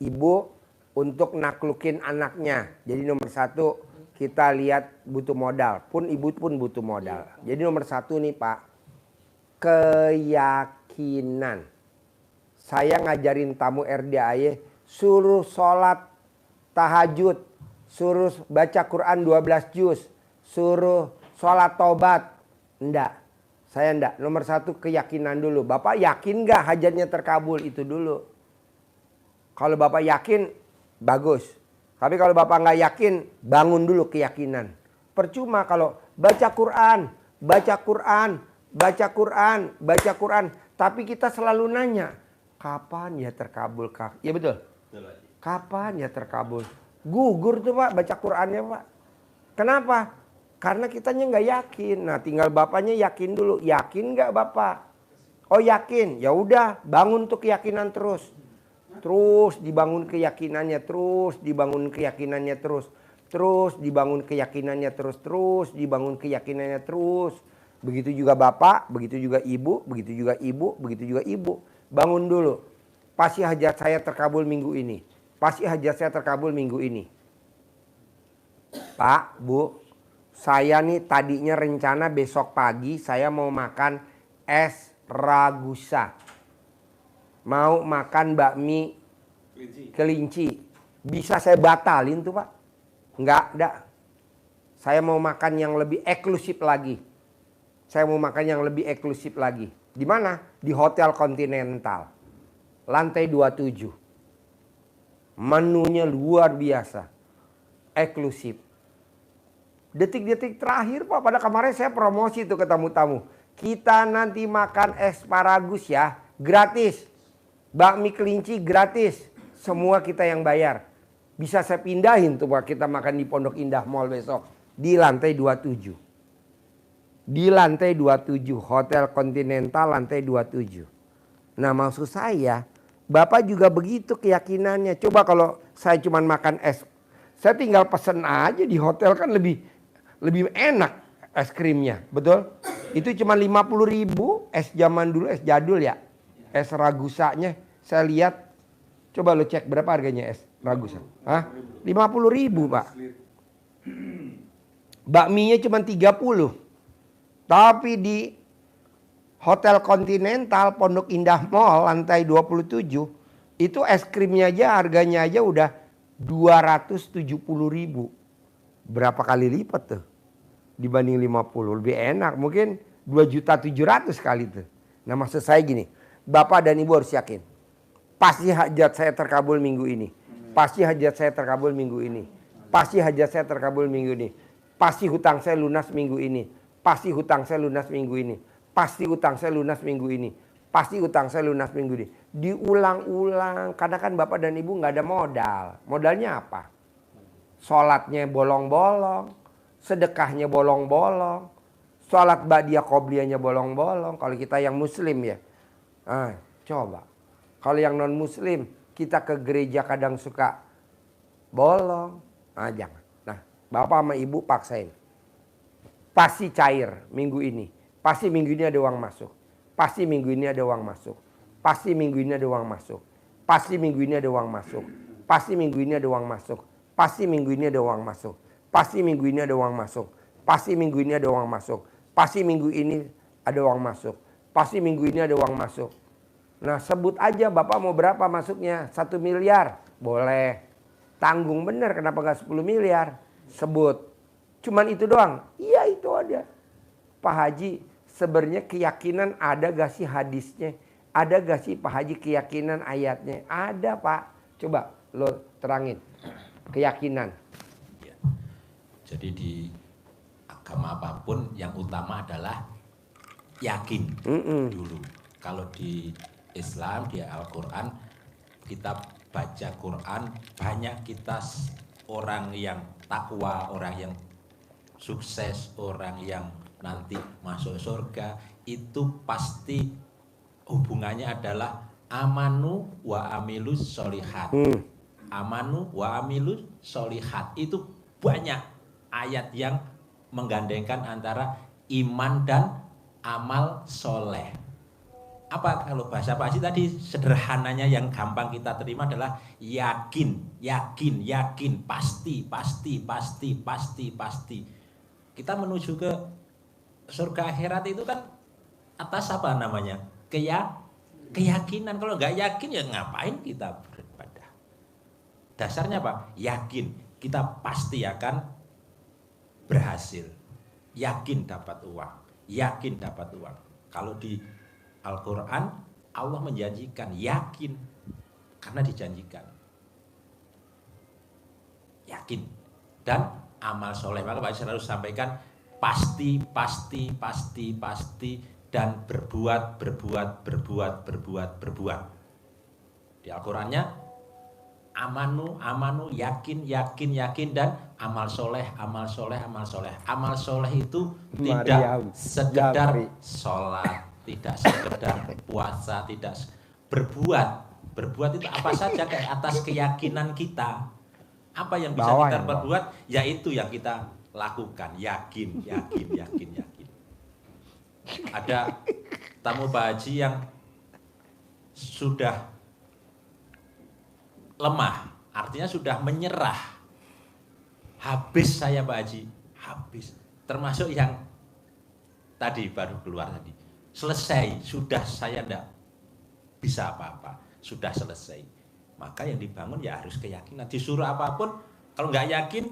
Ibu untuk naklukin anaknya. Jadi nomor satu kita lihat butuh modal. Pun ibu pun butuh modal. Jadi nomor satu nih Pak. Keyakinan. Saya ngajarin tamu RDAY suruh sholat tahajud. Suruh baca Quran 12 juz. Suruh sholat tobat. Enggak. Saya enggak. Nomor satu keyakinan dulu. Bapak yakin nggak hajatnya terkabul? Itu dulu. Kalau Bapak yakin, bagus. Tapi kalau Bapak nggak yakin, bangun dulu keyakinan. Percuma kalau baca Quran, baca Quran, baca Quran, baca Quran. Tapi kita selalu nanya, kapan ya terkabul? Ya betul? Kapan ya terkabul? Gugur tuh Pak baca Qurannya Pak. Kenapa? Karena kitanya nggak yakin. Nah tinggal Bapaknya yakin dulu. Yakin nggak Bapak? Oh yakin. Ya udah bangun tuh keyakinan terus. Terus dibangun keyakinannya terus. Dibangun keyakinannya terus. Terus dibangun keyakinannya terus. Terus dibangun keyakinannya terus. Begitu juga Bapak. Begitu juga Ibu. Begitu juga Ibu. Begitu juga Ibu. Bangun dulu. Pasti hajat saya terkabul minggu ini. Pasti hajat saya terkabul minggu ini. Pak, Bu. Saya nih tadinya rencana besok pagi saya mau makan es ragusa. Mau makan bakmi kelinci. Bisa saya batalin tuh Pak? Enggak. Saya mau makan yang lebih eksklusif lagi. Saya mau makan yang lebih eksklusif lagi. Di mana? Di Hotel Continental. Lantai 27. Menunya luar biasa. Eksklusif. Detik-detik terakhir Pak, pada kemarin saya promosi tuh ke tamu-tamu. Kita nanti makan asparagus ya, gratis. Bakmi kelinci gratis. Semua kita yang bayar. Bisa saya pindahin tuh Pak, kita makan di Pondok Indah Mall besok. Di lantai 27. Di lantai 27, Hotel Continental lantai 27. Nah maksud saya, Bapak juga begitu keyakinannya. Coba kalau saya cuma makan es, saya tinggal pesen aja di hotel kan lebih enak es krimnya, betul? Itu cuma 50.000 es zaman dulu, es jadul ya. Es ragusanya saya lihat, coba lo cek berapa harganya es ragusa. Hah? 50.000 Pak. Bakminya cuma 30. Tapi di Hotel Continental Pondok Indah Mall lantai 27 itu es krimnya aja harganya aja udah 270.000. Berapa kali lipat tuh dibanding 50, lebih enak, mungkin 2.700.000 kali tuh. Nah maksud saya gini, Bapak dan Ibu harus yakin, pasti hajat saya terkabul minggu ini, pasti hajat saya terkabul minggu ini, pasti hajat saya terkabul minggu ini, pasti hutang saya lunas minggu ini, pasti hutang saya lunas minggu ini, pasti hutang saya lunas minggu ini, pasti hutang saya lunas minggu ini. Diulang-ulang, karena kan Bapak dan Ibu nggak ada modal. Modalnya apa? Sholatnya bolong-bolong, sedekahnya bolong-bolong, sholat ba'diyah qobliyahnya bolong-bolong. Kalau kita yang muslim ya, coba. Kalau yang non muslim, kita ke gereja kadang suka bolong, jangan. Nah, Bapak sama Ibu paksain. Pasti cair minggu ini, pasti minggu ini ada uang masuk, pasti minggu ini ada uang masuk, pasti minggu ini ada uang masuk, pasti minggu ini ada uang masuk, pasti minggu ini ada uang masuk. Pasti minggu ini ada uang masuk. Pasti minggu ini ada uang masuk. Pasti minggu ini ada uang masuk. Pasti minggu ini ada uang masuk. Pasti minggu ini ada uang masuk. Nah sebut aja Bapak mau berapa masuknya? 1 miliar. Boleh. Tanggung bener kenapa gak 10 miliar? Sebut. Cuman itu doang? Iya itu ada. Pak Haji sebenarnya keyakinan ada gak sih hadisnya? Ada gak sih Pak Haji keyakinan ayatnya? Ada Pak. Coba lo terangin. Keyakinan. Ya. Jadi di agama apapun yang utama adalah yakin dulu. Kalau di Islam, di Al-Quran, kita baca Quran, banyak kita orang yang takwa, orang yang sukses, orang yang nanti masuk surga, itu pasti hubungannya adalah amanu wa amilus sholihat. Amanu wa amilus sholihat. Itu banyak ayat yang menggandengkan antara iman dan amal soleh. Apa kalau bahasa Pak Haji tadi sederhananya yang gampang kita terima adalah yakin, yakin, yakin, pasti, pasti, pasti, pasti, pasti. Kita menuju ke surga akhirat itu kan atas apa namanya? Keyakinan. Kalau nggak yakin ya ngapain kita beribadah? Dasarnya apa? Yakin. Kita pasti akan berhasil. Yakin dapat uang. yakin dapat uang. Kalau di Al-Quran Allah menjanjikan yakin karena dijanjikan. Yakin. Dan amal soleh. Maka Pak selalu sampaikan pasti dan berbuat. Di Al-Qurannya amanu yakin dan amal soleh. Amal soleh itu tidak sekedar sholat, tidak sekedar puasa, tidak berbuat itu apa saja kayak atas keyakinan kita. Apa yang bisa kita perbuat, yaitu yang kita lakukan. Yakin. Ada tamu Pak Haji yang sudah lemah, artinya sudah menyerah. Habis saya Pak Haji, habis. Termasuk yang tadi baru keluar tadi. Selesai, sudah saya tidak bisa apa-apa, sudah selesai. Maka yang dibangun ya harus keyakinan. Disuruh apapun, kalau nggak yakin,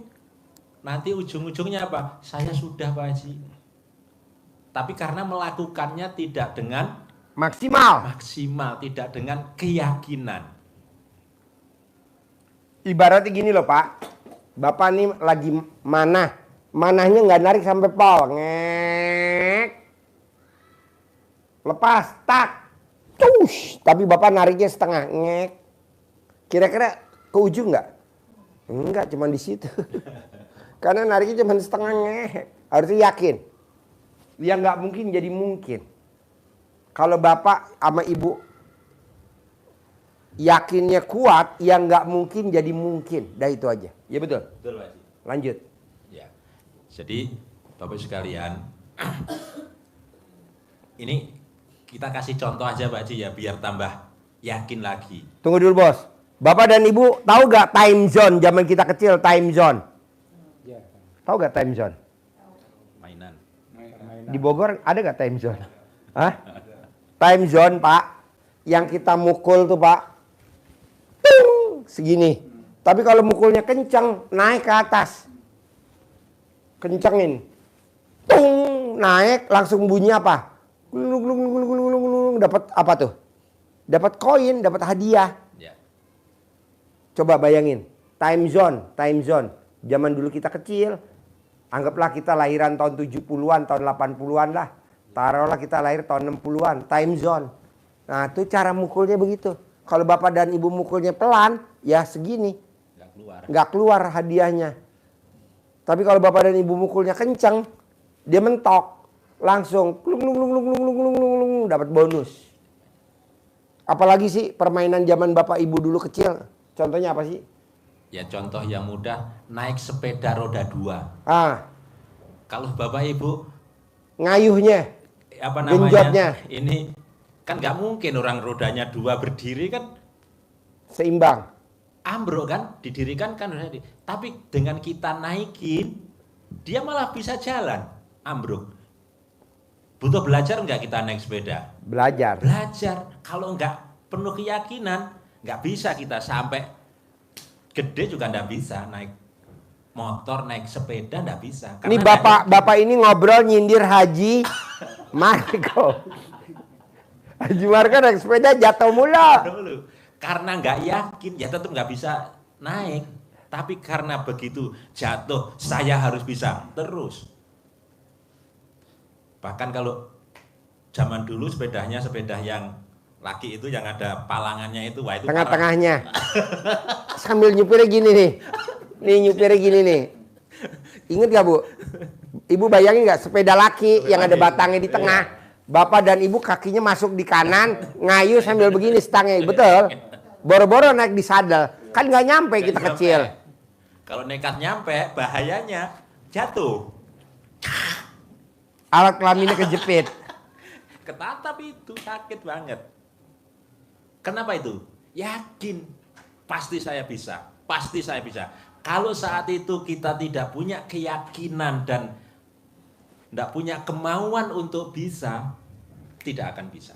nanti ujung-ujungnya apa? Saya sudah Pak Haji. Tapi karena melakukannya tidak dengan maksimal, tidak dengan keyakinan. Ibaratnya gini loh Pak, Bapak nih lagi manahnya nggak narik sampai pol, ngek, lepas, tak, cush, tapi Bapak nariknya setengah, ngek. Kira-kira ke ujung nggak? Enggak, cuma di situ. Karena nariknya cuma setengah, ngek. Harusnya yakin. Yang nggak mungkin jadi mungkin. Kalau Bapak sama Ibu yakinnya kuat, yang nggak mungkin jadi mungkin. Dah itu aja. Ya betul? Betul Pak Haji. Lanjut. Ya. Jadi Bapak sekalian, ini kita kasih contoh aja Pak Haji ya, biar tambah yakin lagi. Tunggu dulu bos. Bapak dan Ibu tahu gak time zone zaman kita kecil, time zone? Ya. Tahu gak time zone? Mainan. Di Bogor ada gak time zone? Hah? Time zone Pak, yang kita mukul tuh Pak, ting, segini. Tapi kalau mukulnya kencang, naik ke atas. Kencengin. Tung, naik, langsung bunyi apa? Dapat apa tuh? Dapat koin, dapat hadiah. Ya. Coba bayangin, time zone. Zaman dulu kita kecil, anggaplah kita lahiran tahun 70-an, tahun 80-an lah. Taruhlah kita lahir tahun 60-an, time zone. Nah itu cara mukulnya begitu. Kalau Bapak dan Ibu mukulnya pelan, ya segini. Nggak keluar hadiahnya. Tapi kalau Bapak dan Ibu mukulnya kencang, dia mentok. Langsung dapat bonus. Apalagi sih permainan zaman Bapak Ibu dulu kecil. Contohnya apa sih? Ya contoh yang mudah, naik sepeda roda 2. Kalau Bapak Ibu ngayuhnya, apa namanya? genjotnya. Ini kan nggak mungkin orang rodanya 2 berdiri kan seimbang. Ambruk kan, didirikan kan. Tapi dengan kita naikin, dia malah bisa jalan. Ambruk. Butuh belajar nggak kita naik sepeda? Belajar. Kalau nggak penuh keyakinan, nggak bisa kita sampai gede juga nggak bisa naik motor, naik sepeda nggak bisa. Ini bapak ini ngobrol nyindir Haji Marco. Haji Marco naik sepeda jatuh mulu. Karena nggak yakin, ya tetap nggak bisa naik. Tapi karena begitu jatuh, saya harus bisa terus. Bahkan kalau zaman dulu sepeda yang laki itu yang ada palangannya itu, wah itu tengah-tengahnya. Sambil nyupirnya gini nih. Nih nyupirnya gini nih. Ingat gak Bu? Ibu bayangin gak sepeda laki yang ada batangnya di tengah. Bapak dan Ibu kakinya masuk di kanan, ngayu sambil begini stangnya. Betul? Boro-boro naik di sadel. Kan gak nyampe kita kecil. Kalau nekat nyampe, bahayanya jatuh. Alat kelaminnya kejepit. Ketatap itu, sakit banget. Kenapa itu? Yakin. Pasti saya bisa. Kalau saat itu kita tidak punya keyakinan dan tidak punya kemauan untuk bisa, tidak akan bisa.